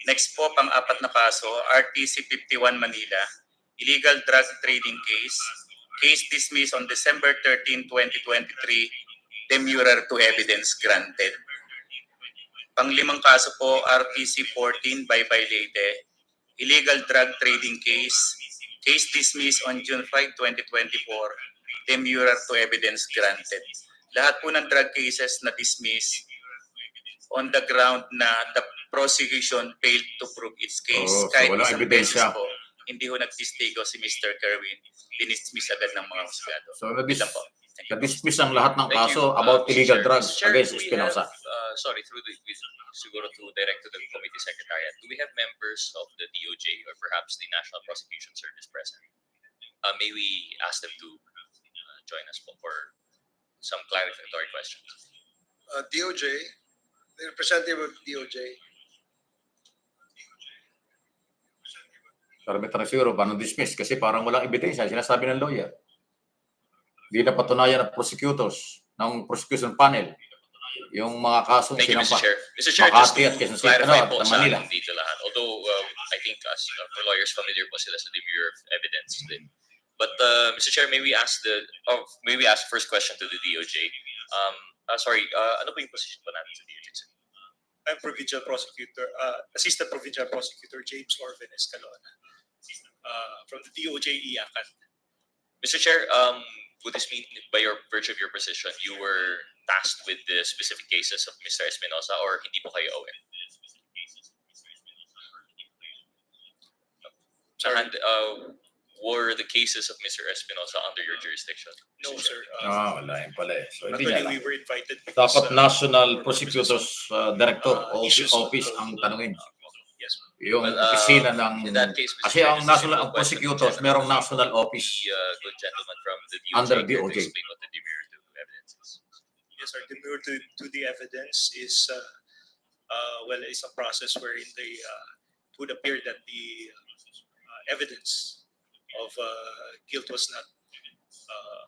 Next po, pang-apat na kaso, RTC 51 Manila, illegal drug trading case. Case dismissed on December 13, 2023, demurrer to evidence granted. Panglimang kaso po, RTC 14 Baybay Leyte, illegal drug trading case. Case dismissed on June 5, 2024, demurrer to evidence granted. Lahat po ng drug cases na dismiss on the ground na the prosecution failed to prove its case. So Kahit walang isang ebidensya. beses po, hindi ho nagtistigo si Mr. Kerwin, dinismiss agad ng mga husgado. So Bilang po. na-dismiss ang lahat ng Thank kaso you, about Mr. illegal Chair. drugs Mr. Chair, against do we Espinosa. have, sorry, through the siguro to direct to the committee secretariat, do we have members of the DOJ or perhaps the National Prosecution Service present? May we ask them to join us for some clarificatory questions? DOJ, the representative of DOJ. Karamitan na siguro, paano dismiss? Kasi parang walang ebidensya, sinasabi ng lawyer. Hindi na patunayan ng prosecutors, ng prosecution panel, yung mga kasong Thank you, Mr. sinampa. Chair. Mr. Chair, just Makati at to Quezon City, clarify at po sa Manila. ating dito lahat. Although I think as for lawyers familiar po sila sa demure of evidence din. But Mr. Chair, may we ask first question to the DOJ. Ano po yung position po natin sa DOJ? I'm Provincial Prosecutor, Assistant Provincial Prosecutor James Orvin Escalona, from the DOJ Iacan. Mr. Chair, would this mean by your virtue of your position, you were tasked with the specific cases of Mr. Espinosa or hindi po kayo aware? And were the cases of Mr. Espinosa under your jurisdiction? No, sir. Wala yun pala eh. So, hindi Actually, niya we alam. were invited because, Dapat National Prosecutors Director issues Office ang tanungin. Yes. Yung opisina In ng... that case, Mr. Kasi Chair, ang just a National simple question to Prosecutors, General merong Lee, National the Office good gentleman from the DOJ under here to DOJ. explain what the demure to evidence is. Yes, sir. Demure to the evidence is, it's a process wherein it would appear that the evidence of guilt was not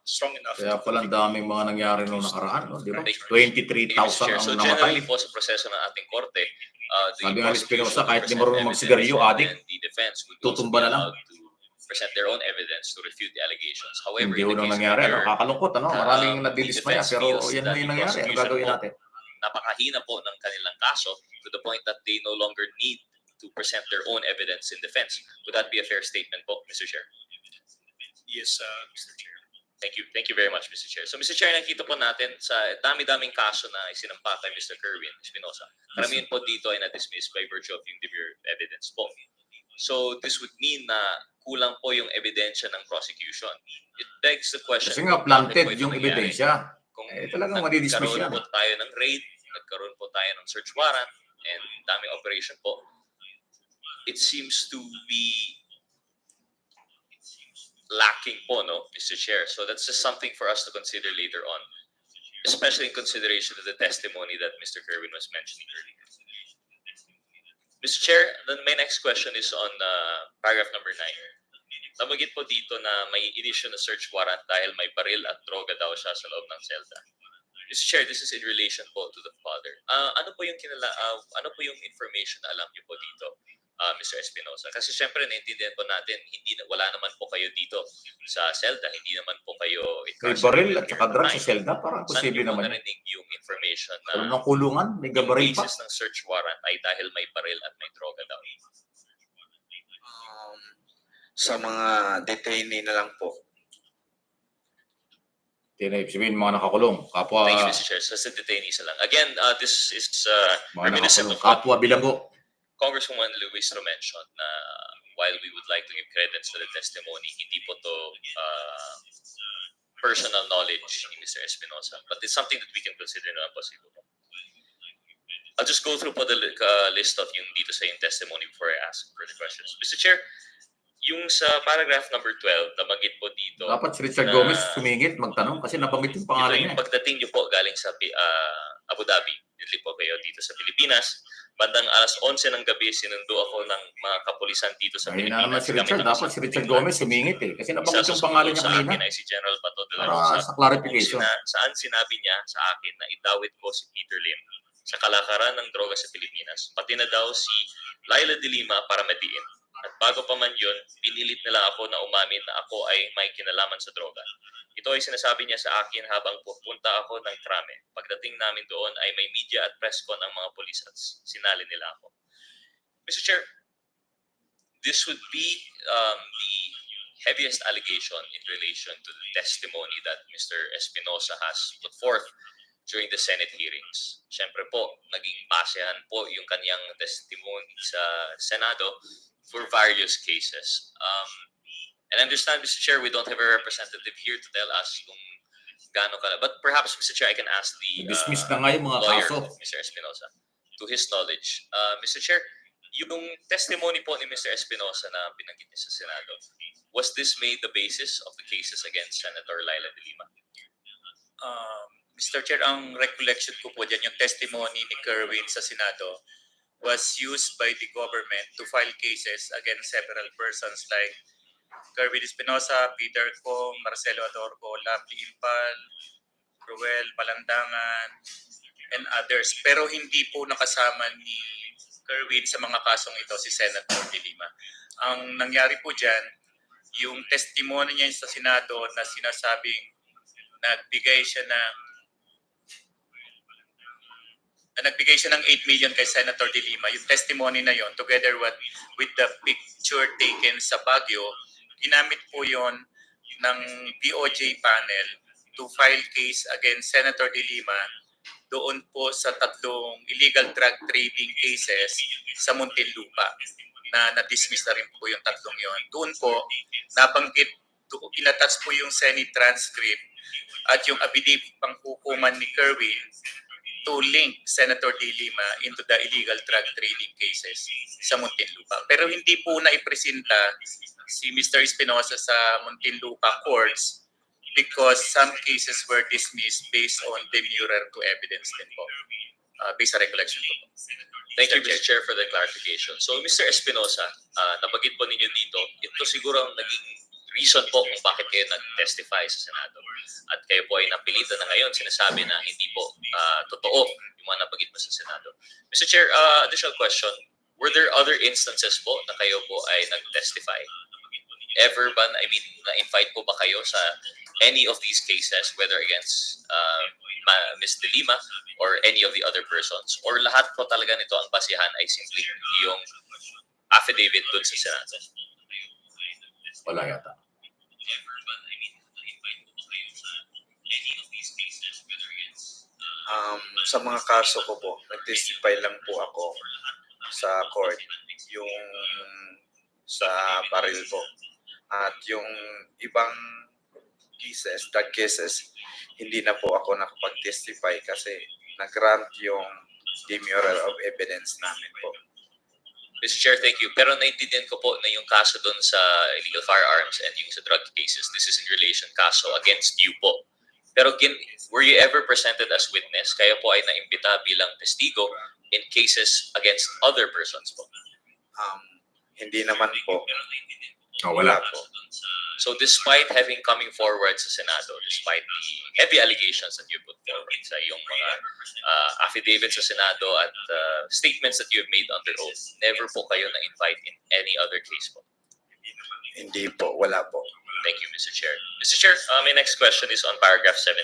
strong enough. Kaya palang daming mga nangyari noong nakaraan, no? Di ba? Thank you, 23,000 Mr. Chair. ang So namatay. generally po sa proseso ng ating korte, the Sabi nga ni Espinosa, prosecution kahit di would marunong present magsigarilyo, evidence adik, and the defense would also tutumba be na lang. allowed to present their own evidence to refute the allegations. However, Hindi in ho the nang case of nangyari. No? error, Kakalungkot, ano? Maraming the nadidismaya, defense pero feels yan that ho yung the nangyari. Ano prosecution gagawin po, natin? napakahina po ng kanilang kaso to the point that they no longer need to present their own evidence in defense. Would that be a fair statement po, Mr. Chair? Yes, Mr. Chair. Thank you very much, Mr. Chair. So, Mr. Chair, nakita po natin sa dami-daming kaso na isinampa kay Mr. Kerwin Espinosa. Karamihan po dito ay na-dismiss by virtue of yung demure evidence po. So, this would mean na kulang po yung ebidensya ng prosecution. It begs the question. Kasi nga, planted yung ebidensya. Talagang madidismiss yan. Nagkaroon po tayo ng raid, nagkaroon po tayo ng search warrant, and daming operation po. It seems to be lacking po, no, Mr. Chair. So that's just something for us to consider later on, especially in consideration of the testimony that Mr. Kerwin was mentioning earlier. Mr. Chair, then my next question is on paragraph number 9. Nabanggit po dito na may issue na search warrant dahil may baril at droga daw siya sa loob ng selda. Mr. Chair, this is in relation po to the father. Ano po yung information na alam niyo po dito, Mr. Espinosa? Kasi syempre naintindihan po natin, wala naman po kayo dito sa selda, hindi naman po kayo May baril at saka drugs sa selda, parang posible naman. Saan niyo po narinig yung information na Alam ng kulungan, may gabaril pa. yung basis ng search warrant ay dahil may baril at may droga daw? Sa mga detainee na lang po. Sabihin mga nakakulong, kapwa... Thank you, Mr. Chair. So, sa detainees lang. Again, this is mga reminiscent nakakulong, of what kapwa bilanggo. Congresswoman Luistro mentioned na while we would like to give credits to the testimony, hindi po to personal knowledge ni Mr. Espinosa. But it's something that we can consider na possible. I'll just go through po the list of yung dito sa yung testimony before I ask further questions. Mr. Chair, yung sa paragraph number 12, nabanggit po dito. Dapat si Richard Gomez sumingit, magtanong kasi nabanggit yung pangalan niya. Yung pagdating niyo po galing sa Abu Dhabi, nili po kayo dito sa Pilipinas. Bandang alas 11 ng gabi, sinundo ako ng mga kapulisan dito sa Ayun Pilipinas. na naman si Richard, dapat si Richard Gomez sumingit eh. Kasi nabanggit yung pangalan niya kanina. Sa akin ay si General Bato de la Para Rosa. sa clarification. Saan sinabi niya sa akin na idawit ko si Peter Lim sa kalakaran ng droga sa Pilipinas. Pati na daw si Laila de Lima para matiin. At bago pa man yun, pinilit nila ako na umamin na ako ay may kinalaman sa droga. Ito ay sinasabi niya sa akin habang pupunta ako ng trame. Pagdating namin doon ay may media at press con ang mga polis at sinali nila ako. Mr. Chair, this would be the heaviest allegation in relation to the testimony that Mr. Espinosa has put forth during the Senate hearings. Siyempre po, naging basehan po yung kanyang testimony sa Senado for various cases. And I understand, Mr. Chair, we don't have a representative here to tell us kung gaano ka. But perhaps, Mr. Chair, I can ask the Dismiss na nga yung mga lawyer, kaso. Mr. Espinosa, to his knowledge. Mr. Chair, yung testimony po ni Mr. Espinosa na binanggit niya sa Senado, was this made the basis of the cases against Senator Laila de Lima? Mr. Chair, ang recollection ko po dyan, yung testimony ni Kerwin sa Senado was used by the government to file cases against several persons like Kerwin Espinosa, Peter Kong, Marcelo Adorco, Lapli Impal, Ruel Palandangan, and others. Pero hindi po nakasama ni Kerwin sa mga kasong ito si Senator De Lima. Ang nangyari po dyan, yung testimony niya sa Senado na sinasabing nagbigay siya ng 8 million kay Senator De Lima. Yung testimony na yon, together with the picture taken sa Baguio, ginamit po yon ng DOJ panel to file case against Senator De Lima doon po sa 3 illegal drug trading cases sa Muntinlupa na na-dismiss na rin po yung 3 yon. Doon po, nabanggit, inattach po yung Senate transcript at yung affidavit panghukuman ni Kerwin to link Senator De Lima into the illegal drug trading cases sa Muntinlupa. Pero hindi po naipresenta si Mr. Espinosa sa Muntinlupa courts because some cases were dismissed based on demurrer to evidence din po. Based sa recollection ko po. Thank you, Mr. Chair, for the clarification. So, Mr. Espinosa, nabanggit po ninyo dito, ito siguro ang naging reason po kung bakit kayo nag-testify sa Senado. At kayo po ay napilitan na ngayon, sinasabi na hindi po totoo yung mga nabanggit mo sa Senado. Mr. Chair, additional question. Were there other instances po na kayo po ay nag-testify? Ever ba, na-invite po ba kayo sa any of these cases, whether against Ms. De Lima or any of the other persons? Or lahat po talaga nito ang basihan ay simply yung affidavit dun sa Senado? Wala yata. Sa mga kaso ko po, nag-testify lang po ako sa court, yung sa baril po. At yung ibang cases, drug cases, hindi na po ako nakapag-testify kasi nag-grant yung demurrer of evidence namin po. Mr. Chair, thank you. Pero naintindihan ko po na yung kaso doon sa illegal firearms and yung sa drug cases, this is in relation kaso against you po. Pero were you ever presented as witness? Kayo po ay naimbita bilang testigo in cases against other persons po? Hindi naman po. Wala po. So despite having coming forward sa Senado, despite the heavy allegations that you put forward sa iyong mga affidavits sa Senado at statements that you have made under oath, never po kayo na-invite in any other case po? Hindi po, wala po. Thank you, Mr. Chair. Mr. Chair, my next question is on paragraph 17.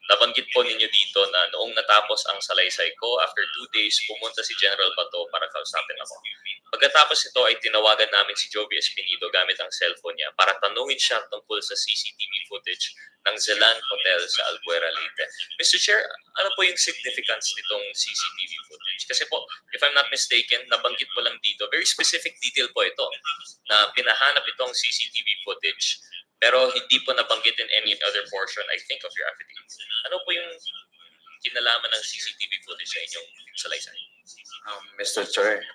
Nabanggit po ninyo dito na noong natapos ang salaysay ko, after 2 days, pumunta si General Bato para kausapin ako. Pagkatapos ito ay tinawagan namin si Jovi Espinido gamit ang cellphone niya para tanungin siya tungkol sa CCTV footage ng Zelan Hotel sa Albuera, Leyte. Mr. Chair, ano po yung significance nitong CCTV footage? Kasi po, if I'm not mistaken, nabanggit mo lang dito, very specific detail po ito, na pinahanap itong CCTV footage, pero hindi po nabanggit in any other portion, I think, of your affidavit. Ano po yung kinalaman ng CCTV footage sa inyong salaysay? Mr. Chair,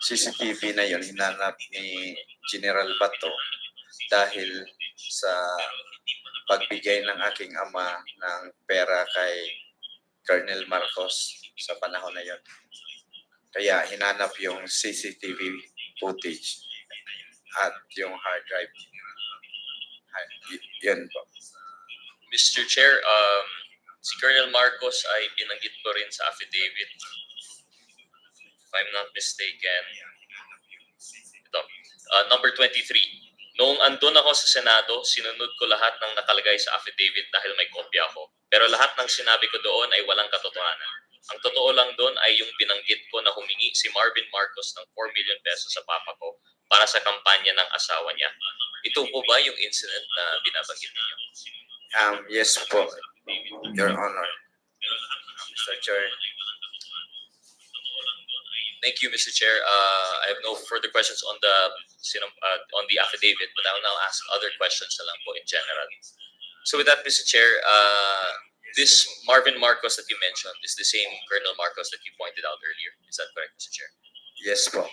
CCTV na yun, hinanap ni General Bato dahil sa pagbigay ng aking ama ng pera kay Colonel Marcos sa panahon na yun. Kaya hinanap yung CCTV footage at yung hard drive. Yun po. Mr. Chair, si Colonel Marcos ay binanggit ko rin sa affidavit. If I'm not mistaken, ito, number 23. Noong andun ako sa Senado, sinunod ko lahat ng nakalagay sa affidavit dahil may kopya ako. Pero lahat ng sinabi ko doon ay walang katotohanan. Ang totoo lang doon ay yung binanggit ko na humingi si Marvin Marcos ng 4 million pesos sa papa ko para sa kampanya ng asawa niya. Ito po ba yung incident na binabanggit niyo? Yes po, Your Honor. Mr. Chair. Thank you, Mr. Chair. I have no further questions on the affidavit, but I will now ask other questions na lang po in general. So with that, Mr. Chair, this Marvin Marcos that you mentioned is the same Colonel Marcos that you pointed out earlier. Is that correct, Mr. Chair? Yes po.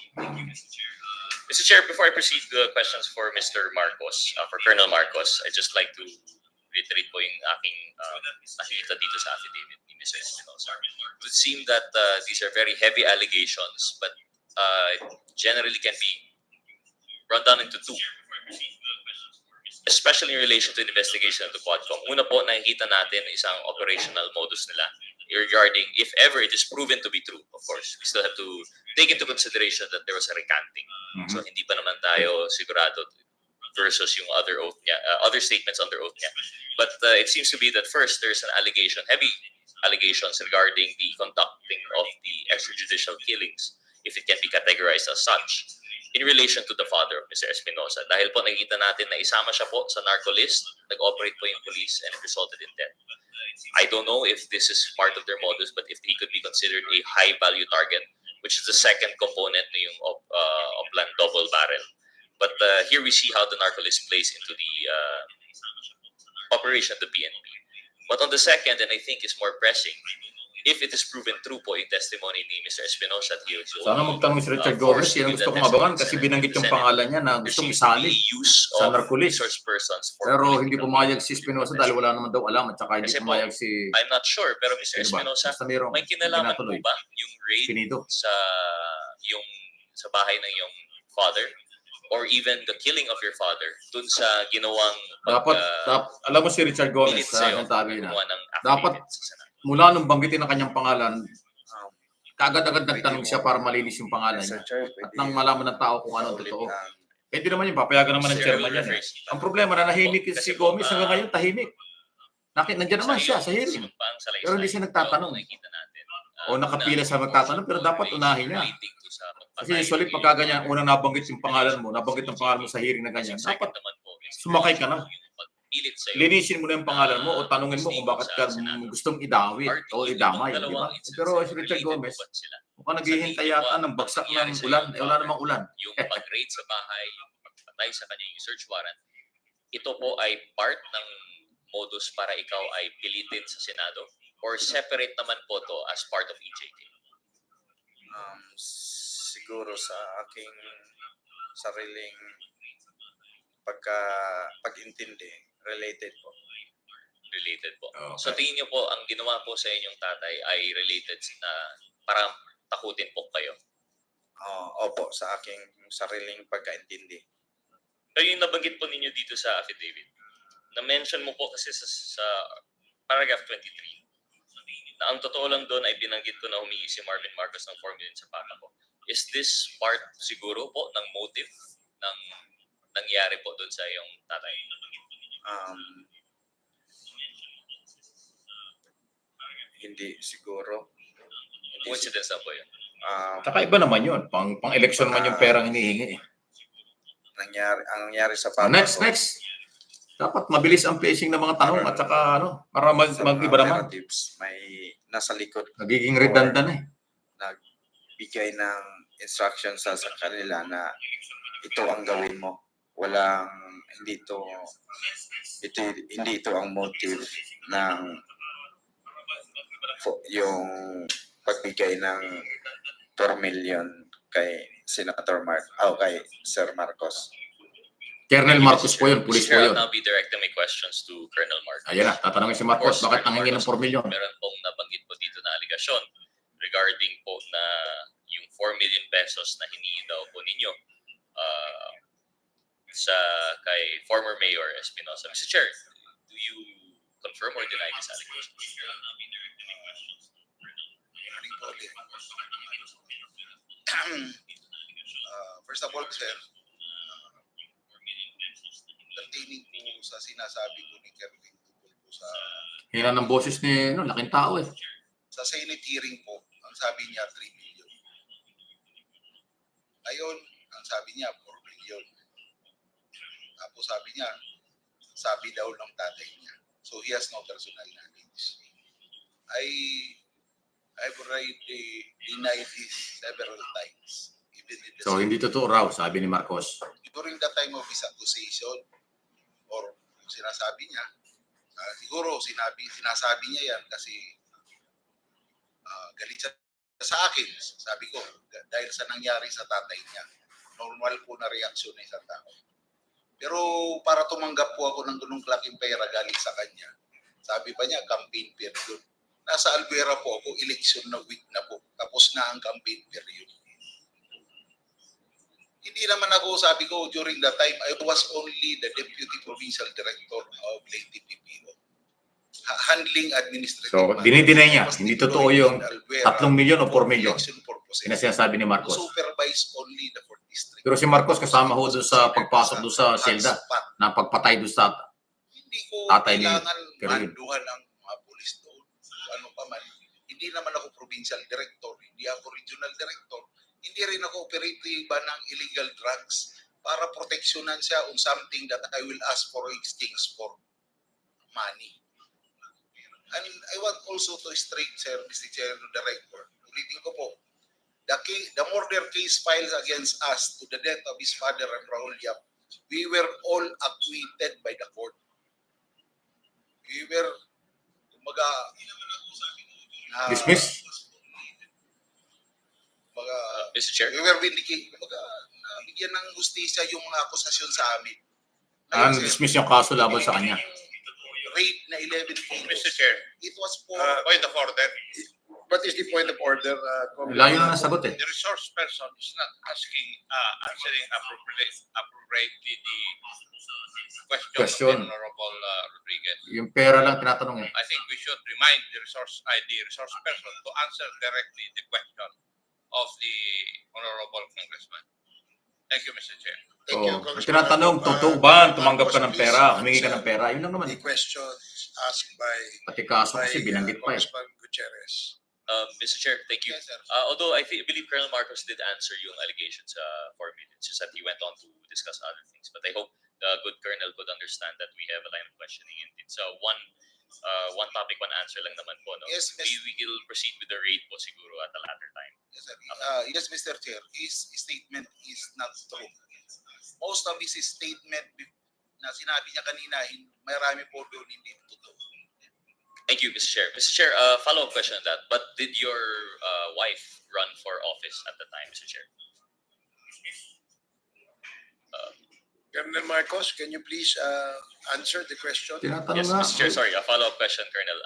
Mr. Chair, before I proceed to the questions for Mr. Marcos, for Colonel Marcos, I'd just like to reiterate po yung aking nakikita dito sa affidavit ni Mr. Espinosa. It would seem that these are very heavy allegations, but generally can be run down into two. especially in relation to the investigation of the Quadcom. Una po, nakikita natin isang operational modus nila regarding if ever it is proven to be true, of course. We still have to take into consideration that there was a recanting. So hindi pa naman tayo sigurado versus yung other oath niya, other statements under oath niya. But it seems to be that first there's an allegation, heavy allegations regarding the conducting of the extrajudicial killings, if it can be categorized as such, in relation to the father of Mr. Espinosa. Dahil po nakikita natin na isama siya po sa narco list, nag-operate po yung police, and it resulted in death. I don't know if this is part of their modus, but if he could be considered a high-value target, which is the second component na yung Oplan double barrel. But here we see how the narco list plays into the operation of the PNP. But on the second, and I think is more pressing, if it is proven true po yung testimony ni Mr. Espinosa at Isyu. Sana magtanong si Richard Gomez, yan ang gusto kong abangan kasi binanggit yung pangalan niya na gustong isali sa narcolis. Pero hindi pumayag si Espinosa dahil wala naman daw alam at saka hindi pumayag si... I'm not sure, pero Mr. Espinosa, may kinalaman po ba yung raid sa bahay ng iyong father? Or even the killing of your father dun sa ginawang alam mo si Richard Gomez dapat mula nung banggitin ang kanyang pangalan kaagad-agad nagtanong siya para malinis yung pangalan niya at nang malaman ng tao kung ano ang totoo. Hindi naman yung papayagan naman ng chairman yan. Ang problema na nahimik si Gomez hanggang ngayon tahimik. Nandiyan naman siya sa hearing pero hindi siya nagtatanong o nakapila sa magtatanong pero dapat unahin niya. Kasi usually pagka ganyan, unang nabanggit yung pangalan mo, nabanggit ang pangalan mo sa hearing na ganyan, dapat sumakay ka na. Linisin mo na yung pangalan mo o tanungin mo kung bakit ka gustong idawit o idamay. Diba? Pero si Richard Gomez, mukhang naghihintay yata ng bagsak ng ulan. Wala namang ulan. Yung pag-raid sa bahay, yung pagpatay sa kanya yung search warrant, ito po ay part ng modus para ikaw ay pilitin sa Senado or separate naman po to as part of EJK? Siguro sa aking sariling pag-intindi, related po. Related po. Okay. So tingin niyo po, ang ginawa po sa inyong tatay ay related na para takutin po kayo? Opo, sa aking sariling pagkaintindi. Pero yung nabanggit po ninyo dito sa affidavit, na-mention mo po kasi sa paragraph 23, na ang totoo lang doon ay binanggit ko na humingi si Marvin Marcos ng 4 million sa papa ko. Is this part siguro po ng motive ng nangyari po doon sa iyong tatay? Hindi siguro. Coincidence na po yun. Saka iba naman yun. Pang-election man yung perang hinihingi. Ang nangyari sa papa Next. Dapat mabilis ang pacing ng mga tanong at saka para mag-iba naman. May nasa likod. Nagiging redundant eh. Nagbigay ng instructions sa kanila na ito ang gawin mo. Hindi ito ang motive ng yung pagbigay ng 4 million kay Senator kay Sir Marcos. Colonel Marcos po yun, police po yun. I'll now be directing my questions to Colonel Marcos. Ayan na, tatanungin si Marcos, bakit nangingi ng 4 million? Meron pong nabanggit po dito na aligasyon regarding po na yung 4 million pesos na hiningi daw po ninyo kay former Mayor Espinosa. Mr. Chair, do you confirm or deny this allegation? First of all, sir, pertaining po sa sinasabi po ni Kevin tungkol po sa... Hina ng boses ni laking tao eh. Sa Senate hearing po, ang sabi niya 3 million. Ngayon, ang sabi niya 4 million. Tapos sabi daw ng tatay niya. So he has no personal knowledge. I've already denied this several times. So hindi totoo raw, sabi ni Marcos. During the time of his accusation, or sinasabi niya, siguro sinasabi niya yan kasi galit siya sa akin. Sabi ko, dahil sa nangyari sa tatay niya, normal po na reaksyon ng isang tao. Pero para tumanggap po ako ng ganung klaking pera galing sa kanya, sabi pa niya, campaign period. Nasa Albuera po ako, election na week na po. Tapos na ang campaign period. Hindi naman ako, sabi ko, during that time, I was only the Deputy Provincial Director of Leyte PPO. Handling administrative So, matters. dinidinay I niya. was Hindi deployed totoo yung in Albuera 3 milyon o 4 for milyon. election purposes. Yun ang sinasabi ni To Marcos. supervise only the 4th district. Pero si Marcos kasama ho Was doon sa considered pagpasok as a doon sa selda hotspot. na pagpatay doon sa Hindi ko tatay ni kailangan Kerwin. manduhan ang mga polis doon. Ano pa man. Hindi naman ako provincial director. Hindi ako regional director. Hindi rin ako operative ng illegal drugs para proteksyonan siya on something that I will ask for exchange for money. And I want also to straight, sir, Mr. Chair, to the record. Ulitin ko po, the murder case files against us to the death of his father and Raul Yap, we were all acquitted by the court. We were, kumbaga, Dismiss? Mr. Chair? we were vindicated, kumbaga, nabigyan ng justisya yung mga akusasyon sa amin. Dismiss yung kaso laban sa kanya. Rate na 11 kilos. Mr. Chair, It was for... point of order. What is the point of order? Layo na nasagot eh. The resource person is not answering appropriately the question of the Honorable Rodriguez. Yung pera lang tinatanong eh. I think we should remind the resource person to answer directly the question of the Honorable Congressman. Thank you, Mr. Chair. Thank you, Congressman. Tinatanong, totoo ba tumanggap ka ng pera? Humingi ka ng pera? Yun lang naman. The questions asked by Pati kaso kasi binanggit pa eh. Congressman Gutierrez. Mr. Chair, thank you. Yes, sir. Although I believe Colonel Marcos did answer yung allegations for me. It's just that he went on to discuss other things. But I hope the good Colonel could understand that we have a line of questioning and it's one topic, one answer lang naman po. No? Yes, We will proceed with the raid po siguro at a later time. Yes, sir. Yes, Mr. Chair. His statement is not true. Most of his statement na sinabi niya kanina, marami po doon hindi totoo. Thank you, Mr. Chair. Mr. Chair, follow-up question on that. But did your wife run for office at the time, Mr. Chair? Colonel Marcos, can you please answer the question? Tinatanong Yes, nga. Mr. Chair, sorry. A follow-up question, Colonel.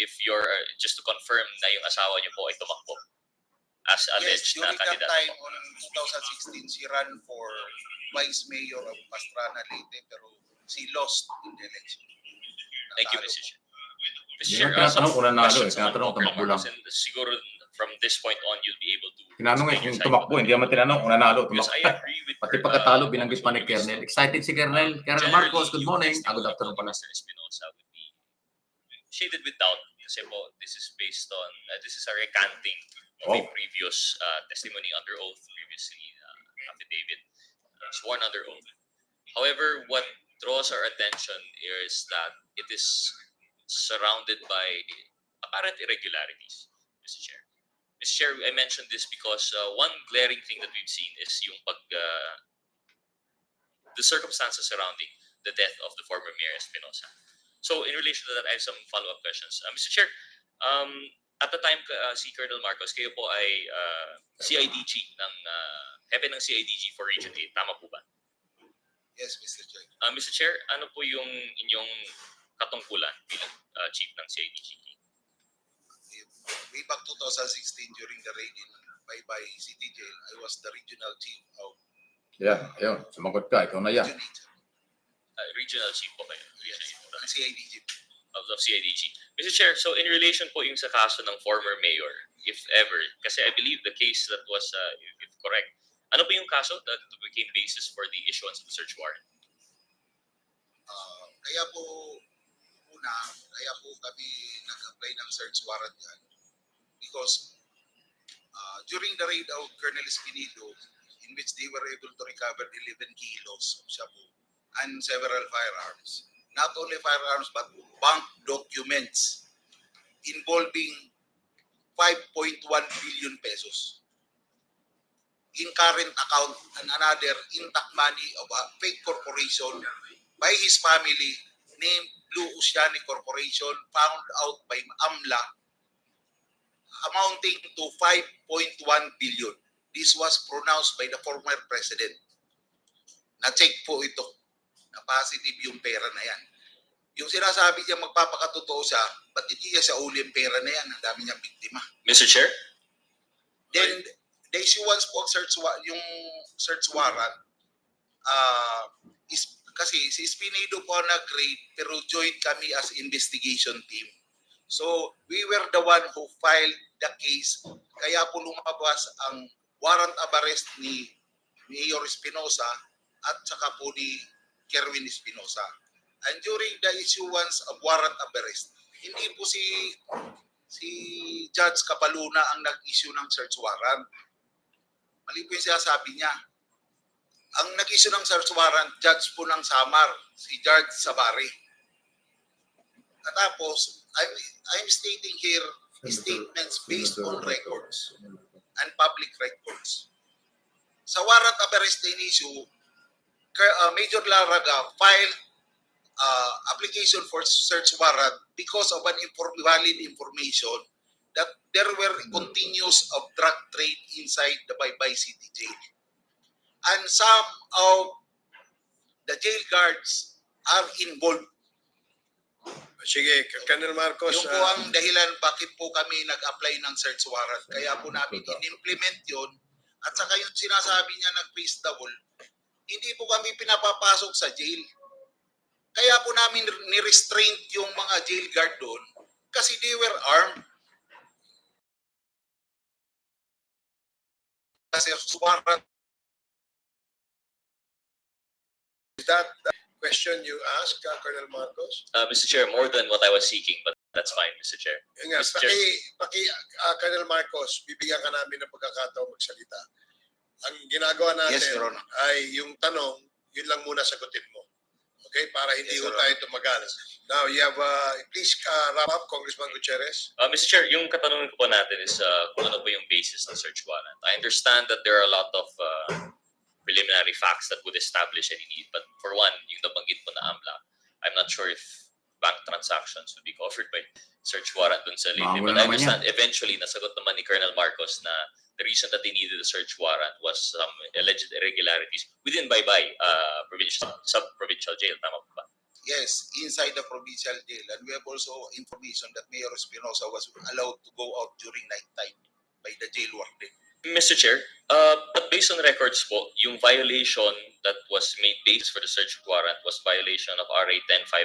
If you're, just to confirm na yung asawa niyo po ay tumakbo as Yes, alleged na during that kandidato time, po. on 2016, she ran for Vice Mayor of Pastrana, Leyte, pero she lost in the election. Thank you, Mr. Chair. Mr. Hindi Chair, naman tinatanong kung nanalo eh. questions naman Tinatanong po, tumakbo Colonel lang. Marcos, and siguro from this point on, you'll be able to Tinanong eh explain your kung side tumakbo. po. Hindi naman tinanong kung nanalo. Because I Tumakbo. agree with Pati pagkatalo, binanggit pa ni Congressman Kernel. Excited si Kernel. Kernel Marcos, good morning. Good afternoon pala. Mr. Espinosa would be shaded with doubt kasi po this is based on this is a recanting of a previous testimony under oath, previously affidavit sworn under oath. However, what draws our attention is that it is surrounded by apparent irregularities, Mr. Chair. Mr. Chair, I mentioned this because one glaring thing that we've seen is yung the circumstances surrounding the death of the former Mayor Espinosa. So in relation to that, I have some follow-up questions. Mr. Chair, at the time si Colonel Marcos, kayo po ay CIDG ng hepe ng CIDG for Region 8. Tama po ba? Yes, Mr. Chair. Mr. Chair, ano po yung inyong katungkulan bilang chief ng CIDG? Way back 2016, during the raid in Baybay City Jail, I was the regional chief of Yan, ayun. Sumagot ka. Ikaw na yan. Regional chief po kayo. ng CIDG. Of CIDG. Mr. Chair, so in relation po yung sa kaso ng former mayor, if ever, kasi I believe the case that was, if correct, ano po yung kaso that became basis for the issuance of the search warrant? Kaya po kami nag-apply ng search warrant yan because during the raid of Colonel Espinido, in which they were able to recover 11 kilos of shabu and several firearms. Not only firearms, but bank documents involving 5.1 billion pesos in current account and another intact money of a fake corporation by his family named Blue Oceanic Corporation, found out by AMLA, amounting to 5.1 billion. This was pronounced by the former president. Na-check po ito na positive yung pera na yan. Yung sinasabi niya magpapakatotoo siya, ba't hindi niya sa uli yung pera na yan? Ang dami niyang biktima. Mr. Chair? Then, the issuance po yung search warrant is kasi si Espinido po nag-grade pero joined kami as investigation team. So we were the one who filed the case, kaya po lumabas ang warrant of arrest ni Mayor Espinosa at saka po ni Kerwin Espinosa. And during the issuance of warrant of arrest, hindi po si Judge Cabaluna ang nag-issue ng search warrant. Mali po yung sinasabi niya. Ang nag-issue ng search warrant, judge po ng Samar, si Judge Sabari. At tapos, I'm stating here statements based on records and public records. Sa warrant of arrest na issue, Major Laraga filed application for search warrant because of an valid information that there were continuous of drug trade inside the Baybay City Jail. And some of the jail guards are involved. Sige, Colonel Marcos. Yung po ang dahilan bakit po kami nag-apply ng search warrant. Kaya po namin in-implement yun. At saka yung sinasabi niya nag-face the wall, hindi po kami pinapapasok sa jail. Kaya po namin ni-restraint yung mga jail guard doon kasi they were armed. Kasi warrant. Is that the question you asked, Colonel Marcos? Mr. Chair, more than what I was seeking, but that's fine, Mr. Chair. Yun nga, Mr. Chair. Colonel Marcos, bibigyan ka namin ng pagkakataon magsalita. Ang ginagawa natin ay yung tanong, yun lang muna sagutin mo. Okay? Para hindi ho tayo tumagal. Now, you have, please wrap up, Congressman Gutierrez. Mr. Chair, yung katanungan ko po natin is kung ano po yung basis ng search warrant. I understand that there are a lot of preliminary facts that would establish any need. But for one, yung nabanggit po na AMLA, I'm not sure if bank transactions would be covered by search warrant dun sa Libya. But I understand eventually nasagot naman ni Colonel Marcos na the reason that they needed a search warrant was some alleged irregularities within Baybay sub-provincial jail. Tama po ba? Yes, inside the provincial jail. And we have also information that Mayor Espinosa was allowed to go out during night time by the jail warden. Mr. Chair, but based on records po, yung violation that was made basis for the search warrant was violation of RA 10591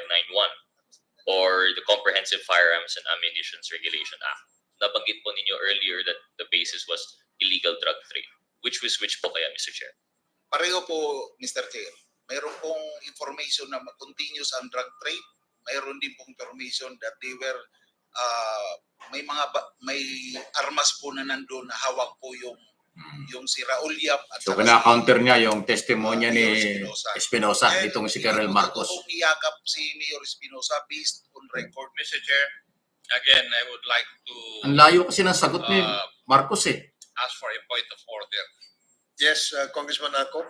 or the Comprehensive Firearms and Ammunitions Regulation Act. Nabanggit po ninyo earlier that the basis was illegal drug trade. Which po kaya, Mr. Chair? Pareho po, Mr. Chair. Mayroon pong information na continuous ang drug trade. Mayroon din pong information that they were may armas po na nandoon na hawak po yung si Raul Yap at so kina-counter niya yung testimonya ni Espinosa itong si Colonel Marcos. Kung niyakap si Mayor Espinosa based on record. Mr. Chair, again, I would like to Ang layo kasi ng sagot ni Marcos ask for a point of order. Yes, Congressman Ako.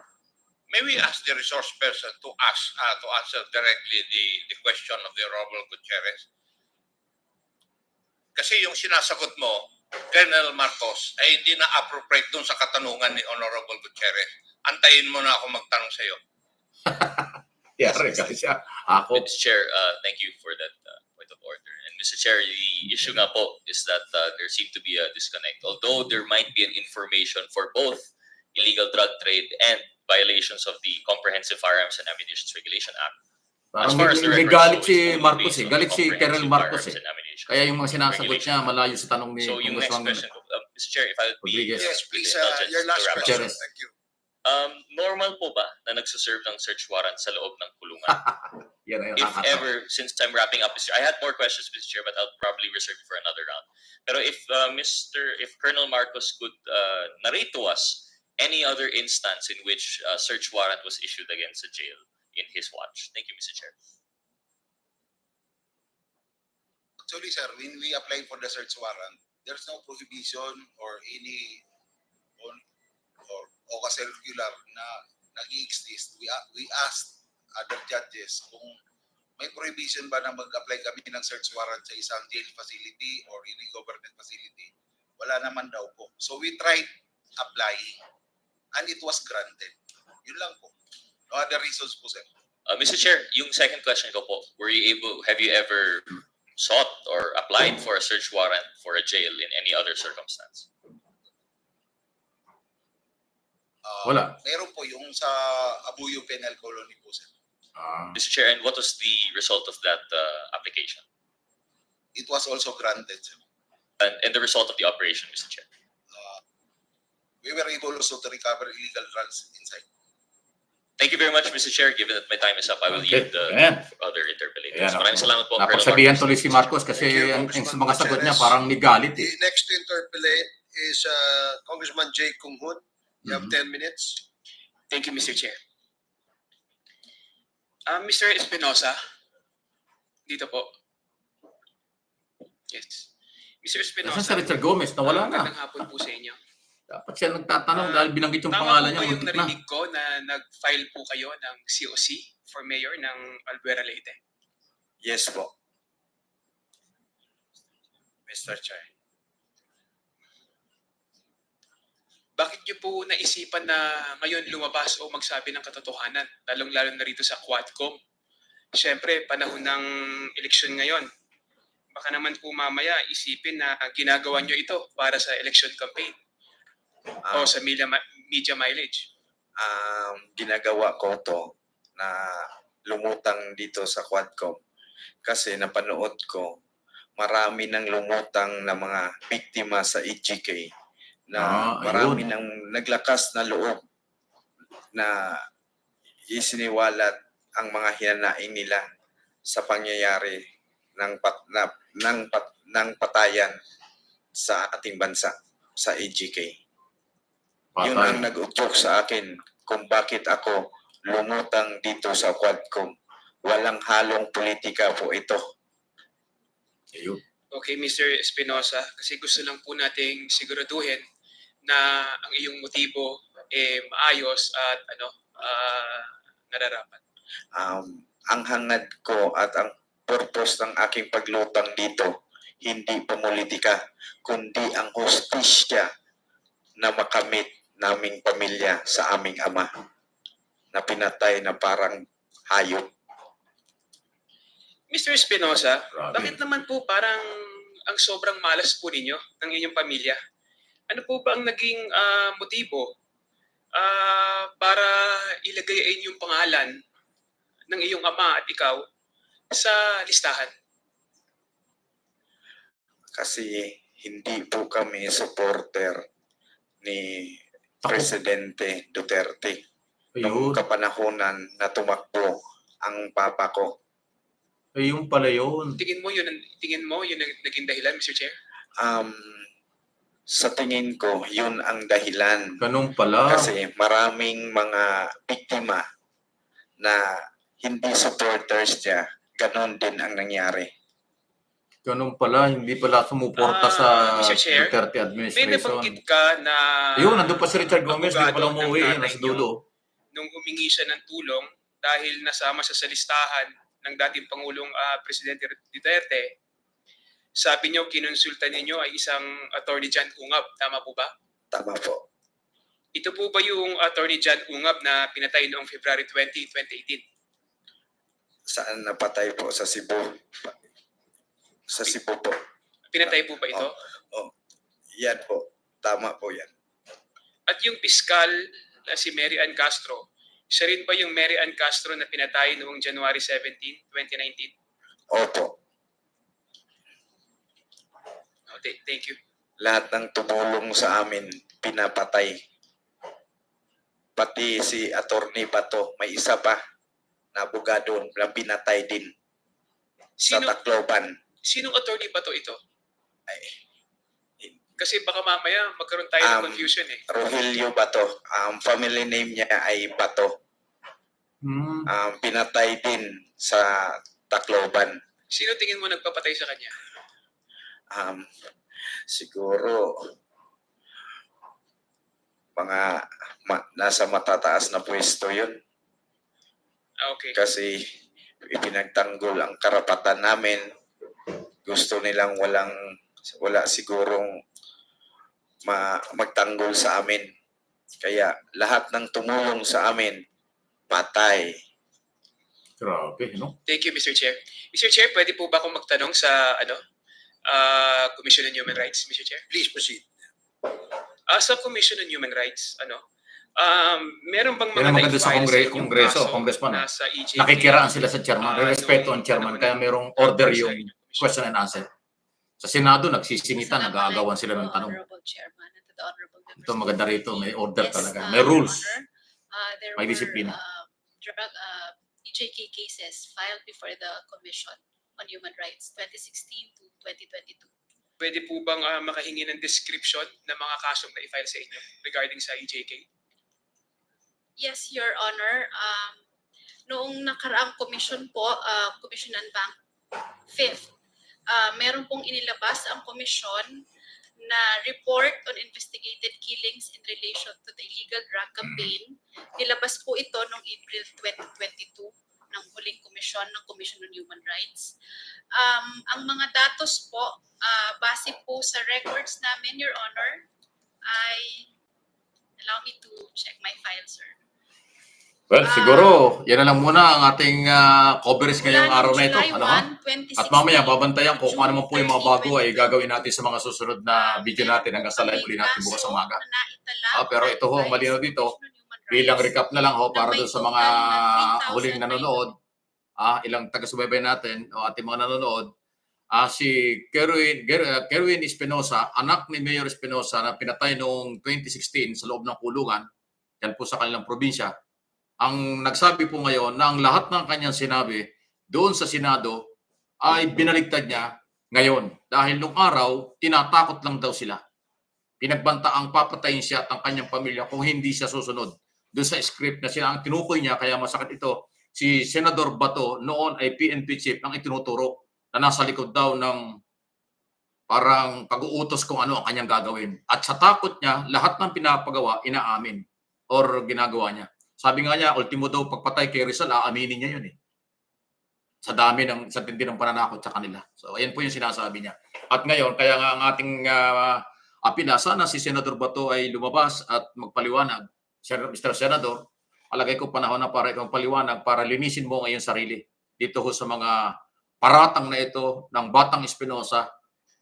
May we ask the resource person to answer directly the question of the Honorable Gutierrez? Kasi yung sinasagot mo, Colonel Marcos, ay hindi na appropriate dun sa katanungan ni Honorable Gutierrez. Antayin mo na ako magtanong sa iyo. Mr. Chair, thank you for that point of order. And Mr. Chair, the issue nga po is that there seemed to be a disconnect. Although there might be an information for both illegal drug trade and violations of the Comprehensive Firearms and Ammunitions Regulation Act. Parang may galit si Marcos galit si Colonel Marcos Kaya yung mga sinasagot niya malayo sa tanong ni Congressman Mr. Chair, if I would be yes, please, your last question. Thank you. Normal po ba na nagsaserve ng search warrant sa loob ng kulungan? If ever, since I'm wrapping up, Mr. I had more questions, Mr. Chair, but I'll probably reserve it for another round. Pero if Colonel Marcos could narrate to us any other instance in which a search warrant was issued against a jail in his watch. Thank you, Mr. Chair. Actually, sir, when we apply for the search warrant, there's no prohibition or any o kasi regular na nag-exist. We asked other judges kung may prohibition ba na mag-apply kami ng search warrant sa isang jail facility or any government facility. Wala naman daw po. So we tried applying and it was granted. Yun lang po. No other reasons po, sir. Mr. Chair, yung second question ko po, have you ever sought or applied for a search warrant for a jail in any other circumstance? Wala. Meron po yung sa Abuyo Penal Colony po, sir. Mr. Chair, and what was the result of that application? It was also granted, sir. And the result of the operation, Mr. Chair? We were able also to recover illegal drugs inside. Thank you very much, Mr. Chair. Given that my time is up, I will Okay. yield the Ayan. other interpellators. Ayan, Maraming salamat po, Colonel napagsabihan Marcos. tuloy si Marcos kasi Thank you, ang Congressman mga sagot niya Gutierrez. parang nigalit The eh. next to interpellate is Congressman Jay Kunghun. You have 10 minutes. Thank you, Mr. Chair. Mr. Espinosa, dito po. Yes. Mr. Espinosa. Nasaan si Richard Gomez? Nawala na. Magandang hapon po sa inyo. Dapat siya nagtatanong dahil binanggit yung Tama pangalan po niya. ba yung Muntik na. narinig ko na nag-file po kayo ng COC for mayor ng Albuera Leyte? Yes po. Mr. Chair. Bakit niyo po naisipan na ngayon lumabas o magsabi ng katotohanan, lalong-lalo na rito sa Quadcom? Siyempre, panahon ng eleksyon ngayon. Baka naman po mamaya isipin na ginagawa niyo ito para sa election campaign o sa media mileage. Ginagawa ko to na lumutang dito sa Quadcom kasi napanood ko marami nang lumutang na mga biktima sa EGK na marami nang naglakas na loob na isiniwalat ang mga hinanaing nila sa pangyayari ng patayan sa ating bansa sa EGK. Yun ang nag-udyok sa akin kung bakit ako lumutang dito sa Quadcom. Walang halong politika po ito. Okay, Mr. Espinosa, kasi gusto lang po nating siguraduhin na ang iyong motibo maayos at nararapat. Ang hangad ko at ang purpose ng aking paglutang dito, hindi politika, kundi ang hustisya na makamit naming pamilya sa aming ama na pinatay na parang hayop. Mr. Espinosa, bakit naman po parang ang sobrang malas po ninyo ng inyong pamilya? Ano po ba ang naging motibo para ilagay ay inyong pangalan ng iyong ama at ikaw sa listahan? Kasi hindi po kami supporter ni Presidente Duterte. Noong kapanahonan na tumakbo ang papa ko. Yung pala yun. Tingin mo yun naging dahilan, Mr. Chair? Sa tingin ko, yun ang dahilan. Ganun pala. Kasi maraming mga biktima na hindi supporters niya, ganun din ang nangyari. Ganun pala, hindi pala sumuporta sa Mr. Chair, Duterte may administration. nabanggit ka na Ayun, nandun pa si Richard Gomez, hindi pala umuwi, yun, nasa dulo. Nung humingi siya ng tulong dahil nasama siya sa listahan ng dating Pangulong Presidente Duterte, sabi niyo kinonsulta ninyo ay isang Attorney John Ungab. Tama po ba? Tama po. Ito po ba yung Attorney John Ungab na pinatay noong February 20, 2018? Saan napatay po? Sa Cebu. Sa Cebu po. Pinatay po ba ito? Yan po. Tama po yan. At yung piskal na si Mary Ann Castro, siya rin ba yung Mary Ann Castro na pinatay noong January 17, 2019? Opo. Okay, thank you. Lahat ng tumulong sa amin, pinapatay. Pati si Attorney Bato, may isa pa na abogado na pinatay din sa Tacloban. Sinong attorney ba to ito? Kasi baka mamaya magkaroon tayo ng confusion eh. Rogelio Bato. Family name niya ay Bato. Pinatay din sa Tacloban. Sino tingin mo nagpapatay sa kanya? Siguro mga nasa matataas na pwesto yun. Okay. Kasi ipinagtanggol ang karapatan namin. Gusto nilang wala sigurong magtanggol sa amin. Kaya lahat ng tumulong sa amin, patay. Grabe, no? Thank you, Mr. Chair. Mr. Chair, pwede po ba akong magtanong sa Commission on Human Rights, Mr. Chair? Please proceed. Sa Commission on Human Rights, Meron bang Yan mga ang maganda sa na-file sa inyong Kongreso, kaso Congressman. na sa EJK? Nakikiraan sila sa chairman. Respeto ang noong chairman. panahon Kaya ng merong drug order war sa yung inyong commission? question and answer. Sa Senado, nagsisingitan, nag-aagawan sila ng tanong. Ito maganda rito, may order talaga. May rules. May disiplina. EJK cases filed before the Commission on Human Rights 2016 to 2022. Pwede po bang makahingi ng description ng mga kasong na-file sa inyo regarding sa EJK? Yes, Your Honor. Noong nakaraang commission po, Commission on Bank 5th, meron pong inilabas ang commission na report on investigated killings in relation to the illegal drug campaign. Nilabas po ito noong April 2022 ng huling komisyon ng Commission on Human Rights. Ang mga datos po, base po sa records namin, Your Honor, ay, allow me to check my file, sir. Well, siguro, yan na lang muna ang ating coverage ngayong araw na ito. Ano, ha? At mamaya, babantayan ko kung ano man po yung mga bago ay gagawin natin sa mga susunod na video natin hanggang sa live uli natin bukas sa umaga. Pero ito ho, malinaw dito, bilang recap na lang ho para doon sa mga huling nanonood, ilang taga-subaybay natin o ating mga nanonood, si Kerwin Espinosa, anak ni Mayor Espinosa na pinatay noong 2016 sa loob ng kulungan, yan po sa kanilang probinsya. Ang nagsabi po ngayon na ang lahat ng kanyang sinabi doon sa Senado ay binaligtad niya ngayon. Dahil nung araw, tinatakot lang daw sila. Pinagbantaang papatayin siya at ang kanyang pamilya kung hindi siya susunod doon sa script na sila ang tinukoy niya. Kaya masakit ito. Si Senador Bato noon ay PNP chief ang itinuturo na nasa likod daw ng parang pag-uutos kung ano ang kanyang gagawin. At sa takot niya, lahat ng pinapagawa, inaamin or ginagawa niya. Sabi nga niya, ultimo daw pagpatay kay Rizal, aaminin niya yun eh. Sa tindi ng pananakot sa kanila. So, ayan po yung sinasabi niya. At ngayon, kaya nga ang ating apila, sana si Senador Bato ay lumabas at magpaliwanag. Mr. Senador, alagay ko panahon na para ikaw paliwanag para linisin mo ngayon sarili. Dito ho sa mga paratang na ito ng Batang Espinosa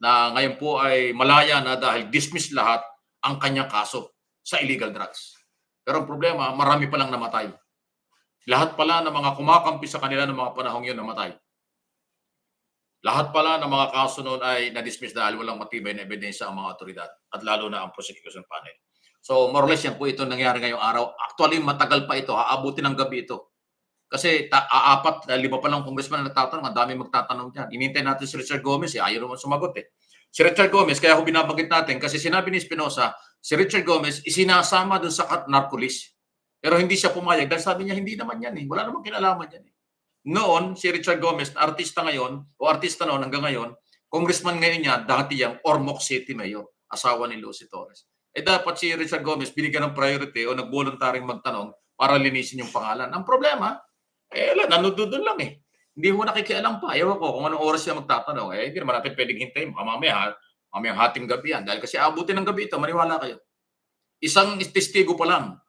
na ngayon po ay malaya na dahil dismiss lahat ang kanyang kaso sa illegal drugs. Pero ang problema, marami palang namatay. Lahat pala ng mga kumakampi sa kanila ng mga panahong yun namatay. Lahat pala ng mga kaso noon ay na-dismiss dahil walang matibay na ebidensya ang mga otoridad at lalo na ang prosecution panel. So more or less yan po ito nangyari ngayong araw. Actually, matagal pa ito. Aabutin ng gabi ito. Kasi 5 pa lang congressman na nagtatanong. Ang dami magtatanong dyan. Inintay natin si Richard Gomez. Ayaw naman sumagot eh. Si Richard Gomez, kaya ako binabanggit natin kasi sinabi ni Espinosa, si Richard Gomez isinasama doon sa narcolis. Pero hindi siya pumayag dahil sabi niya hindi naman yan eh. Wala namang kinalaman yan eh. Noon, si Richard Gomez, na artista ngayon, o artista noon hanggang ngayon, congressman ngayon niya, dati yung Ormoc City Mayor, asawa ni Lucy Torres. Dapat si Richard Gomez binigyan ng priority o nag-voluntaring magtanong para linisin yung pangalan. Ang problema, nanonood lang eh. Hindi mo nakikialam pa. Ewan ko kung anong oras siya magtatanong. Hindi naman natin pwedeng hintayin. Mamaya hating gabi yan. Dahil kasi abutin ng gabi ito, maniwala kayo. Isang testigo pa lang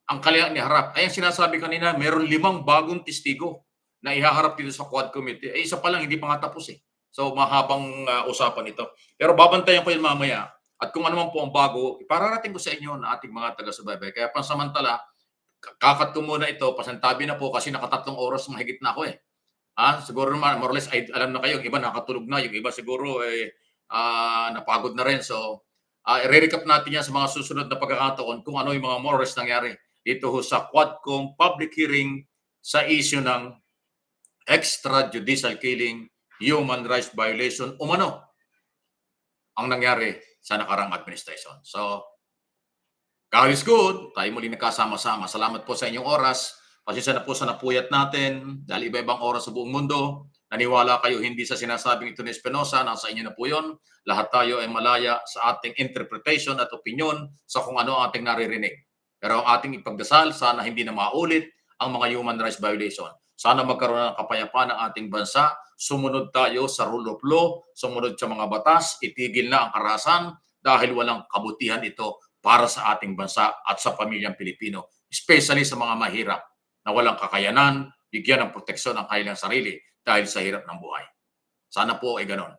ang kailangan iharap. Ay, ang sinasabi kanina, meron 5 bagong testigo na ihaharap dito sa Quad Committee. Isa pa lang, hindi pa nga tapos eh. So, mahabang usapan ito. Pero babantayan ko yun mamaya. At kung ano man po ang bago, ipararating ko sa inyo na ating mga taga-subaybay. Kaya pansamantala, kakat ko muna ito, pasantabi na po kasi naka3 oras mahigit na ako eh. Siguro naman, more or less, alam na kayo, yung iba nakatulog na, yung iba siguro napagod na rin. So, i-recap natin yan sa mga susunod na pagkakataon kung ano yung mga more or less nangyari dito sa Quadcom public hearing sa issue ng extrajudicial killing, human rights violation, umano ang nangyari sa nakarang administration. So, God is good. Tayo muli nagkasama-sama. Salamat po sa inyong oras. Pasensya na po sa napuyat natin dahil iba-ibang oras sa buong mundo. Naniwala kayo hindi sa sinasabing ito ni Espinosa, nasa inyo na po yun. Lahat tayo ay malaya sa ating interpretation at opinion sa kung ano ating naririnig. Pero ang ating ipagdasal, sana hindi na maulit ang mga human rights violation. Sana magkaroon ng kapayapaan ng ating bansa. Sumunod tayo sa rule of law, sumunod sa mga batas, itigil na ang karahasan dahil walang kabutihan ito para sa ating bansa at sa pamilyang Pilipino. Especially sa mga mahirap na walang kakayanan, bigyan ng proteksyon ang kanilang sarili dahil sa hirap ng buhay. Sana po ay ganon.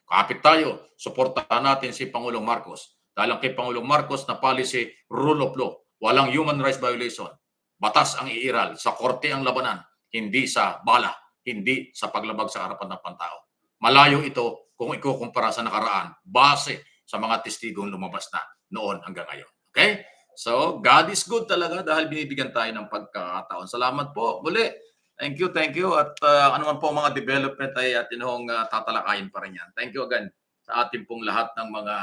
Kapit tayo, suportahan natin si Pangulong Marcos. Dahil kay Pangulong Marcos na policy, rule of law, Walang human rights violation. Batas ang iiral, sa korte ang labanan, hindi sa bala, hindi sa paglabag sa harapan ng pantao. Malayo ito kung ikukumpara sa nakaraan base sa mga testigong lumabas na noon hanggang ngayon. Okay? So, God is good talaga dahil binibigyan tayo ng pagkakataon. Salamat po muli. Thank you, thank you. At ano man po mga development ay atin hong tatalakayin pa rin yan. Thank you again sa ating pong lahat ng mga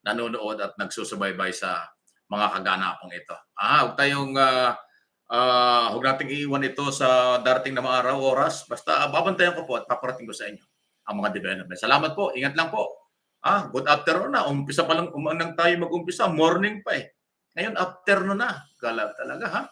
nanonood at nagsusubaybay sa mga kaganapang ito. Huwag tayong huwag nating iiwan ito sa darating na mga araw, oras. Basta babantayan ko po at paparating ko sa inyo ang mga development. Salamat po. Ingat lang po. Good afternoon na. Umpisa pa lang, umanang tayo mag-umpisa. Morning pa eh. Ngayon, afternoon na. Galap talaga ha.